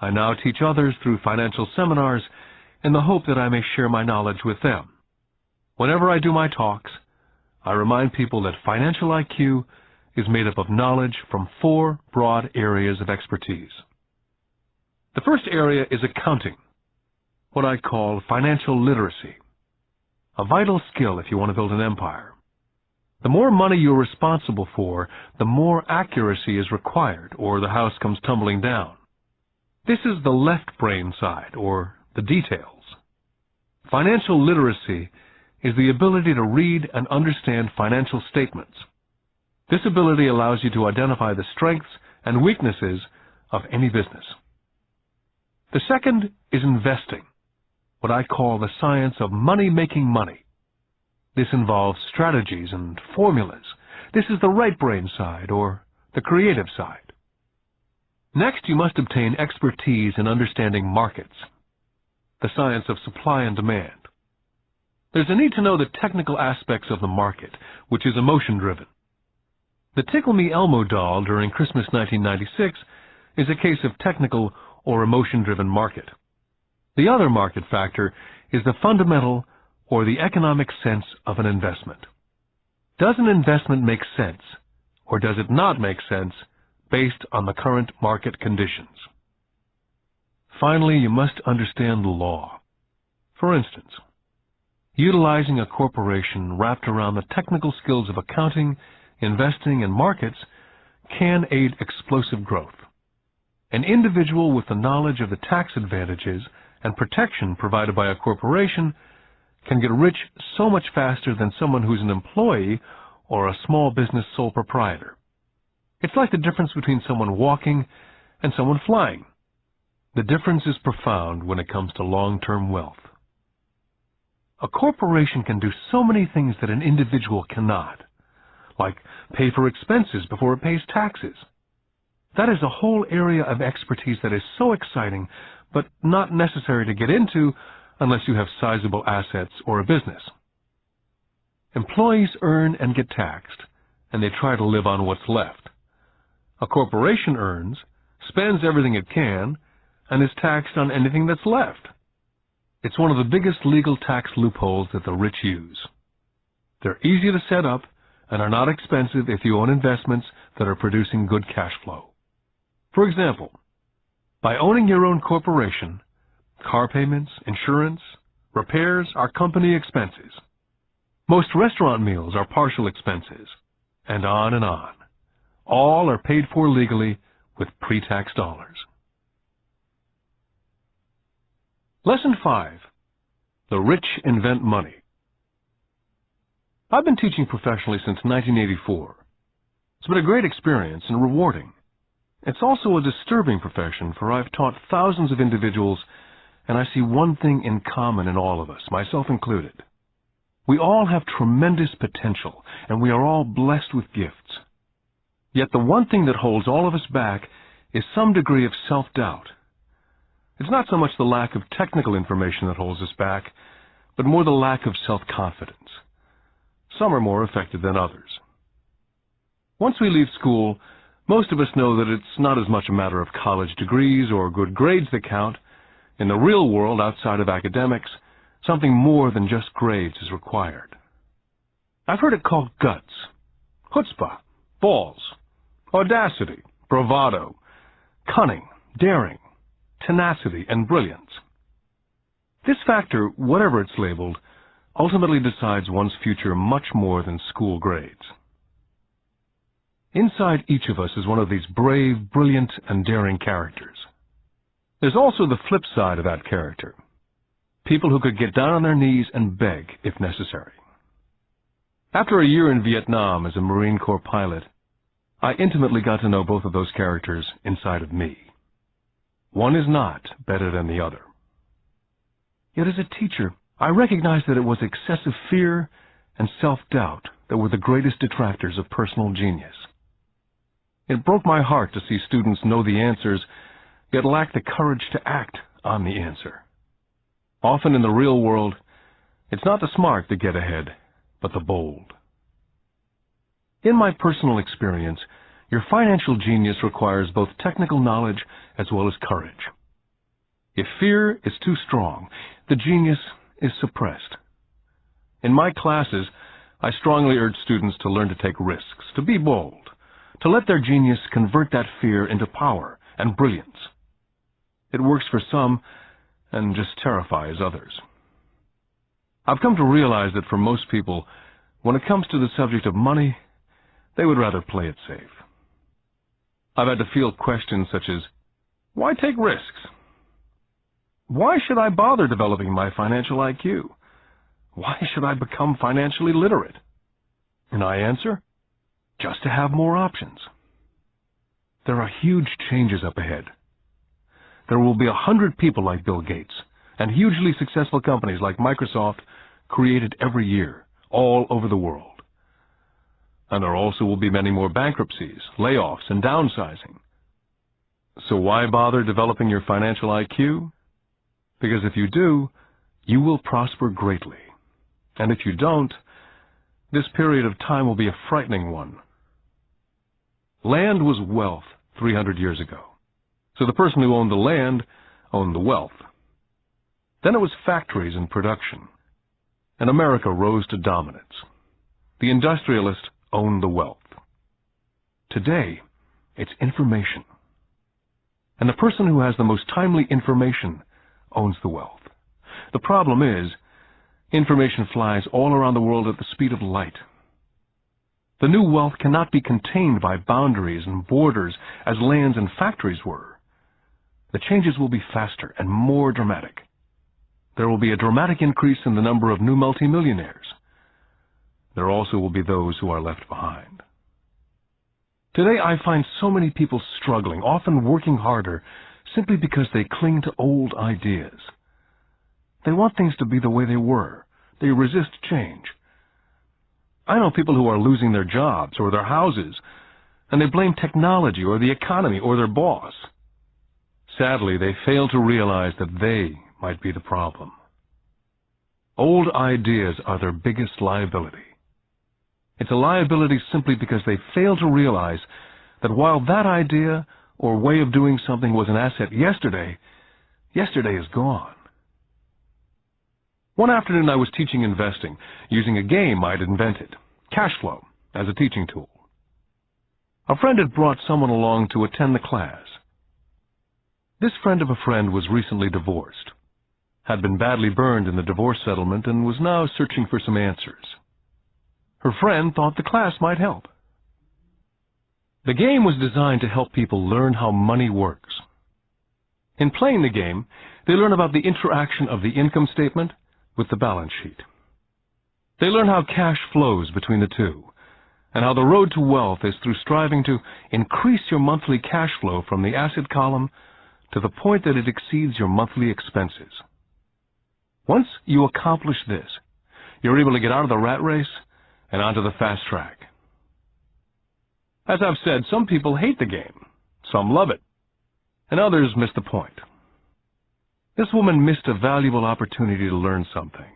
I now teach others through financial seminars in the hope that I may share my knowledge with them. Whenever I do my talks, I remind people that financial IQ is made up of knowledge from 4 broad areas of expertise. The first area is accounting, what I call financial literacy, a vital skill if you want to build an empire. The more money you're responsible for, the more accuracy is required, or the house comes tumbling down. This is the left brain side, or the details. Financial literacy is the ability to read and understand financial statements. This ability allows you to identify the strengths and weaknesses of any business. The second is investing, what I call the science of money-making money. This involves strategies and formulas. This is the right brain side, or the creative side. Next, you must obtain expertise in understanding markets, the science of supply and demand. There's a need to know the technical aspects of the market, which is emotion-driven. The Tickle Me Elmo doll during Christmas 1996 is a case of technical or emotion-driven market. The other market factor is the fundamental or the economic sense of an investment. Does an investment make sense, or does it not make sense based on the current market conditions? Finally, you must understand the law. For instance, utilizing a corporation wrapped around the technical skills of accounting, investing, and markets can aid explosive growth. An individual with the knowledge of the tax advantages and protection provided by a corporation can get rich so much faster than someone who's an employee or a small business sole proprietor. It's like the difference between someone walking and someone flying. The difference is profound when it comes to long-term wealth. A corporation can do so many things that an individual cannot, like pay for expenses before it pays taxes. That is a whole area of expertise that is so exciting, but not necessary to get into unless you have sizable assets or a business. Employees earn and get taxed, and they try to live on what's left. A corporation earns, spends everything it can, and is taxed on anything that's left. It's one of the biggest legal tax loopholes that the rich use. They're easy to set up and are not expensive if you own investments that are producing good cash flow. For example, by owning your own corporation, car payments, insurance, Repairs are company expenses. Most restaurant meals are partial expenses, and on and on. All are paid for legally with pre-tax dollars. Lesson 5. The rich invent money. I've been teaching professionally since 1984. It's been a great experience and rewarding. It's also a disturbing profession, for I've taught thousands of individuals, and I see one thing in common in all of us, myself included. We all have tremendous potential, and we are all blessed with gifts. Yet the one thing that holds all of us back is some degree of self-doubt. It's not so much the lack of technical information that holds us back, but more the lack of self-confidence. Some are more affected than others. Once we leave school, most of us know that it's not as much a matter of college degrees or good grades that count. In the real world, outside of academics, something more than just grades is required. I've heard it called guts, chutzpah, balls, audacity, bravado, cunning, daring, tenacity, and brilliance. This factor, whatever it's labeled, ultimately decides one's future much more than school grades. Inside each of us is one of these brave, brilliant, and daring characters. There's also the flip side of that character. People who could get down on their knees and beg if necessary. After a year in Vietnam as a Marine Corps pilot, I intimately got to know both of those characters inside of me. One is not better than the other. Yet as a teacher, I recognized that it was excessive fear and self-doubt that were the greatest detractors of personal genius. It broke my heart to see students know the answers, yet lack the courage to act on the answer. Often in the real world, it's not the smart that get ahead, but the bold. In my personal experience, your financial genius requires both technical knowledge as well as courage. If fear is too strong, the genius is suppressed. In my classes, I strongly urge students to learn to take risks, to be bold, to let their genius convert that fear into power and brilliance. It works for some and just terrifies others. I've come to realize that for most people, when it comes to the subject of money, they would rather play it safe. I've had to field questions such as, why take risks? Why should I bother developing my financial IQ? Why should I become financially literate? And I answer, just to have more options. There are huge changes up ahead. There will be 100 people like Bill Gates and hugely successful companies like Microsoft created every year, all over the world. And there also will be many more bankruptcies, layoffs, and downsizing. So why bother developing your financial IQ? Because if you do, you will prosper greatly. And if you don't, this period of time will be a frightening one. Land was wealth 300 years ago. So the person who owned the land owned the wealth. Then it was factories and production. And America rose to dominance. The industrialist owned the wealth. Today, it's information. And the person who has the most timely information owns the wealth. The problem is, information flies all around the world at the speed of light. The new wealth cannot be contained by boundaries and borders as lands and factories were. The changes will be faster and more dramatic. There will be a dramatic increase in the number of new multimillionaires. There also will be those who are left behind. Today I find so many people struggling, often working harder, simply because they cling to old ideas. They want things to be the way they were. They resist change. I know people who are losing their jobs or their houses, and they blame technology or the economy or their boss. Sadly, they fail to realize that they might be the problem. Old ideas are their biggest liability. It's a liability simply because they fail to realize that while that idea or way of doing something was an asset yesterday, yesterday is gone. One afternoon I was teaching investing, using a game I'd invented, cash flow, as a teaching tool. A friend had brought someone along to attend the class. This friend of a friend was recently divorced, had been badly burned in the divorce settlement and was now searching for some answers. Her friend thought the class might help. The game was designed to help people learn how money works. In playing the game, they learn about the interaction of the income statement with the balance sheet. They learn how cash flows between the two, and how the road to wealth is through striving to increase your monthly cash flow from the asset column to the point that it exceeds your monthly expenses. Once you accomplish this, you're able to get out of the rat race and onto the fast track. As I've said, some people hate the game, some love it, and others miss the point. This woman missed a valuable opportunity to learn something.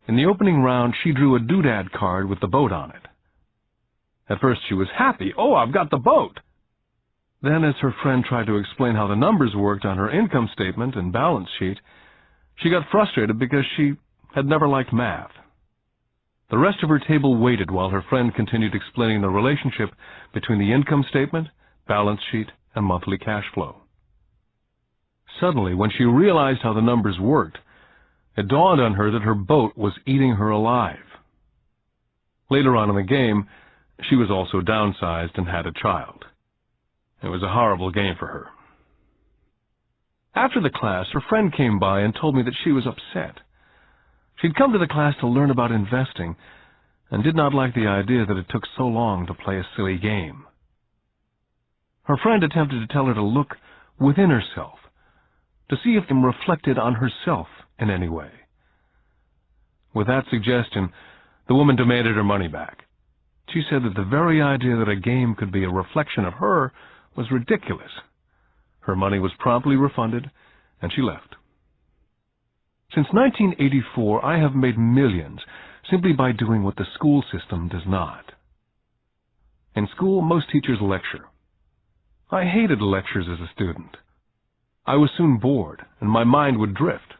In the opening round, she drew a doodad card with the boat on it. At first she was happy. "Oh, I've got the boat!" Then, as her friend tried to explain how the numbers worked on her income statement and balance sheet, she got frustrated because she had never liked math. The rest of her table waited while her friend continued explaining the relationship between the income statement, balance sheet, and monthly cash flow. Suddenly, when she realized how the numbers worked, it dawned on her that her boat was eating her alive. Later on in the game, she was also downsized and had a child. It was a horrible game for her. After the class, her friend came by and told me that she was upset. She'd come to the class to learn about investing and did not like the idea that it took so long to play a silly game. Her friend attempted to tell her to look within herself, to see if it reflected on herself in any way. With that suggestion, the woman demanded her money back. She said that the very idea that a game could be a reflection of her was ridiculous. Her money was promptly refunded, and she left. Since 1984, I have made millions simply by doing what the school system does not. In school, most teachers lecture. I hated lectures as a student. I was soon bored, and my mind would drift.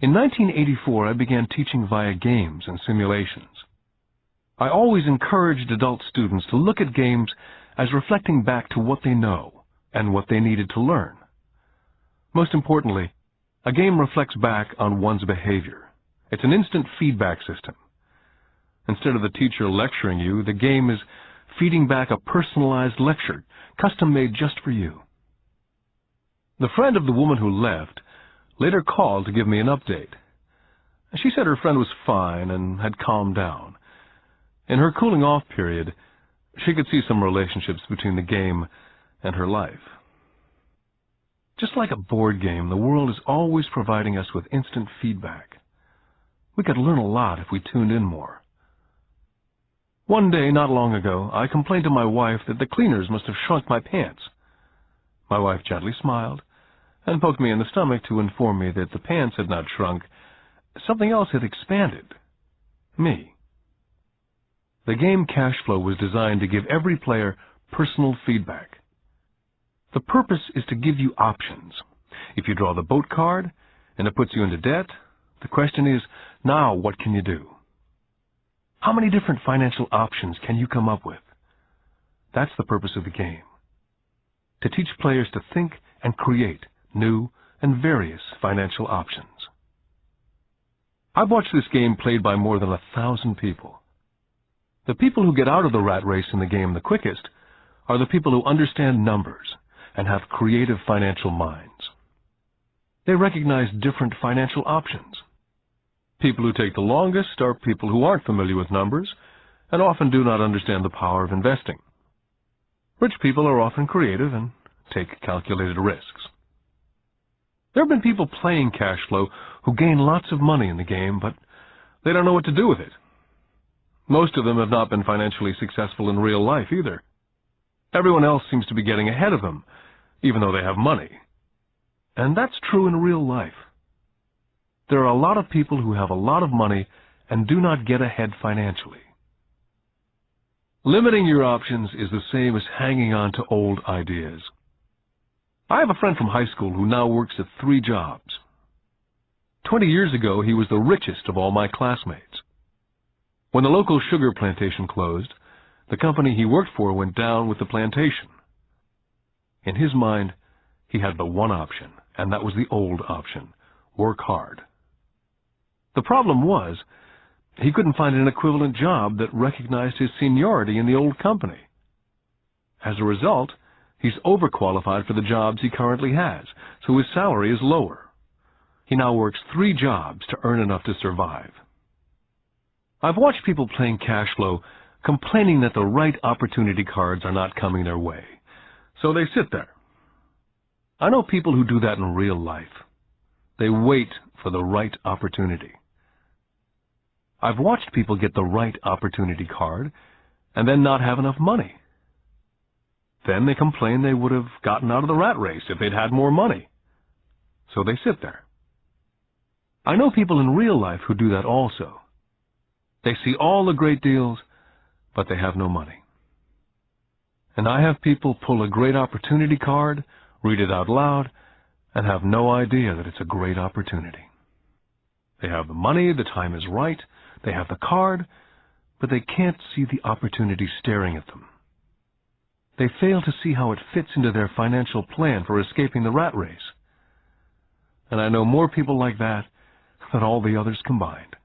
In 1984, I began teaching via games and simulations. I always encouraged adult students to look at games as reflecting back to what they know and what they needed to learn. Most importantly, a game reflects back on one's behavior. It's an instant feedback system. Instead of the teacher lecturing you, the game is feeding back a personalized lecture, custom-made just for you. The friend of the woman who left later called to give me an update. She said her friend was fine and had calmed down. In her cooling-off period, she could see some relationships between the game and her life. Just like a board game, the world is always providing us with instant feedback. We could learn a lot if we tuned in more. One day, not long ago, I complained to my wife that the cleaners must have shrunk my pants. My wife gently smiled and poked me in the stomach to inform me that the pants had not shrunk. Something else had expanded. Me. The game Cash Flow was designed to give every player personal feedback. The purpose is to give you options. If you draw the boat card and it puts you into debt, the question is, now what can you do? How many different financial options can you come up with? That's the purpose of the game. To teach players to think and create new and various financial options. I've watched this game played by more than 1,000 people. The people who get out of the rat race in the game the quickest are the people who understand numbers and have creative financial minds. They recognize different financial options. People who take the longest are people who aren't familiar with numbers and often do not understand the power of investing. Rich people are often creative and take calculated risks. There have been people playing Cash Flow who gain lots of money in the game, but they don't know what to do with it. Most of them have not been financially successful in real life either. Everyone else seems to be getting ahead of them, even though they have money. And that's true in real life. There are a lot of people who have a lot of money and do not get ahead financially. Limiting your options is the same as hanging on to old ideas. I have a friend from high school who now works at 3 jobs. 20 years ago, he was the richest of all my classmates. When the local sugar plantation closed, the company he worked for went down with the plantation. In his mind, he had the one option, and that was the old option, work hard. The problem was, he couldn't find an equivalent job that recognized his seniority in the old company. As a result, he's overqualified for the jobs he currently has, so his salary is lower. He now works 3 jobs to earn enough to survive. I've watched people playing cash flow complaining that the right opportunity cards are not coming their way, so they sit there. I know people who do that in real life. They wait for the right opportunity. I've watched people get the right opportunity card and then not have enough money. Then they complain they would have gotten out of the rat race if they'd had more money. So they sit there. I know people in real life who do that also. They see all the great deals, but they have no money. And I have people pull a great opportunity card, read it out loud, and have no idea that it's a great opportunity. They have the money, the time is right, they have the card, but they can't see the opportunity staring at them. They fail to see how it fits into their financial plan for escaping the rat race. And I know more people like that than all the others combined.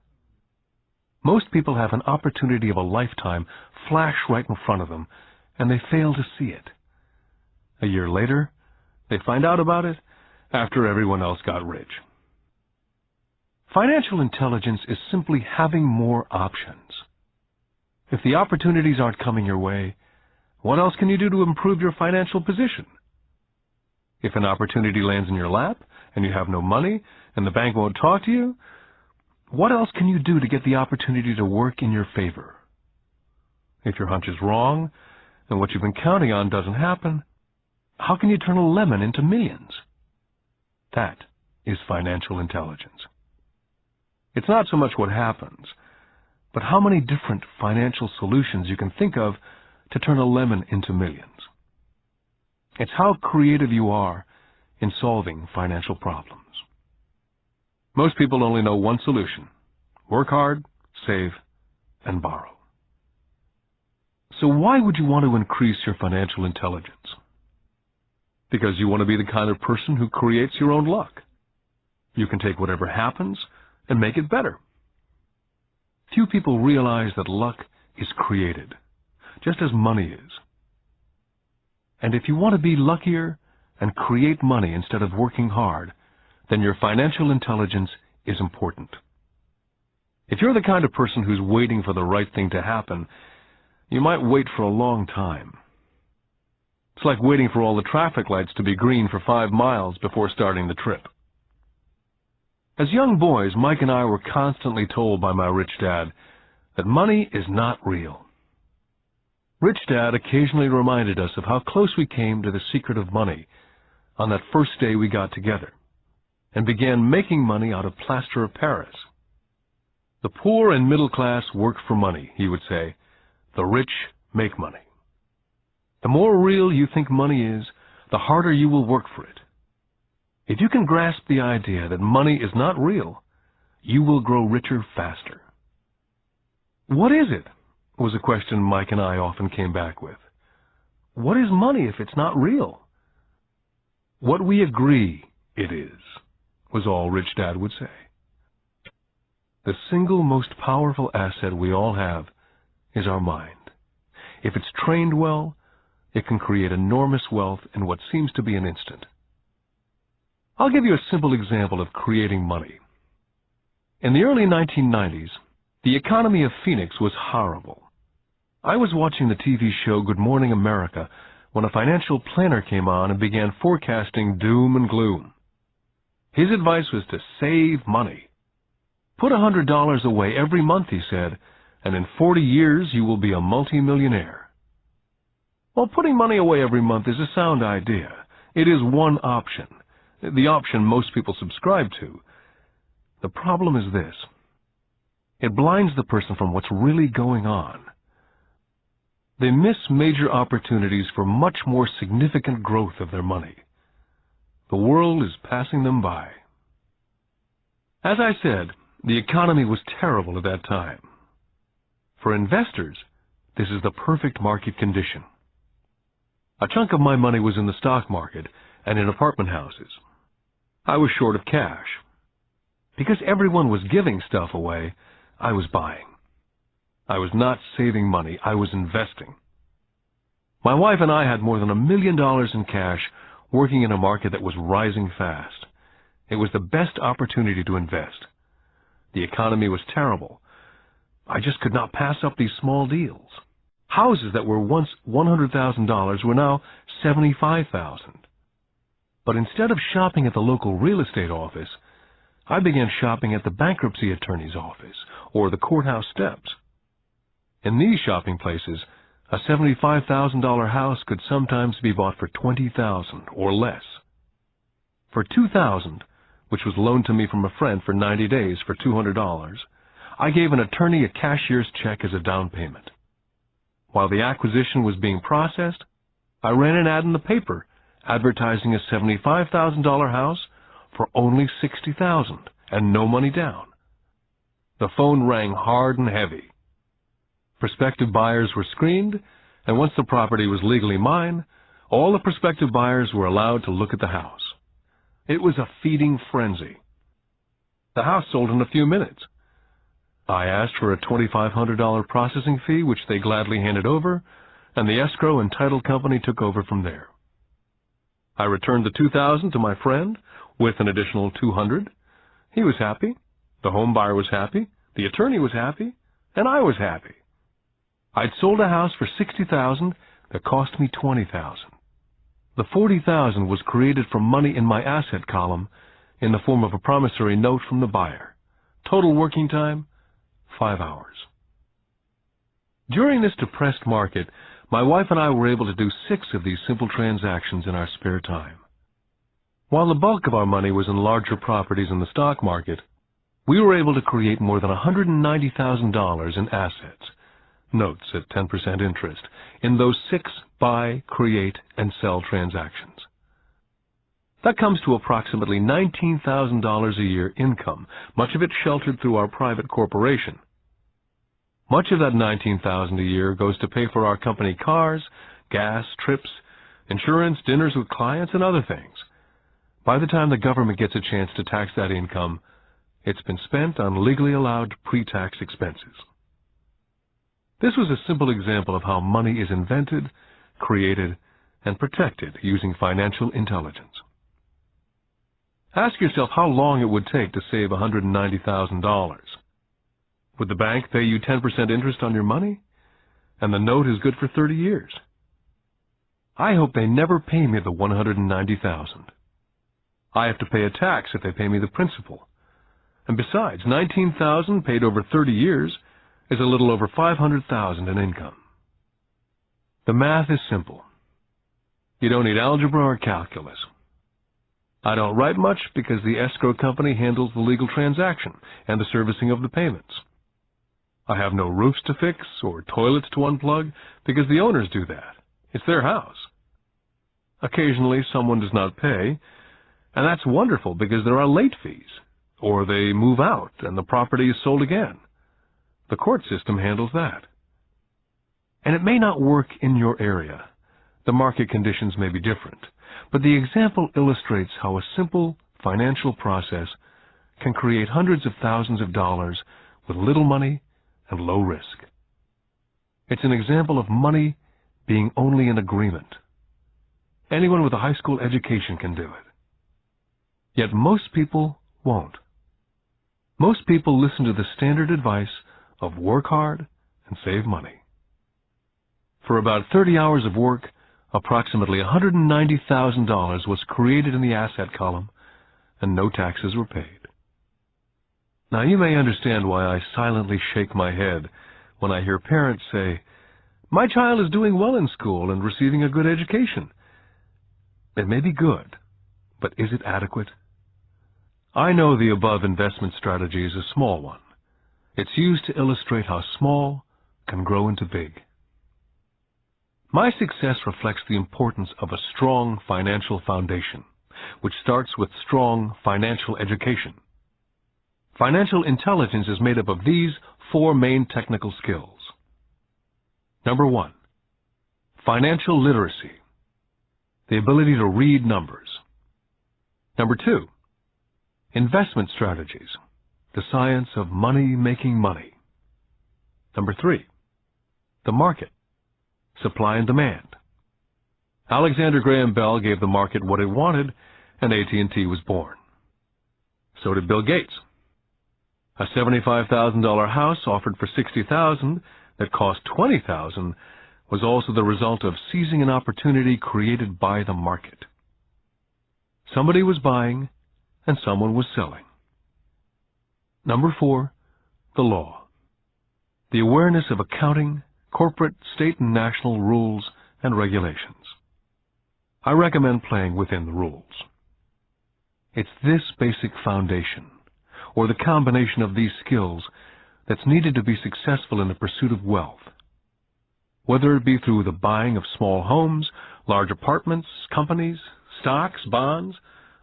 Most people have an opportunity of a lifetime flash right in front of them, and they fail to see it. A year later, they find out about it after everyone else got rich. Financial intelligence is simply having more options. If the opportunities aren't coming your way, what else can you do to improve your financial position? If an opportunity lands in your lap and you have no money and the bank won't talk to you, what else can you do to get the opportunity to work in your favor? If your hunch is wrong and what you've been counting on doesn't happen, how can you turn a lemon into millions? That is financial intelligence. It's not so much what happens, but how many different financial solutions you can think of to turn a lemon into millions. It's how creative you are in solving financial problems. Most people only know one solution: work hard, save, and borrow. So why would you want to increase your financial intelligence? Because you want to be the kind of person who creates your own luck. You can take whatever happens and make it better. Few people realize that luck is created, just as money is. And if you want to be luckier and create money instead of working hard, then your financial intelligence is important. If you're the kind of person who's waiting for the right thing to happen, you might wait for a long time. It's like waiting for all the traffic lights to be green for 5 miles before starting the trip. As young boys, Mike and I were constantly told by my rich dad that money is not real. Rich Dad occasionally reminded us of how close we came to the secret of money on that first day we got together and began making money out of plaster of Paris. The poor and middle class work for money, he would say. The rich make money. The more real you think money is, the harder you will work for it. If you can grasp the idea that money is not real, you will grow richer faster. What is it? Was a question Mike and I often came back with. What is money if it's not real? What we agree it is, was all Rich Dad would say. The single most powerful asset we all have is our mind. If it's trained well, it can create enormous wealth in what seems to be an instant. I'll give you a simple example of creating money. In the early 1990s, the economy of Phoenix was horrible. I was watching the TV show Good Morning America when a financial planner came on and began forecasting doom and gloom. His advice was to save money. Put $100 away every month, he said, and in 40 years you will be a multimillionaire. Well, putting money away every month is a sound idea. It is one option, the option most people subscribe to. The problem is this: it blinds the person from what's really going on. They miss major opportunities for much more significant growth of their money. The world is passing them by. As I said, the economy was terrible at that time. For investors, this is the perfect market condition. A chunk of my money was in the stock market and in apartment houses. I was short of cash. Because everyone was giving stuff away, I was buying. I was not saving money, I was investing. My wife and I had more than $1 million in cash working in a market that was rising fast. It was the best opportunity to invest. The economy was terrible. I just could not pass up these small deals. Houses that were once $100,000 were now $75,000. But instead of shopping at the local real estate office, I began shopping at the bankruptcy attorney's office or the courthouse steps. In these shopping places, a $75,000 house could sometimes be bought for $20,000 or less. For $2,000, which was loaned to me from a friend for 90 days for $200, I gave an attorney a cashier's check as a down payment. While the acquisition was being processed, I ran an ad in the paper advertising a $75,000 house for only $60,000 and no money down. The phone rang hard and heavy. Prospective buyers were screened, and once the property was legally mine, all the prospective buyers were allowed to look at the house. It was a feeding frenzy. The house sold in a few minutes. I asked for a $2,500 processing fee, which they gladly handed over, and the escrow and title company took over from there. I returned the $2,000 to my friend with an additional $200. He was happy, the home buyer was happy, the attorney was happy, and I was happy. I'd sold a house for $60,000 that cost me $20,000. The $40,000 was created from money in my asset column in the form of a promissory note from the buyer. Total working time, 5 hours. During this depressed market, my wife and I were able to do 6 of these simple transactions in our spare time. While the bulk of our money was in larger properties in the stock market, we were able to create more than $190,000 in assets, notes at 10% interest, in those 6 buy, create, and sell transactions. That comes to approximately $19,000 a year income, much of it sheltered through our private corporation. Much of that $19,000 a year goes to pay for our company cars, gas, trips, insurance, dinners with clients, and other things. By the time the government gets a chance to tax that income, it's been spent on legally allowed pre-tax expenses. This was a simple example of how money is invented, created, and protected using financial intelligence. Ask yourself how long it would take to save $190,000. Would the bank pay you 10% interest on your money? And the note is good for 30 years. I hope they never pay me the $190,000. I have to pay a tax if they pay me the principal. And besides, $19,000 paid over 30 years is a little over $500,000 in income. The math is simple. You don't need algebra or calculus. I don't write much because the escrow company handles the legal transaction and the servicing of the payments. I have no roofs to fix or toilets to unplug because the owners do that. It's their house. Occasionally someone does not pay, and that's wonderful because there are late fees, or they move out and the property is sold again. The court system handles that. And it may not work in your area. The market conditions may be different, but the example illustrates how a simple financial process can create hundreds of thousands of dollars with little money and low risk. It's an example of money being only an agreement. Anyone with a high school education can do it. Yet most people won't. Most people listen to the standard advice of work hard and save money. For about 30 hours of work, approximately $190,000 was created in the asset column, and no taxes were paid. Now you may understand why I silently shake my head when I hear parents say, "My child is doing well in school and receiving a good education." It may be good, but is it adequate? I know the above investment strategy is a small one. It's used to illustrate how small can grow into big. My success reflects the importance of a strong financial foundation, which starts with strong financial education. Financial intelligence is made up of these 4 main technical skills. Number 1, financial literacy, the ability to read numbers. Number 2, Investment strategies, the science of money making money. Number 3, the market, supply and demand. Alexander Graham Bell gave the market what it wanted, and AT&T was born. So did Bill Gates. A $75,000 house offered for $60,000 that cost $20,000 was also the result of seizing an opportunity created by the market. Somebody was buying and someone was selling. Number 4, the law. The awareness of accounting, corporate, state, and national rules and regulations. I recommend playing within the rules. It's this basic foundation, or the combination of these skills, that's needed to be successful in the pursuit of wealth. Whether it be through the buying of small homes, large apartments, companies, stocks, bonds,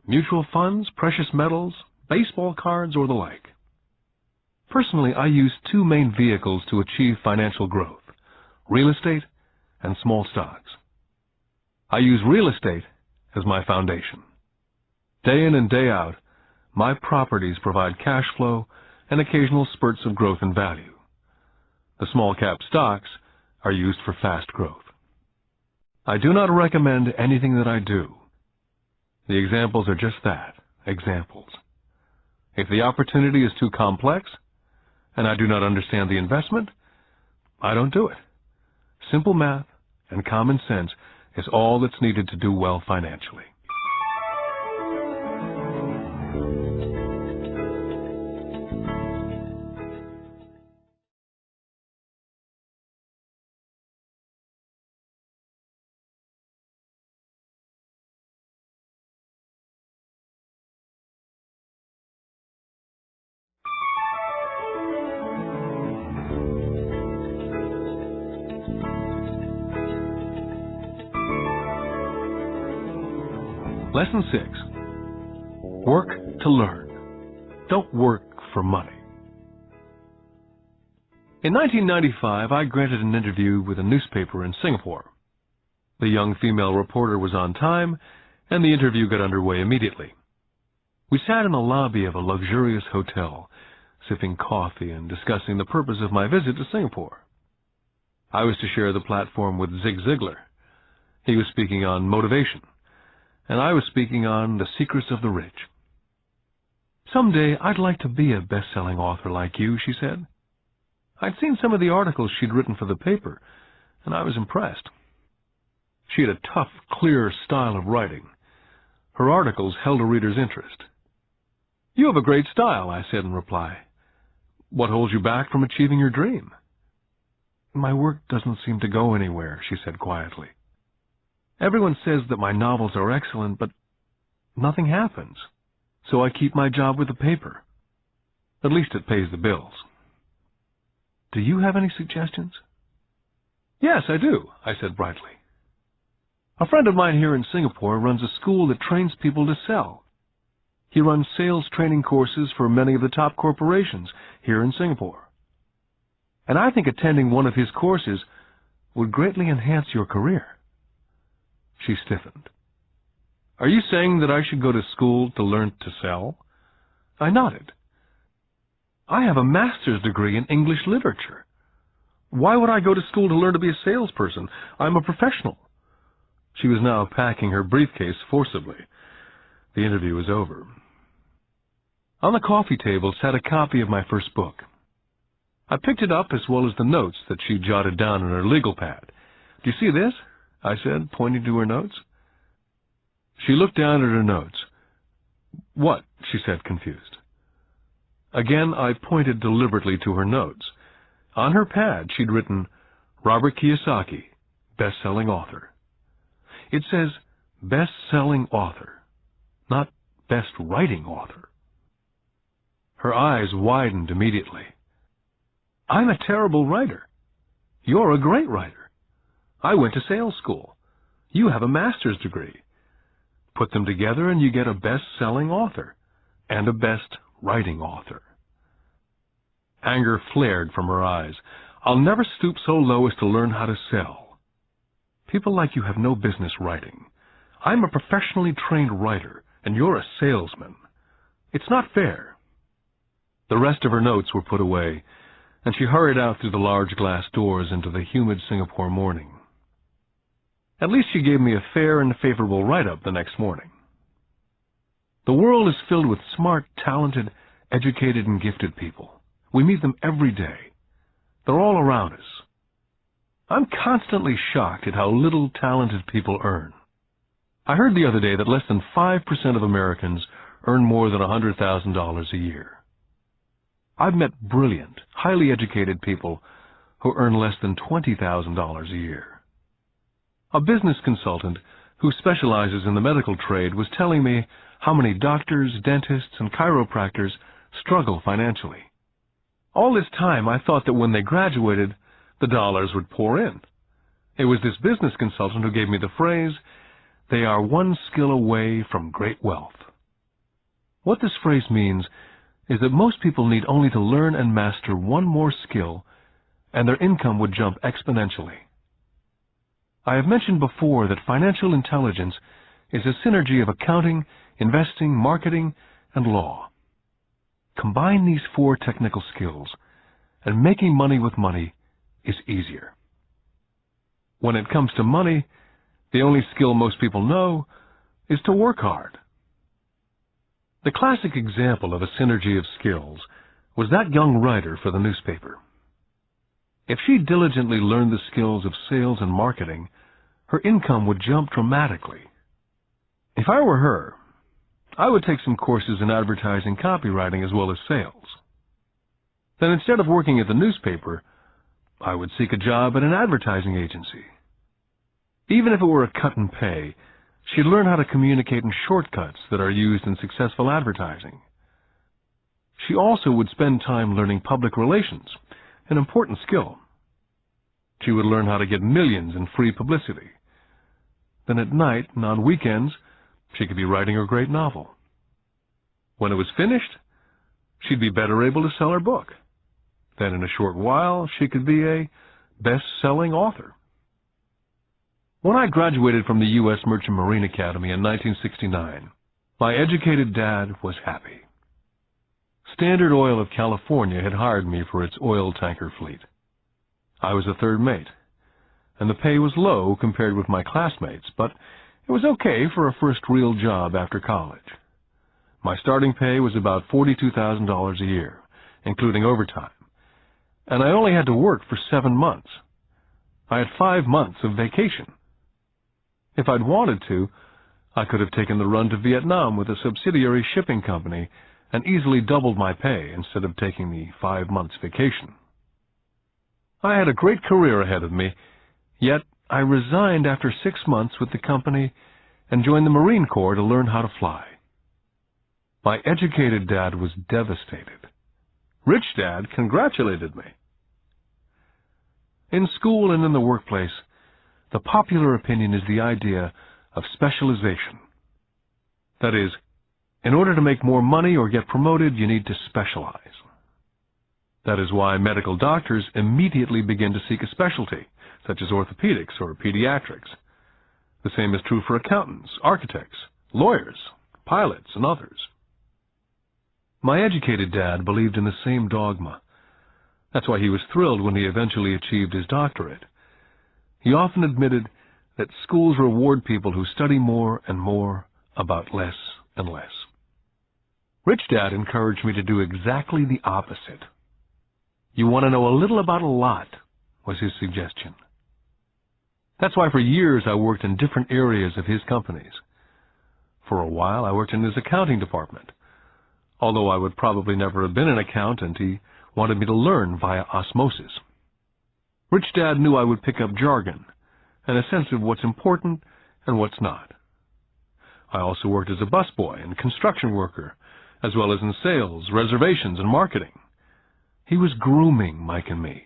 mutual funds, precious metals, baseball cards, or the like. Personally, I use 2 main vehicles to achieve financial growth: real estate and small stocks. I use real estate as my foundation. Day in and day out, my properties provide cash flow and occasional spurts of growth in value. The small cap stocks are used for fast growth. I do not recommend anything that I do. The examples are just that, examples. If the opportunity is too complex, and I do not understand the investment, I don't do it. Simple math and common sense is all that's needed to do well financially. Lesson 6. Work to learn. Don't work for money. In 1995, I granted an interview with a newspaper in Singapore. The young female reporter was on time, and the interview got underway immediately. We sat in the lobby of a luxurious hotel, sipping coffee and discussing the purpose of my visit to Singapore. I was to share the platform with Zig Ziglar. He was speaking on motivation, and I was speaking on the secrets of the rich. "Someday I'd like to be a best-selling author like you," she said. I'd seen some of the articles she'd written for the paper, and I was impressed. She had a tough, clear style of writing. Her articles held a reader's interest. "You have a great style," I said in reply. "What holds you back from achieving your dream?" "My work doesn't seem to go anywhere," she said quietly. "Everyone says that my novels are excellent, but nothing happens. So I keep my job with the paper. At least it pays the bills." "Do you have any suggestions?" "Yes, I do," I said brightly. "A friend of mine here in Singapore runs a school that trains people to sell. He runs sales training courses for many of the top corporations here in Singapore. And I think attending one of his courses would greatly enhance your career." She stiffened. "Are you saying that I should go to school to learn to sell?" I nodded. "I have a master's degree in English literature. Why would I go to school to learn to be a salesperson? I'm a professional." She was now packing her briefcase forcibly. The interview was over. On the coffee table sat a copy of my first book. I picked it up as well as the notes that she jotted down on her legal pad. "Do you see this?" I said, pointing to her notes. She looked down at her notes. "What?" she said, confused. Again, I pointed deliberately to her notes. On her pad, she'd written, "Robert Kiyosaki, best-selling author." It says best-selling author, not best-writing author. Her eyes widened immediately. "I'm a terrible writer. You're a great writer. I went to sales school. You have a master's degree. Put them together and you get a best-selling author and a best-writing author." Anger flared from her eyes. "I'll never stoop so low as to learn how to sell. People like you have no business writing. I'm a professionally trained writer, and you're a salesman. "It's not fair." The rest of her notes were put away, and she hurried out through the large glass doors into the humid Singapore morning. At least she gave me a fair and favorable write-up the next morning. The world is filled with smart, talented, educated, and gifted people. We meet them every day. They're all around us. I'm constantly shocked at how little talented people earn. I heard the other day that less than 5% of Americans earn more than $100,000 a year. I've met brilliant, highly educated people who earn less than $20,000 a year. A business consultant who specializes in the medical trade was telling me how many doctors, dentists, and chiropractors struggle financially. All this time, I thought that when they graduated, the dollars would pour in. It was this business consultant who gave me the phrase, "They are one skill away from great wealth." What this phrase means is that most people need only to learn and master one more skill, and their income would jump exponentially. I have mentioned before that financial intelligence is a synergy of accounting, investing, marketing, and law. Combine these 4 technical skills, and making money with money is easier. When it comes to money, the only skill most people know is to work hard. The classic example of a synergy of skills was that young writer for the newspaper. If she diligently learned the skills of sales and marketing, her income would jump dramatically. If I were her, I would take some courses in advertising copywriting as well as sales. Then instead of working at the newspaper, I would seek a job at an advertising agency. Even if it were a cut in pay, she'd learn how to communicate in shortcuts that are used in successful advertising. She also would spend time learning public relations, an important skill. She would learn how to get millions in free publicity. Then at night and on weekends, she could be writing her great novel. When it was finished, she'd be better able to sell her book. Then in a short while, she could be a best-selling author. When I graduated from the U.S. Merchant Marine Academy in 1969, my educated dad was happy. Standard Oil of California had hired me for its oil tanker fleet. I was a third mate, and the pay was low compared with my classmates, but it was okay for a first real job after college. My starting pay was about $42,000 a year, including overtime, and I only had to work for 7 months. I had 5 months of vacation. If I'd wanted to, I could have taken the run to Vietnam with a subsidiary shipping company and easily doubled my pay instead of taking the 5 months vacation. I had a great career ahead of me, yet I resigned after 6 months with the company and joined the Marine Corps to learn how to fly. My educated dad was devastated. Rich Dad congratulated me. In school and in the workplace, the popular opinion is the idea of specialization. That is, in order to make more money or get promoted, you need to specialize. That is why medical doctors immediately begin to seek a specialty, such as orthopedics or pediatrics. The same is true for accountants, architects, lawyers, pilots, and others. My educated dad believed in the same dogma. That's why he was thrilled when he eventually achieved his doctorate. He often admitted that schools reward people who study more and more about less and less. Rich Dad encouraged me to do exactly the opposite. You want to know a little about a lot, was his suggestion. That's why for years I worked in different areas of his companies. For a while I worked in his accounting department. Although I would probably never have been an accountant, he wanted me to learn via osmosis. Rich Dad knew I would pick up jargon and a sense of what's important and what's not. I also worked as a busboy and construction worker, as well as in sales, reservations, and marketing. He was grooming Mike and me.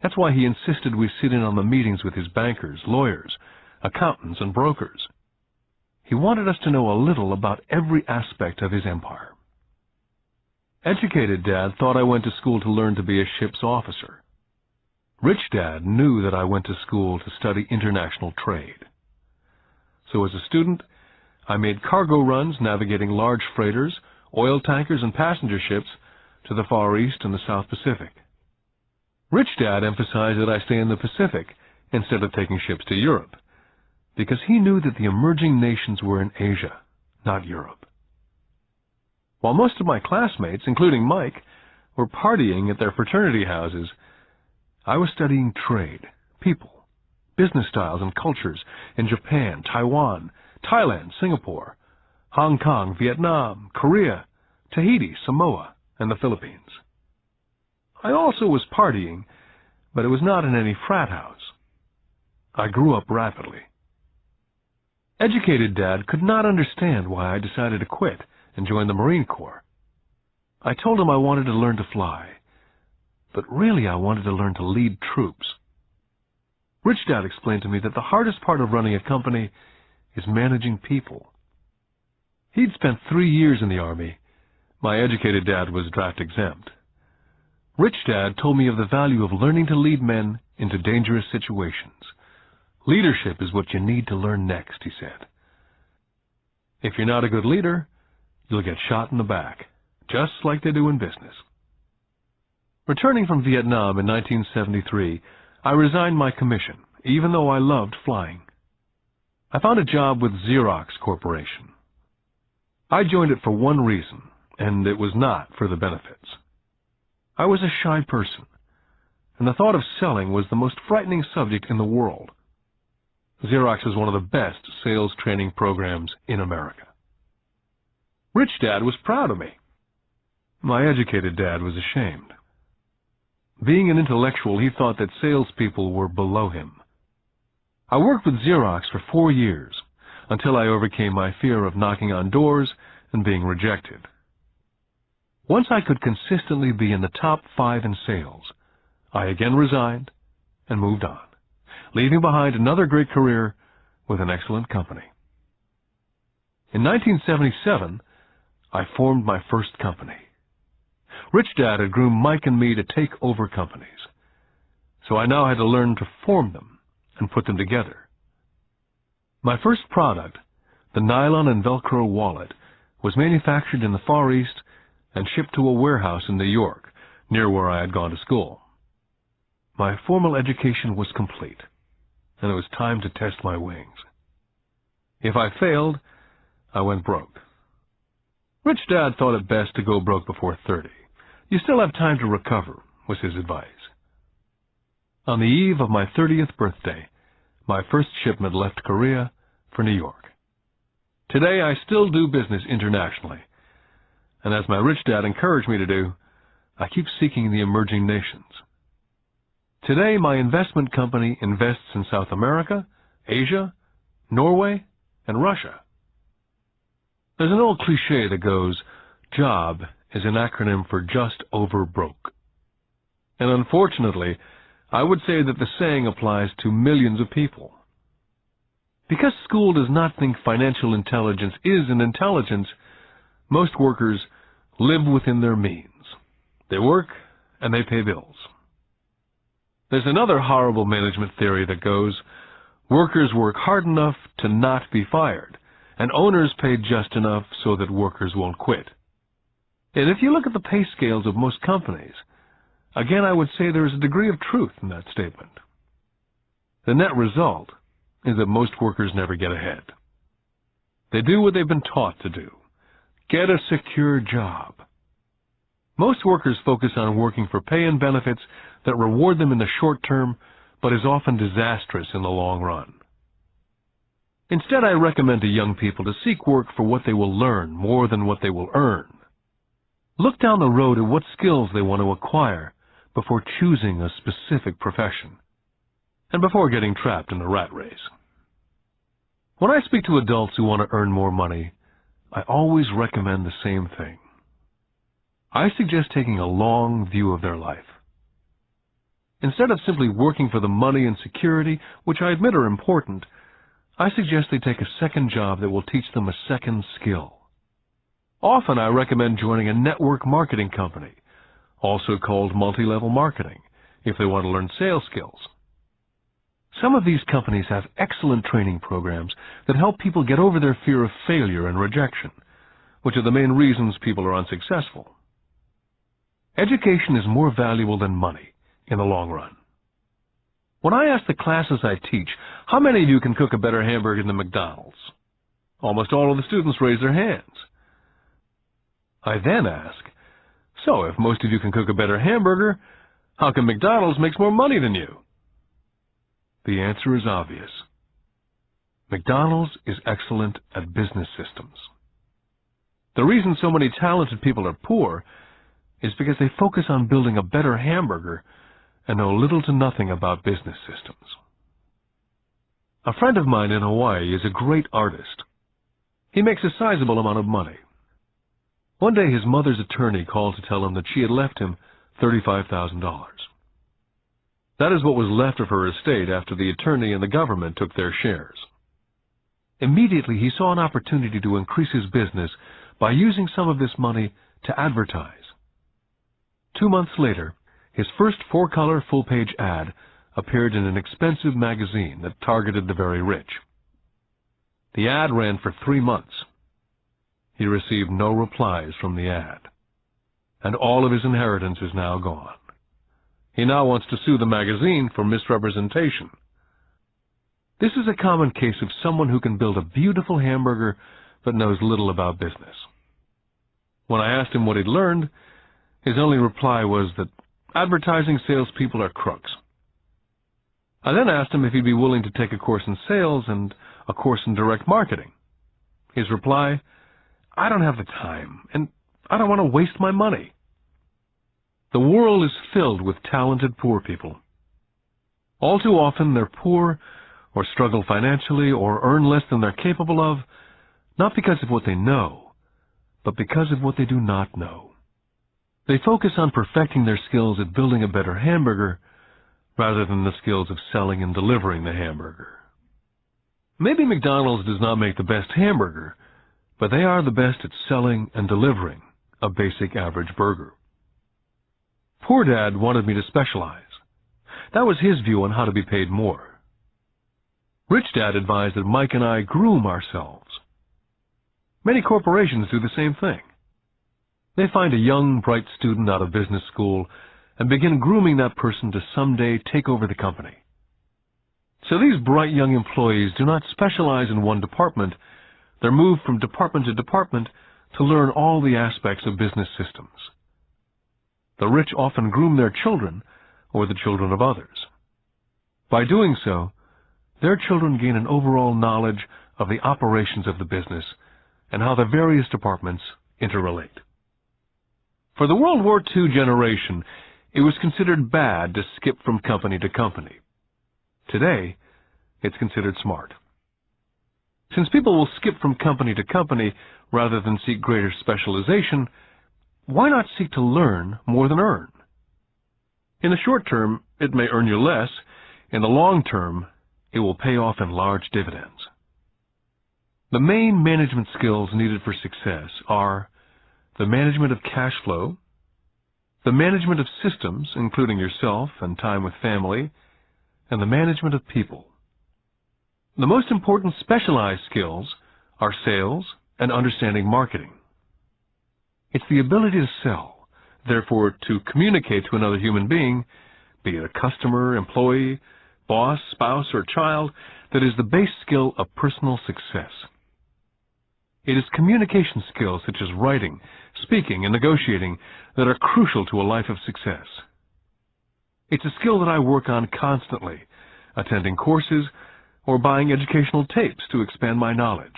That's why he insisted we sit in on the meetings with his bankers, lawyers, accountants, and brokers. He wanted us to know a little about every aspect of his empire. Educated Dad thought I went to school to learn to be a ship's officer. Rich Dad knew that I went to school to study international trade. So as a student, I made cargo runs navigating large freighters oil tankers and passenger ships to the Far East and the South Pacific. Rich Dad emphasized that I stay in the Pacific instead of taking ships to Europe, because he knew that the emerging nations were in Asia, not Europe. While most of my classmates, including Mike, were partying at their fraternity houses, I was studying trade, people, business styles and cultures in Japan, Taiwan, Thailand, Singapore, Hong Kong, Vietnam, Korea, Tahiti, Samoa, and the Philippines. I also was partying, but it was not in any frat house. I grew up rapidly. Educated Dad could not understand why I decided to quit and join the Marine Corps. I told him I wanted to learn to fly, but really I wanted to learn to lead troops. Rich Dad explained to me that the hardest part of running a company is managing people. He'd spent 3 years in the Army. My educated dad was draft exempt. Rich Dad told me of the value of learning to lead men into dangerous situations. Leadership is what you need to learn next, he said. If you're not a good leader, you'll get shot in the back, just like they do in business. Returning from Vietnam in 1973, I resigned my commission, even though I loved flying. I found a job with Xerox Corporation. I joined it for one reason, and it was not for the benefits. I was a shy person, and the thought of selling was the most frightening subject in the world. Xerox was one of the best sales training programs in America. Rich Dad was proud of me. My educated dad was ashamed. Being an intellectual, he thought that salespeople were below him. I worked with Xerox for 4 years, until I overcame my fear of knocking on doors and being rejected. Once I could consistently be in the top 5 in sales, I again resigned and moved on, leaving behind another great career with an excellent company. In 1977, I formed my first company. Rich Dad had groomed Mike and me to take over companies, so I now had to learn to form them and put them together. My first product, the nylon and Velcro wallet, was manufactured in the Far East and shipped to a warehouse in New York, near where I had gone to school. My formal education was complete, and it was time to test my wings. If I failed, I went broke. Rich Dad thought it best to go broke before 30. You still have time to recover, was his advice. On the eve of my 30th birthday, my first shipment left Korea for New York. Today, I still do business internationally, and as my rich dad encouraged me to do, I keep seeking the emerging nations. Today, my investment company invests in South America, Asia, Norway, and Russia. There's an old cliche that goes, JOB is an acronym for just over broke. And unfortunately, I would say that the saying applies to millions of people. Because school does not think financial intelligence is an intelligence, most workers live within their means. They work and they pay bills. There's another horrible management theory that goes, workers work hard enough to not be fired, and owners pay just enough so that workers won't quit. And if you look at the pay scales of most companies, again, I would say there is a degree of truth in that statement. The net result is that most workers never get ahead. They do what they've been taught to do. Get a secure job. Most workers focus on working for pay and benefits that reward them in the short term, but is often disastrous in the long run. Instead, I recommend to young people to seek work for what they will learn more than what they will earn. Look down the road at what skills they want to acquire before choosing a specific profession, and before getting trapped in a rat race. When I speak to adults who want to earn more money, I always recommend the same thing. I suggest taking a long view of their life. Instead of simply working for the money and security, which I admit are important, I suggest they take a second job that will teach them a second skill. Often I recommend joining a network marketing company, also called multi-level marketing, if they want to learn sales skills. Some of these companies have excellent training programs that help people get over their fear of failure and rejection, which are the main reasons people are unsuccessful. Education is more valuable than money in the long run. When I ask the classes I teach, how many of you can cook a better hamburger than McDonald's? Almost all of the students raise their hands. I then ask, so if most of you can cook a better hamburger, how come McDonald's makes more money than you? The answer is obvious. McDonald's is excellent at business systems. The reason so many talented people are poor is because they focus on building a better hamburger and know little to nothing about business systems. A friend of mine in Hawaii is a great artist. He makes a sizable amount of money. One day his mother's attorney called to tell him that she had left him $35,000. That is what was left of her estate after the attorney and the government took their shares. Immediately he saw an opportunity to increase his business by using some of this money to advertise. 2 months later, his first 4-color full-page ad appeared in an expensive magazine that targeted the very rich. The ad ran for 3 months. He received no replies from the ad, and all of his inheritance is now gone. He now wants to sue the magazine for misrepresentation. This is a common case of someone who can build a beautiful hamburger but knows little about business. When I asked him what he'd learned, his only reply was that advertising salespeople are crooks. I then asked him if he'd be willing to take a course in sales and a course in direct marketing. His reply, I don't have the time, and I don't want to waste my money. The world is filled with talented poor people. All too often they're poor or struggle financially or earn less than they're capable of, not because of what they know, but because of what they do not know. They focus on perfecting their skills at building a better hamburger rather than the skills of selling and delivering the hamburger. Maybe McDonald's does not make the best hamburger, but they are the best at selling and delivering a basic average burger. Poor Dad wanted me to specialize. That was his view on how to be paid more. Rich Dad advised that Mike and I groom ourselves. Many corporations do the same thing. They find a young, bright student out of business school and begin grooming that person to someday take over the company. So these bright young employees do not specialize in one department. They're moved from department to department to learn all the aspects of business systems. The rich often groom their children or the children of others. By doing so, their children gain an overall knowledge of the operations of the business and how the various departments interrelate. For the World War II generation, it was considered bad to skip from company to company. Today, it's considered smart. Since people will skip from company to company rather than seek greater specialization, why not seek to learn more than earn? In the short term, it may earn you less. In the long term, it will pay off in large dividends. The main management skills needed for success are the management of cash flow, the management of systems, including yourself and time with family, and the management of people. The most important specialized skills are sales and understanding marketing. It's the ability to sell, therefore to communicate to another human being, be it a customer, employee, boss, spouse, or child, that is the base skill of personal success. It is communication skills such as writing, speaking, and negotiating that are crucial to a life of success. It's a skill that I work on constantly, attending courses or buying educational tapes to expand my knowledge.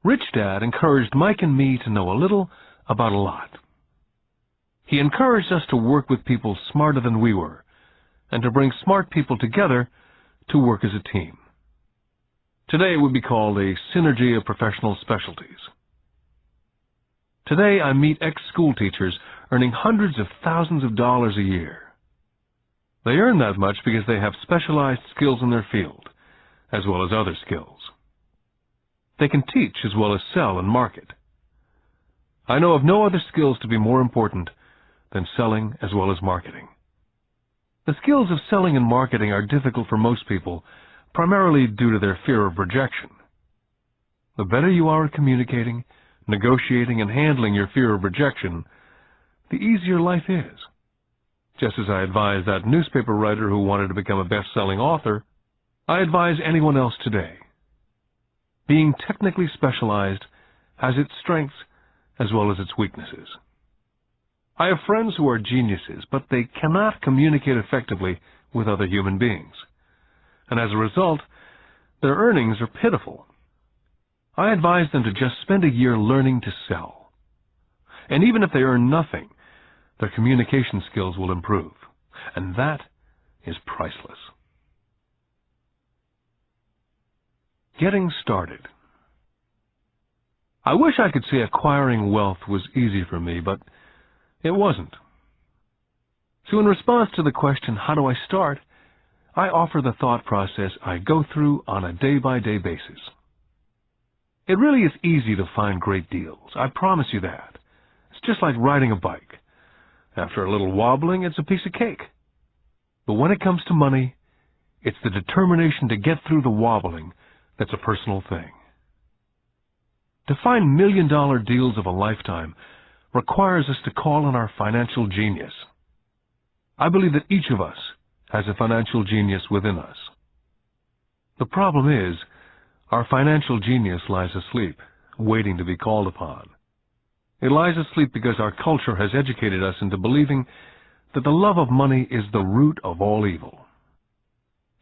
Rich Dad encouraged Mike and me to know a little about a lot. He encouraged us to work with people smarter than we were, and to bring smart people together to work as a team. Today it would be called a synergy of professional specialties. Today I meet ex-school teachers earning hundreds of thousands of dollars a year. They earn that much because they have specialized skills in their field, as well as other skills. They can teach as well as sell and market. I know of no other skills to be more important than selling as well as marketing. The skills of selling and marketing are difficult for most people, primarily due to their fear of rejection. The better you are at communicating, negotiating, and handling your fear of rejection, the easier life is. Just as I advise that newspaper writer who wanted to become a best-selling author, I advise anyone else today. Being technically specialized has its strengths as well as its weaknesses. I have friends who are geniuses, but they cannot communicate effectively with other human beings. And as a result, their earnings are pitiful. I advise them to just spend a year learning to sell. And even if they earn nothing, their communication skills will improve. And that is priceless. Getting started. I wish I could say acquiring wealth was easy for me, but it wasn't. So in response to the question, how do I start, I offer the thought process I go through on a day-by-day basis. It really is easy to find great deals. I promise you that. It's just like riding a bike. After a little wobbling, it's a piece of cake. But when it comes to money, it's the determination to get through the wobbling that's a personal thing. To find million-dollar deals of a lifetime requires us to call on our financial genius. I believe that each of us has a financial genius within us. The problem is, our financial genius lies asleep, waiting to be called upon. It lies asleep because our culture has educated us into believing that the love of money is the root of all evil.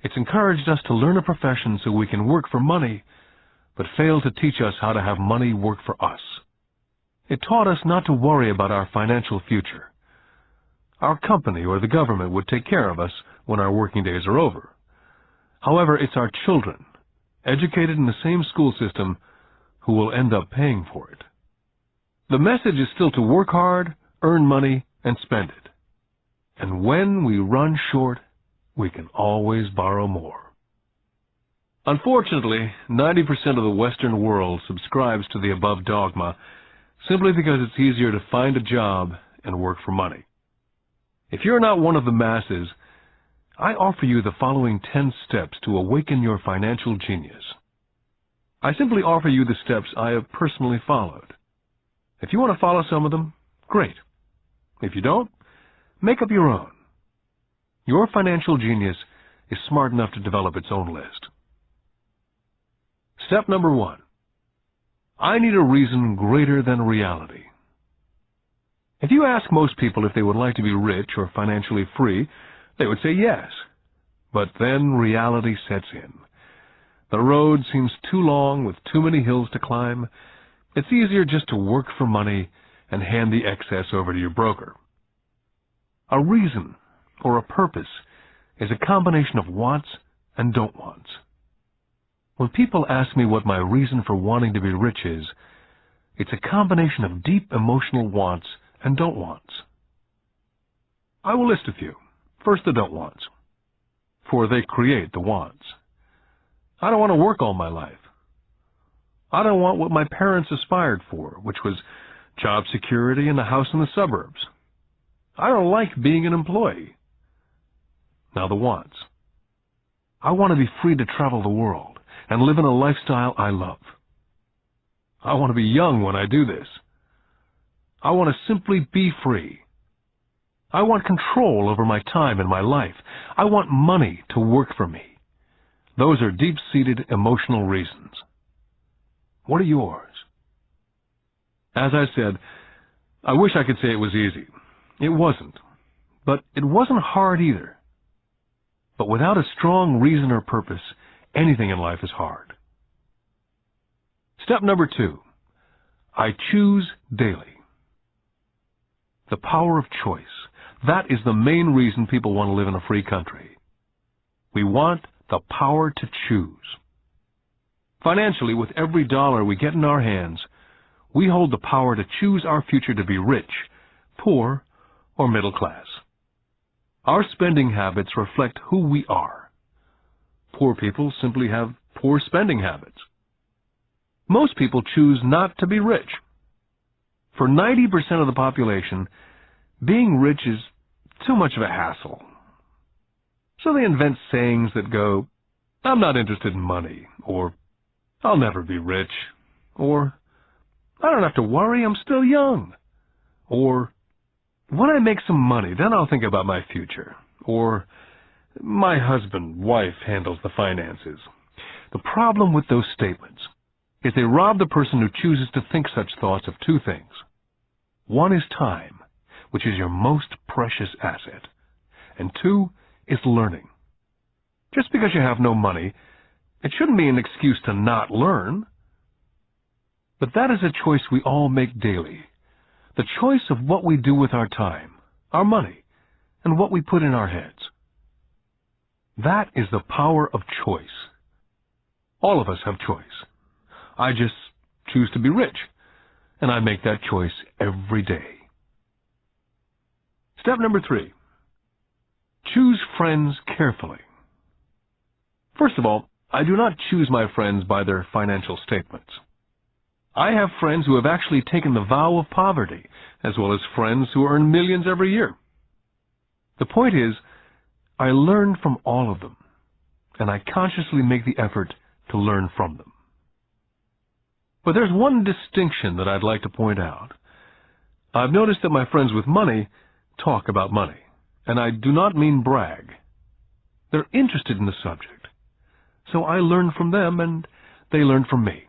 It's encouraged us to learn a profession so we can work for money, but failed to teach us how to have money work for us. It taught us not to worry about our financial future. Our company or the government would take care of us when our working days are over. However, it's our children, educated in the same school system, who will end up paying for it. The message is still to work hard, earn money, and spend it. And when we run short, we can always borrow more. Unfortunately, 90% of the Western world subscribes to the above dogma simply because it's easier to find a job and work for money. If you're not one of the masses, I offer you the following 10 steps to awaken your financial genius. I simply offer you the steps I have personally followed. If you want to follow some of them, great. If you don't, make up your own. Your financial genius is smart enough to develop its own list. Step number 1. I need a reason greater than reality. If you ask most people if they would like to be rich or financially free, they would say yes. But then reality sets in. The road seems too long with too many hills to climb. It's easier just to work for money and hand the excess over to your broker. A reason or a purpose is a combination of wants and don't wants. When people ask me what my reason for wanting to be rich is, it's a combination of deep emotional wants and don't wants. I will list a few. First, the don't wants, for they create the wants. I don't want to work all my life. I don't want what my parents aspired for, which was job security and a house in the suburbs. I don't like being an employee. Now the wants. I want to be free to travel the world and live in a lifestyle I love. I want to be young when I do this. I want to simply be free. I want control over my time and my life. I want money to work for me. Those are deep-seated emotional reasons. What are yours? As I said, I wish I could say it was easy. It wasn't. But it wasn't hard either. But without a strong reason or purpose, anything in life is hard. Step number 2. I choose daily. The power of choice. That is the main reason people want to live in a free country. We want the power to choose. Financially, with every dollar we get in our hands, we hold the power to choose our future to be rich, poor, or middle class. Our spending habits reflect who we are. Poor people simply have poor spending habits. Most people choose not to be rich. For 90% of the population, being rich is too much of a hassle. So they invent sayings that go, "I'm not interested in money," or "I'll never be rich. Or, I don't have to worry, I'm still young. Or, when I make some money, then I'll think about my future. Or, my husband, wife handles the finances. The problem with those statements is they rob the person who chooses to think such thoughts of two things. One is time, which is your most precious asset. And two is learning. Just because you have no money, it shouldn't be an excuse to not learn. But that is a choice we all make daily. The choice of what we do with our time, our money, and what we put in our heads. That is the power of choice. All of us have choice. I just choose to be rich, and I make that choice every day. Step number 3. Choose friends carefully. First of all, I do not choose my friends by their financial statements. I have friends who have actually taken the vow of poverty, as well as friends who earn millions every year. The point is, I learn from all of them, and I consciously make the effort to learn from them. But there's one distinction that I'd like to point out. I've noticed that my friends with money talk about money, and I do not mean brag. They're interested in the subject, so I learn from them and they learn from me.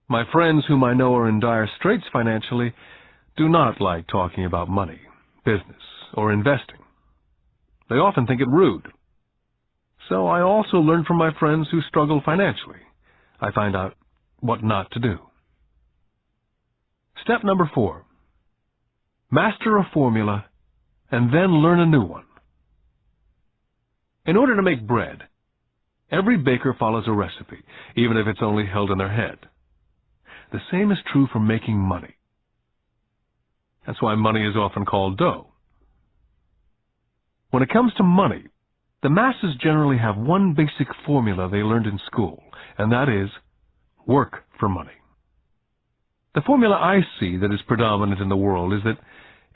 My friends whom I know are in dire straits financially do not like talking about money, business, or investing. They often think it rude. So I also learn from my friends who struggle financially. I find out what not to do. Step number 4. Master a formula and then learn a new one. In order to make bread, every baker follows a recipe, even if it's only held in their head. The same is true for making money. That's why money is often called dough. When it comes to money, the masses generally have one basic formula they learned in school, and that is work for money. The formula I see that is predominant in the world is that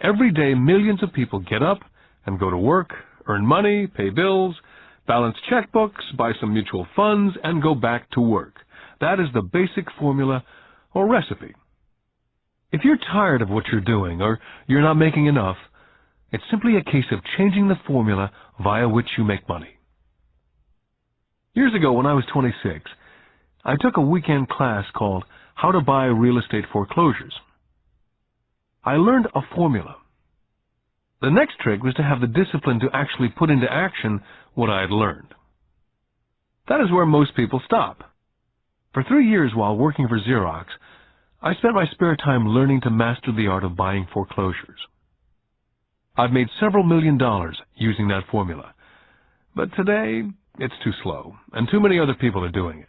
every day millions of people get up and go to work, earn money, pay bills, balance checkbooks, buy some mutual funds, and go back to work. That is the basic formula or recipe. If you're tired of what you're doing or you're not making enough, it's simply a case of changing the formula via which you make money. Years ago, when I was 26, I took a weekend class called How to Buy Real Estate Foreclosures. I learned a formula. The next trick was to have the discipline to actually put into action what I had learned. That is where most people stop. For 3 years while working for Xerox, I spent my spare time learning to master the art of buying foreclosures. I've made several $1 million using that formula, but today it's too slow, and too many other people are doing it.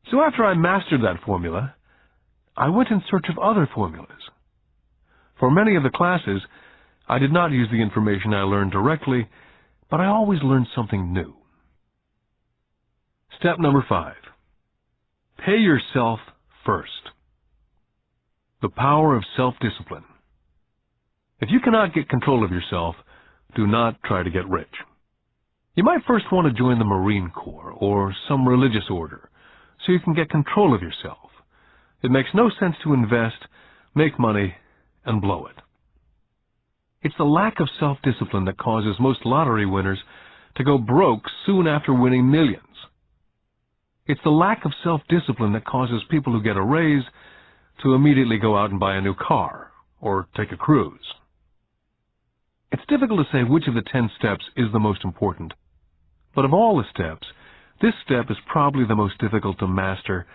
So after I mastered that formula, I went in search of other formulas. For many of the classes, I did not use the information I learned directly, but I always learned something new. Step number 5. Pay yourself first. The power of self-discipline. If you cannot get control of yourself, do not try to get rich. You might first want to join the Marine Corps or some religious order so you can get control of yourself. It makes no sense to invest, make money, and blow it. It's the lack of self-discipline that causes most lottery winners to go broke soon after winning millions. It's the lack of self-discipline that causes people who get a raise to immediately go out and buy a new car or take a cruise. It's difficult to say which of the 10 steps is the most important, but of all the steps, this step is probably the most difficult to master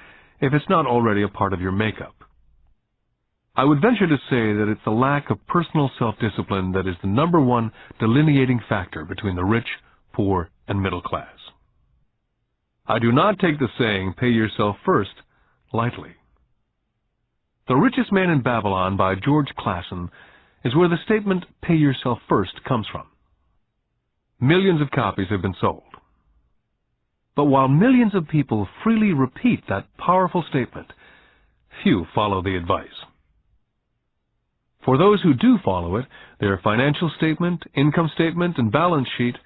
if it's not already a part of your makeup. I would venture to say that it's the lack of personal self-discipline that is the #1 delineating factor between the rich, poor, and middle class. I do not take the saying, pay yourself first, lightly. The Richest Man in Babylon by George Clason is where the statement, pay yourself first, comes from. Millions of copies have been sold. But while millions of people freely repeat that powerful statement, few follow the advice. For those who do follow it, their financial statement, income statement, and balance sheet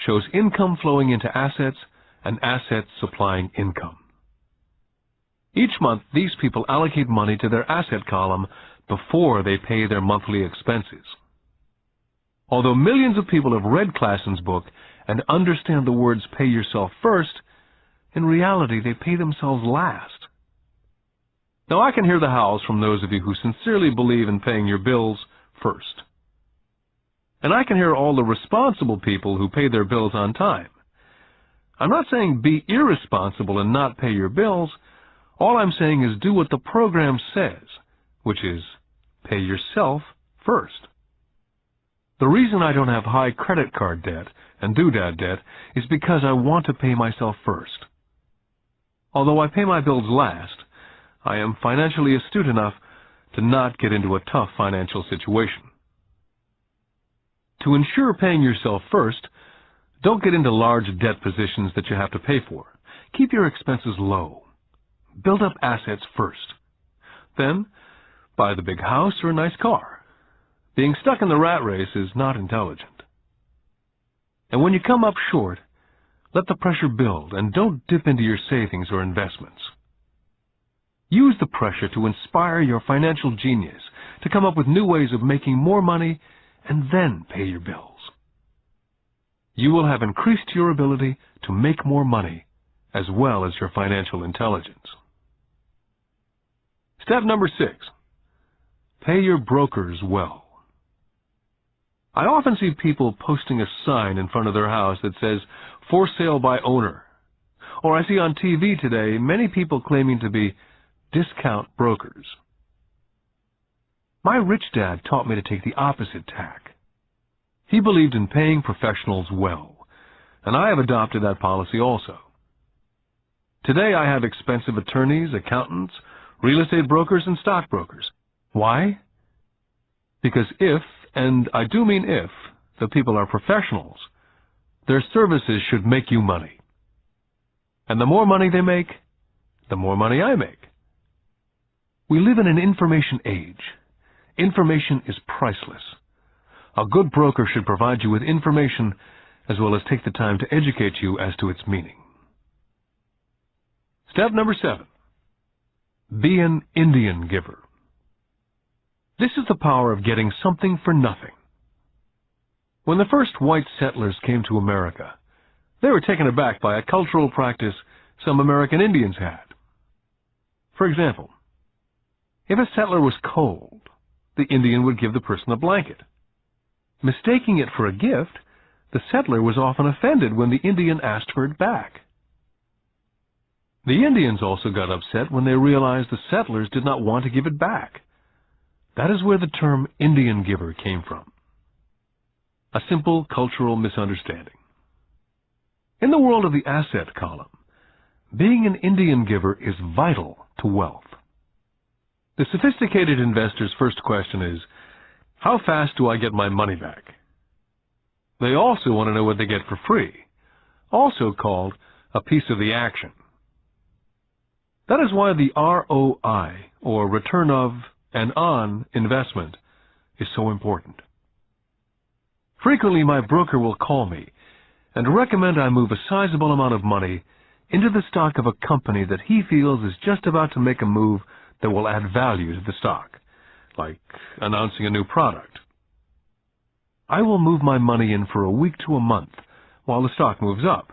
shows income flowing into assets and assets supplying income. Each month, these people allocate money to their asset column before they pay their monthly expenses. Although millions of people have read Klassen's book and understand the words pay yourself first, in reality they pay themselves last. Now I can hear the howls from those of you who sincerely believe in paying your bills first. And I can hear all the responsible people who pay their bills on time. I'm not saying be irresponsible and not pay your bills. All I'm saying is do what the program says, which is pay yourself first. The reason I don't have high credit card debt and doodad debt is because I want to pay myself first. Although I pay my bills last, I am financially astute enough to not get into a tough financial situation. To ensure paying yourself first, don't get into large debt positions that you have to pay for. Keep your expenses low. Build up assets first. Then, buy the big house or a nice car. Being stuck in the rat race is not intelligent. And when you come up short, let the pressure build and don't dip into your savings or investments. Use the pressure to inspire your financial genius to come up with new ways of making more money and then pay your bills. You will have increased your ability to make more money as well as your financial intelligence. Step number 6. Pay your brokers well. I often see people posting a sign in front of their house that says, "For sale by owner." Or I see on TV today many people claiming to be discount brokers. My rich dad taught me to take the opposite tack. He believed in paying professionals well, and I have adopted that policy also. Today I have expensive attorneys, accountants, real estate brokers, and stockbrokers. Why? Because if, and I do mean if, the people are professionals, their services should make you money. And the more money they make, the more money I make. We live in an information age. Information is priceless. A good broker should provide you with information as well as take the time to educate you as to its meaning. Step number 7. Be an Indian giver. This is the power of getting something for nothing. When the first white settlers came to America, they were taken aback by a cultural practice some American Indians had. For example, if a settler was cold, the Indian would give the person a blanket. Mistaking it for a gift, the settler was often offended when the Indian asked for it back. The Indians also got upset when they realized the settlers did not want to give it back. That is where the term Indian giver came from. A simple cultural misunderstanding. In the world of the asset column, being an Indian giver is vital to wealth. The sophisticated investor's first question is, how fast do I get my money back? They also want to know what they get for free, also called a piece of the action. That is why the ROI, or return of and on investment, is so important. Frequently, my broker will call me and recommend I move a sizable amount of money into the stock of a company that he feels is just about to make a move that will add value to the stock, like announcing a new product. I will move my money in for a week to a month while the stock moves up.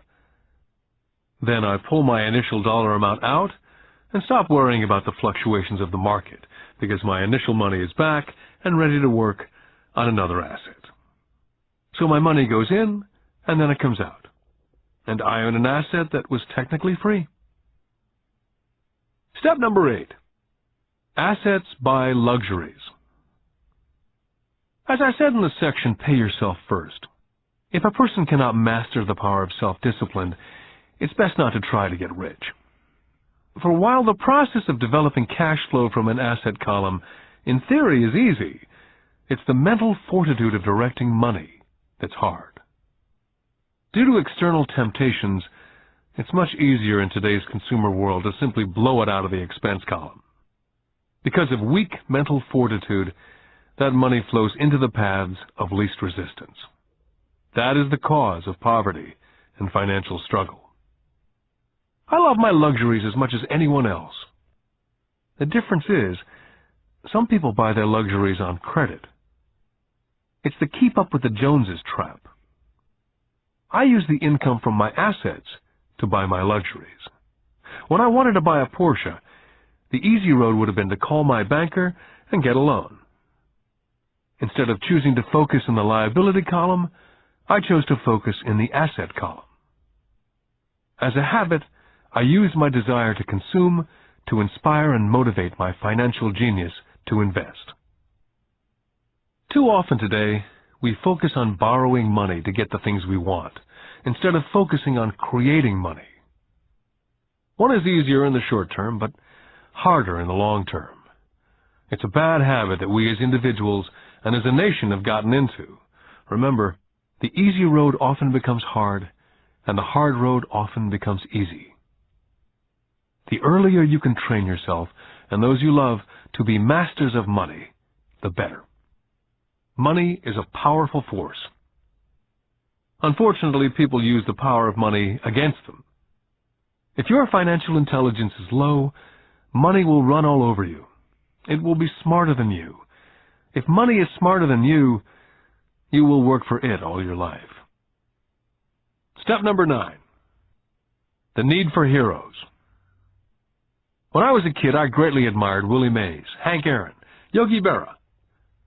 Then I pull my initial dollar amount out and stop worrying about the fluctuations of the market because my initial money is back and ready to work on another asset. So my money goes in and then it comes out, and I own an asset that was technically free. Step number 8. Assets buy luxuries. As I said in the section, pay yourself first. If a person cannot master the power of self-discipline, it's best not to try to get rich. For while the process of developing cash flow from an asset column in theory is easy, it's the mental fortitude of directing money that's hard. Due to external temptations, it's much easier in today's consumer world to simply blow it out of the expense column. Because of weak mental fortitude, that money flows into the paths of least resistance. That is the cause of poverty and financial struggle. I love my luxuries as much as anyone else. The difference is, some people buy their luxuries on credit. It's the keep up with the Joneses trap. I use the income from my assets to buy my luxuries. When I wanted to buy a Porsche, the easy road would have been to call my banker and get a loan. Instead of choosing to focus in the liability column, I chose to focus in the asset column. As a habit, I used my desire to consume to inspire and motivate my financial genius to invest. Too often today, we focus on borrowing money to get the things we want, instead of focusing on creating money. One is easier in the short term, but harder in the long term. It's a bad habit that we as individuals and as a nation have gotten into. Remember, the easy road often becomes hard, and the hard road often becomes easy. The earlier you can train yourself and those you love to be masters of money, the better. Money is a powerful force. Unfortunately, people use the power of money against them. If your financial intelligence is low, money will run all over you. It will be smarter than you. If money is smarter than you, you will work for it all your life. Step number 9. The need for heroes. When I was a kid, I greatly admired Willie Mays, Hank Aaron, Yogi Berra.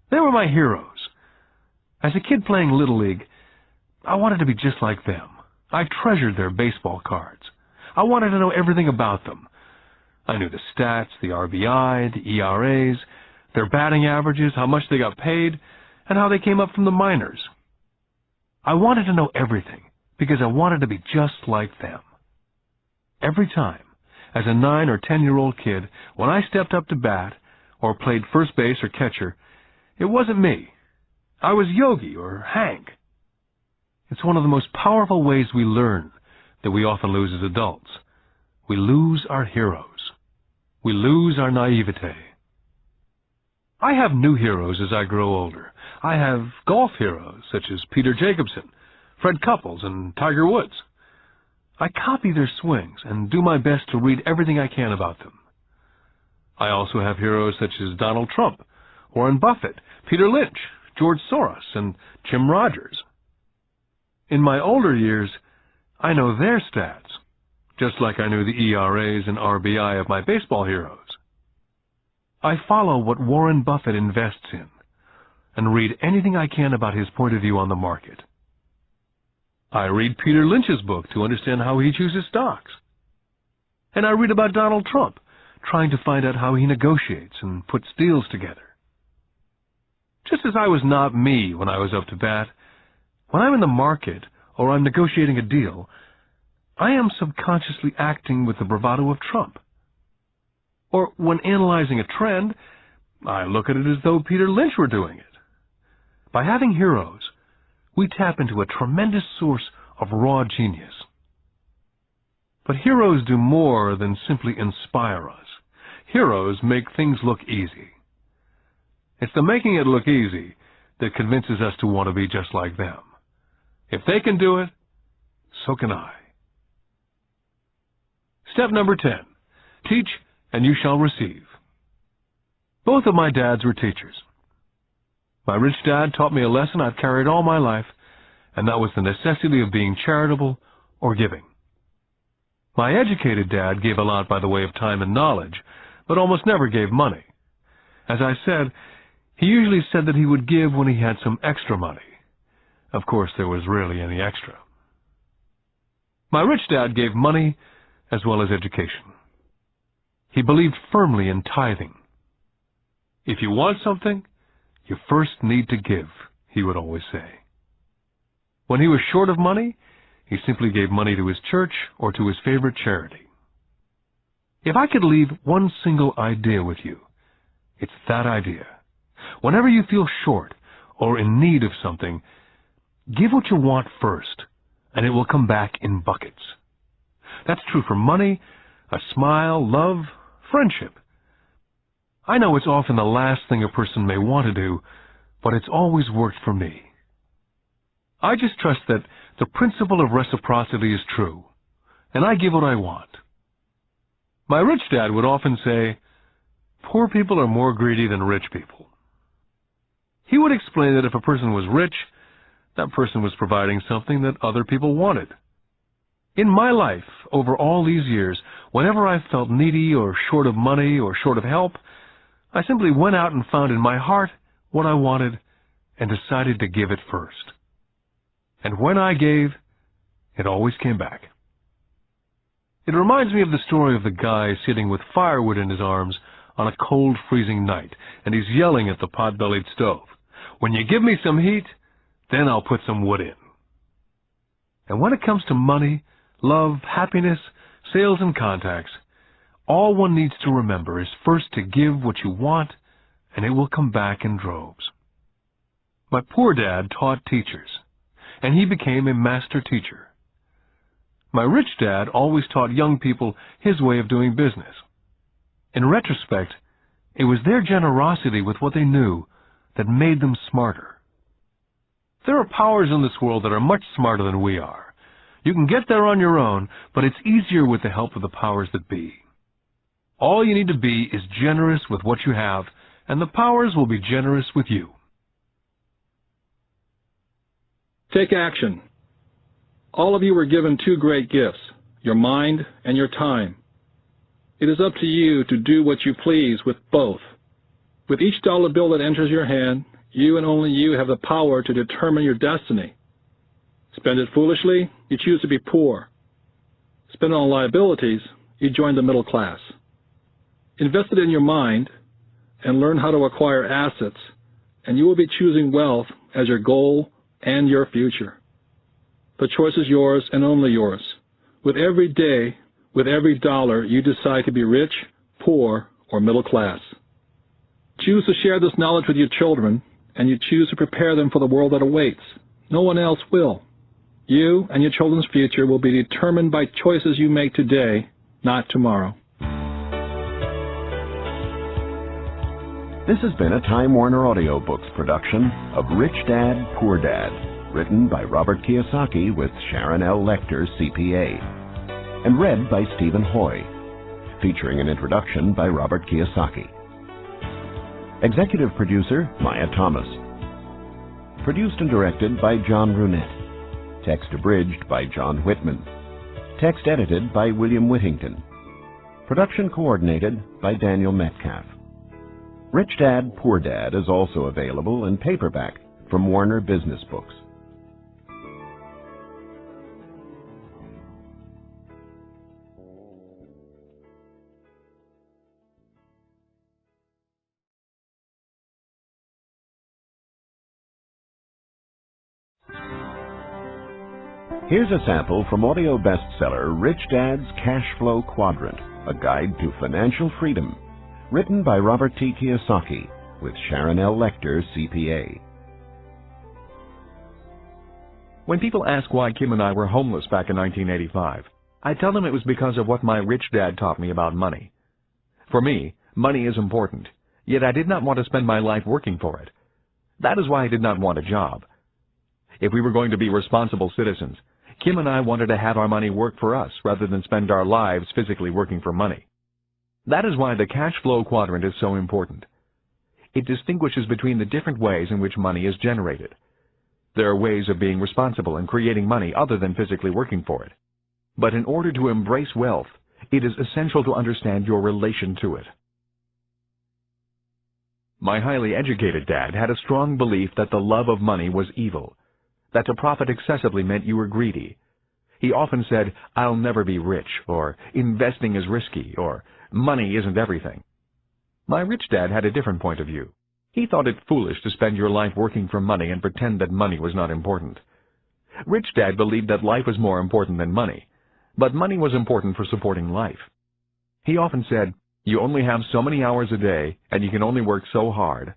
They were my heroes. As a kid playing Little League, I wanted to be just like them. I treasured their baseball cards. I wanted to know everything about them. I knew the stats, the RBI, the ERAs, their batting averages, how much they got paid, and how they came up from the minors. I wanted to know everything because I wanted to be just like them. Every time, as a 9 or 10-year-old kid, when I stepped up to bat or played first base or catcher, it wasn't me. I was Yogi or Hank. It's one of the most powerful ways we learn that we often lose as adults. We lose our heroes. We lose our naivete. I have new heroes as I grow older. I have golf heroes such as Peter Jacobsen, Fred Couples, and Tiger Woods. I copy their swings and do my best to read everything I can about them. I also have heroes such as Donald Trump, Warren Buffett, Peter Lynch, George Soros, and Jim Rogers. In my older years, I know their stats, just like I knew the ERAs and RBI of my baseball heroes. I follow what Warren Buffett invests in and read anything I can about his point of view on the market. I read Peter Lynch's book to understand how he chooses stocks. And I read about Donald Trump, trying to find out how he negotiates and puts deals together. Just as I was not me when I was up to bat, when I'm in the market or I'm negotiating a deal, I am subconsciously acting with the bravado of Trump. Or when analyzing a trend, I look at it as though Peter Lynch were doing it. By having heroes, we tap into a tremendous source of raw genius. But heroes do more than simply inspire us. Heroes make things look easy. It's the making it look easy that convinces us to want to be just like them. If they can do it, so can I. Step number 10. Teach and you shall receive. Both of my dads were teachers. My rich dad taught me a lesson I've carried all my life, and that was the necessity of being charitable or giving. My educated dad gave a lot by the way of time and knowledge, but almost never gave money. As I said, he usually said that he would give when he had some extra money. Of course, there was rarely any extra. My rich dad gave money as well as education. He believed firmly in tithing. If you want something, you first need to give, he would always say. When he was short of money, he simply gave money to his church or to his favorite charity. If I could leave one single idea with you, it's that idea. Whenever you feel short or in need of something, give what you want first, and it will come back in buckets. That's true for money, a smile, love, friendship. I know it's often the last thing a person may want to do, but it's always worked for me. I just trust that the principle of reciprocity is true, and I give what I want. My rich dad would often say, poor people are more greedy than rich people. He would explain that if a person was rich, that person was providing something that other people wanted. In my life, over all these years, whenever I felt needy or short of money or short of help, I simply went out and found in my heart what I wanted and decided to give it first. And when I gave, it always came back. It reminds me of the story of the guy sitting with firewood in his arms on a cold, freezing night, and he's yelling at the pot-bellied stove, "When you give me some heat, then I'll put some wood in." And when it comes to money, love, happiness, sales, and contacts, all one needs to remember is first to give what you want, and it will come back in droves. My poor dad taught teachers, and he became a master teacher. My rich dad always taught young people his way of doing business. In retrospect, it was their generosity with what they knew that made them smarter. There are powers in this world that are much smarter than we are. You can get there on your own, but it's easier with the help of the powers that be. All you need to be is generous with what you have, and the powers will be generous with you. Take action. All of you were given two great gifts, your mind and your time. It is up to you to do what you please with both. With each dollar bill that enters your hand, you and only you have the power to determine your destiny. Spend it foolishly, you choose to be poor. Spend it on liabilities, you join the middle class. Invest it in your mind and learn how to acquire assets, and you will be choosing wealth as your goal and your future. The choice is yours and only yours. With every day, with every dollar, you decide to be rich, poor, or middle class. Choose to share this knowledge with your children, and you choose to prepare them for the world that awaits. No one else will. You and your children's future will be determined by choices you make today, not tomorrow. This has been a Time Warner Audiobooks production of Rich Dad, Poor Dad, written by Robert Kiyosaki with Sharon L. Lecter, CPA, and read by Stephen Hoy, featuring an introduction by Robert Kiyosaki. Executive producer, Maya Thomas. Produced and directed by John Brunette. Text abridged by John Whitman. Text edited by William Whittington. Production coordinated by Daniel Metcalf. Rich Dad, Poor Dad is also available in paperback from Warner Business Books. Here's a sample from audio bestseller Rich Dad's Cash Flow Quadrant, a guide to financial freedom, written by Robert T. Kiyosaki with Sharon L. Lecter, CPA. When people ask why Kim and I were homeless back in 1985, I tell them it was because of what my rich dad taught me about money. For me, money is important, yet I did not want to spend my life working for it. That is why I did not want a job. If we were going to be responsible citizens, Kim and I wanted to have our money work for us rather than spend our lives physically working for money. That is why the cash flow quadrant is so important. It distinguishes between the different ways in which money is generated. There are ways of being responsible and creating money other than physically working for it. But in order to embrace wealth, it is essential to understand your relation to it. My highly educated dad had a strong belief that the love of money was evil, that to profit excessively meant you were greedy. He often said, "I'll never be rich," or "investing is risky," or "money isn't everything." My rich dad had a different point of view. He thought it foolish to spend your life working for money and pretend that money was not important. Rich Dad believed that life was more important than money, but money was important for supporting life. He often said, "You only have so many hours a day, and you can only work so hard.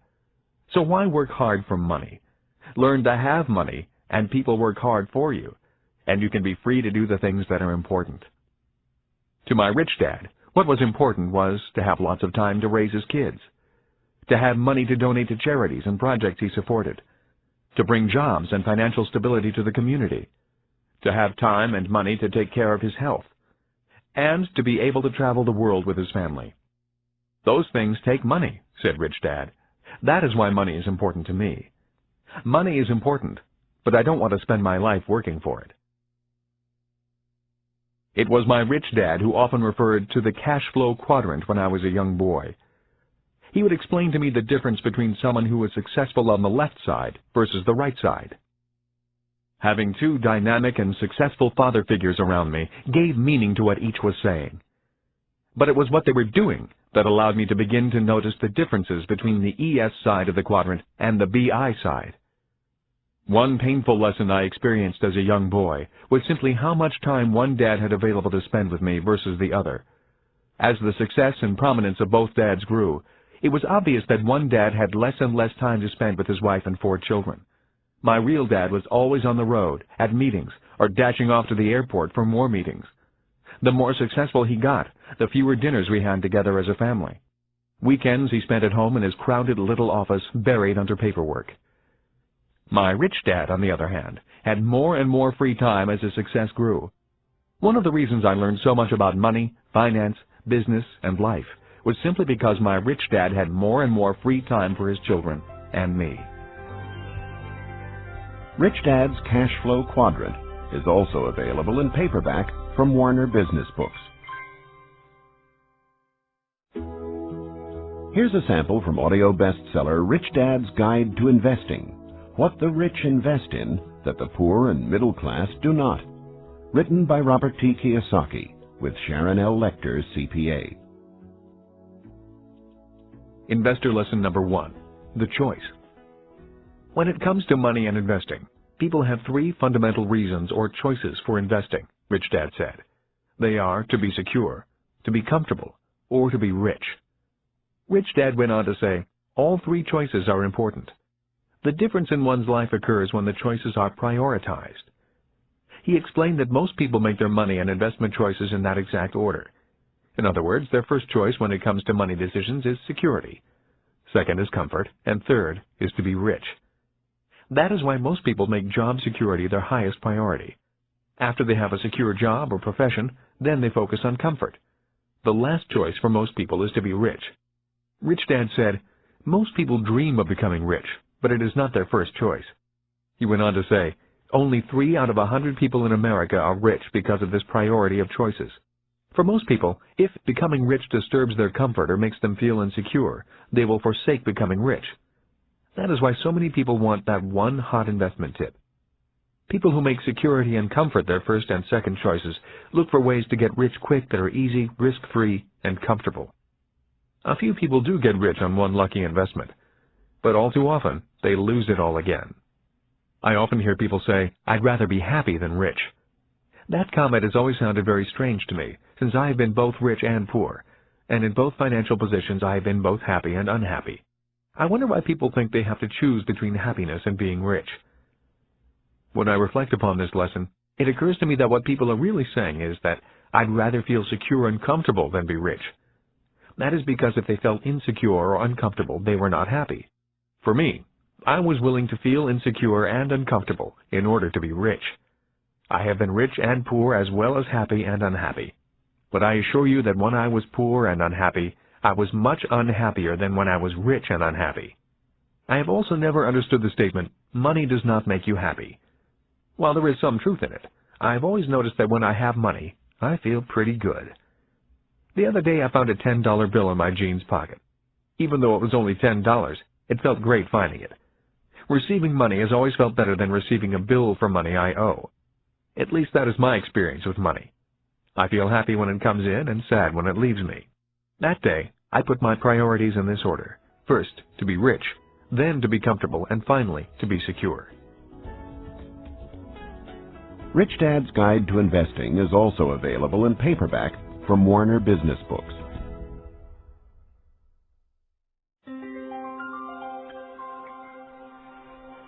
So why work hard for money? Learn to have money, and people work hard for you, and you can be free to do the things that are important." To my rich dad, what was important was to have lots of time to raise his kids, to have money to donate to charities and projects he supported, to bring jobs and financial stability to the community, to have time and money to take care of his health, and to be able to travel the world with his family. "Those things take money," said Rich Dad. "That is why money is important to me. Money is important, but I don't want to spend my life working for it." It was my rich dad who often referred to the cash flow quadrant when I was a young boy. He would explain to me the difference between someone who was successful on the left side versus the right side. Having two dynamic and successful father figures around me gave meaning to what each was saying. But it was what they were doing that allowed me to begin to notice the differences between the ES side of the quadrant and the BI side. One painful lesson I experienced as a young boy was simply how much time one dad had available to spend with me versus the other. As the success and prominence of both dads grew, it was obvious that one dad had less and less time to spend with his wife and 4 children. My real dad was always on the road, at meetings, or dashing off to the airport for more meetings. The more successful he got, the fewer dinners we had together as a family. Weekends he spent at home in his crowded little office buried under paperwork. My rich dad, on the other hand, had more and more free time as his success grew. One of the reasons I learned so much about money, finance, business, and life was simply because my rich dad had more and more free time for his children and me. Rich Dad's Cash Flow Quadrant is also available in paperback from Warner Business Books. Here's a sample from audio bestseller Rich Dad's Guide to Investing: What the Rich Invest in that the Poor and Middle Class Do Not. Written by Robert T. Kiyosaki with Sharon L. Lecter, CPA. Investor lesson number 1: the choice. When it comes to money and investing, people have 3 fundamental reasons or choices for investing, Rich Dad said. They are to be secure, to be comfortable, or to be rich. Rich Dad went on to say, all 3 choices are important. The difference in one's life occurs when the choices are prioritized. He explained that most people make their money and investment choices in that exact order. In other words, their first choice when it comes to money decisions is security. Second is comfort, and third is to be rich. That is why most people make job security their highest priority. After they have a secure job or profession, then they focus on comfort. The last choice for most people is to be rich. Rich Dad said, most people dream of becoming rich, but it is not their first choice. He went on to say, only 3 out of 100 people in America are rich because of this priority of choices. For most people, if becoming rich disturbs their comfort or makes them feel insecure, they will forsake becoming rich. That is why so many people want that one hot investment tip. People who make security and comfort their first and second choices look for ways to get rich quick that are easy, risk-free, and comfortable. A few people do get rich on one lucky investment, but all too often they lose it all again. I often hear people say, I'd rather be happy than rich. That comment has always sounded very strange to me, since I have been both rich and poor, and in both financial positions I have been both happy and unhappy. I wonder why people think they have to choose between happiness and being rich. When I reflect upon this lesson, it occurs to me that what people are really saying is that I'd rather feel secure and comfortable than be rich. That is because if they felt insecure or uncomfortable, they were not happy. For me, I was willing to feel insecure and uncomfortable in order to be rich. I have been rich and poor as well as happy and unhappy. But I assure you that when I was poor and unhappy, I was much unhappier than when I was rich and unhappy. I have also never understood the statement, money does not make you happy. While there is some truth in it, I have always noticed that when I have money, I feel pretty good. The other day I found a $10 bill in my jeans pocket. Even though it was only $10, it felt great finding it. Receiving money has always felt better than receiving a bill for money I owe. At least that is my experience with money. I feel happy when it comes in and sad when it leaves me. That day, I put my priorities in this order. First, to be rich, then to be comfortable, and finally, to be secure. Rich Dad's Guide to Investing is also available in paperback from Warner Business Books.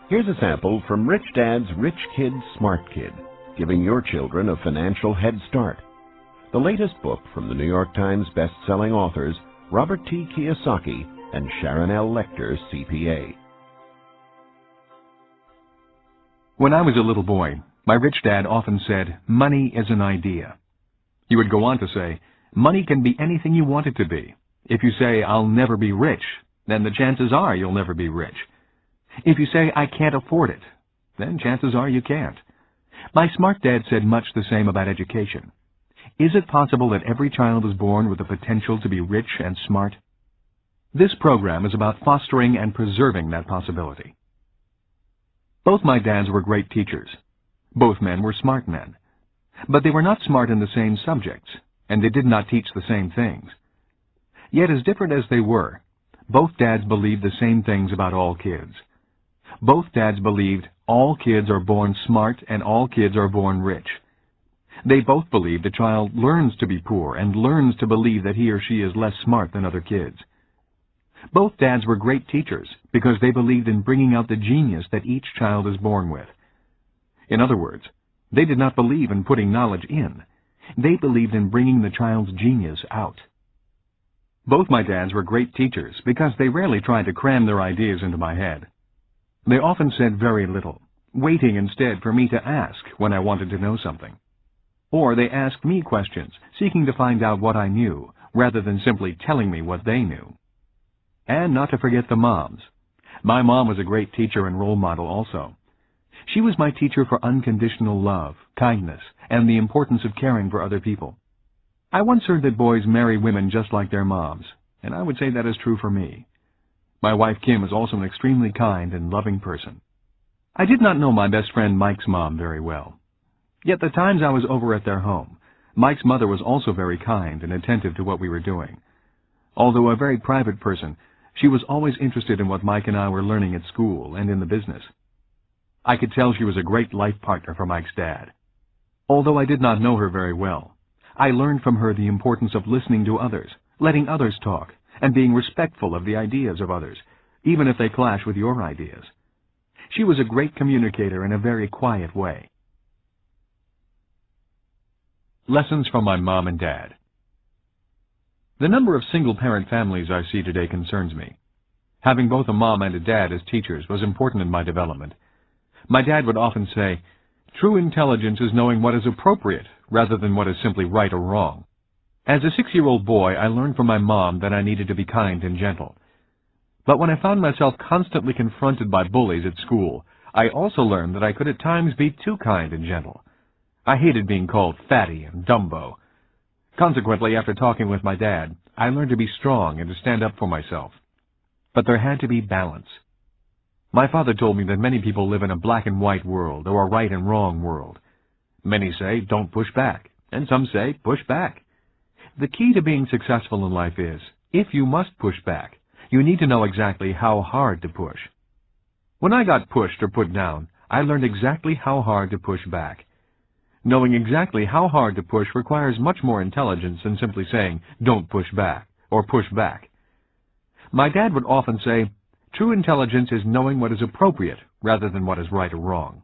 Here's a sample from Rich Dad's Rich Kid, Smart Kid, giving your children a financial head start. The latest book from the New York Times best-selling authors Robert T. Kiyosaki and Sharon L. Lecter, CPA. When I was a little boy, my rich dad often said, money is an idea. He would go on to say, money can be anything you want it to be. If you say, I'll never be rich, then the chances are you'll never be rich. If you say, I can't afford it, then chances are you can't. My smart dad said much the same about education. Is it possible that every child is born with the potential to be rich and smart? This program is about fostering and preserving that possibility. Both my dads were great teachers. Both men were smart men. But they were not smart in the same subjects, and they did not teach the same things. Yet as different as they were, both dads believed the same things about all kids. Both dads believed all kids are born smart and all kids are born rich. They both believed a child learns to be poor and learns to believe that he or she is less smart than other kids. Both dads were great teachers because they believed in bringing out the genius that each child is born with. In other words, they did not believe in putting knowledge in. They believed in bringing the child's genius out. Both my dads were great teachers because they rarely tried to cram their ideas into my head. They often said very little, waiting instead for me to ask when I wanted to know something. Or they asked me questions, seeking to find out what I knew, rather than simply telling me what they knew. And not to forget the moms. My mom was a great teacher and role model also. She was my teacher for unconditional love, kindness, and the importance of caring for other people. I once heard that boys marry women just like their moms, and I would say that is true for me. My wife Kim is also an extremely kind and loving person. I did not know my best friend Mike's mom very well. Yet the times I was over at their home, Mike's mother was also very kind and attentive to what we were doing. Although a very private person, she was always interested in what Mike and I were learning at school and in the business. I could tell she was a great life partner for Mike's dad. Although I did not know her very well, I learned from her the importance of listening to others, letting others talk, and being respectful of the ideas of others, even if they clash with your ideas. She was a great communicator in a very quiet way. Lessons from my mom and dad. The number of single-parent families I see today concerns me. Having both a mom and a dad as teachers was important in my development. My dad would often say, "True intelligence is knowing what is appropriate rather than what is simply right or wrong." As a 6-year-old boy, I learned from my mom that I needed to be kind and gentle. But when I found myself constantly confronted by bullies at school, I also learned that I could at times be too kind and gentle. I hated being called fatty and Dumbo. Consequently, after talking with my dad, I learned to be strong and to stand up for myself. But there had to be balance. My father told me that many people live in a black and white world or a right and wrong world. Many say, don't push back, and some say, push back. The key to being successful in life is, if you must push back, you need to know exactly how hard to push. When I got pushed or put down, I learned exactly how hard to push back. Knowing exactly how hard to push requires much more intelligence than simply saying, don't push back, or push back. My dad would often say, true intelligence is knowing what is appropriate rather than what is right or wrong.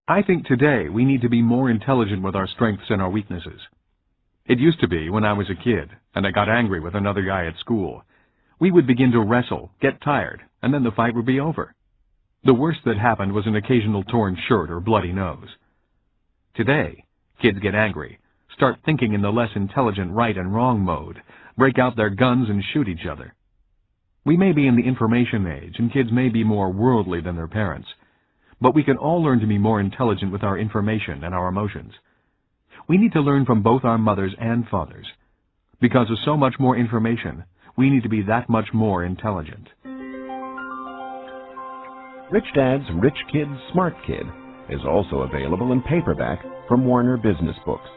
I think today we need to be more intelligent with our strengths and our weaknesses. It used to be when I was a kid, and I got angry with another guy at school. We would begin to wrestle, get tired, and then the fight would be over. The worst that happened was an occasional torn shirt or bloody nose. Today, kids get angry, start thinking in the less intelligent right and wrong mode, break out their guns and shoot each other. We may be in the information age, and kids may be more worldly than their parents, but we can all learn to be more intelligent with our information and our emotions. We need to learn from both our mothers and fathers. Because of so much more information, we need to be that much more intelligent. Rich Dad's Rich Kid, Smart Kid is also available in paperback from Warner Business Books.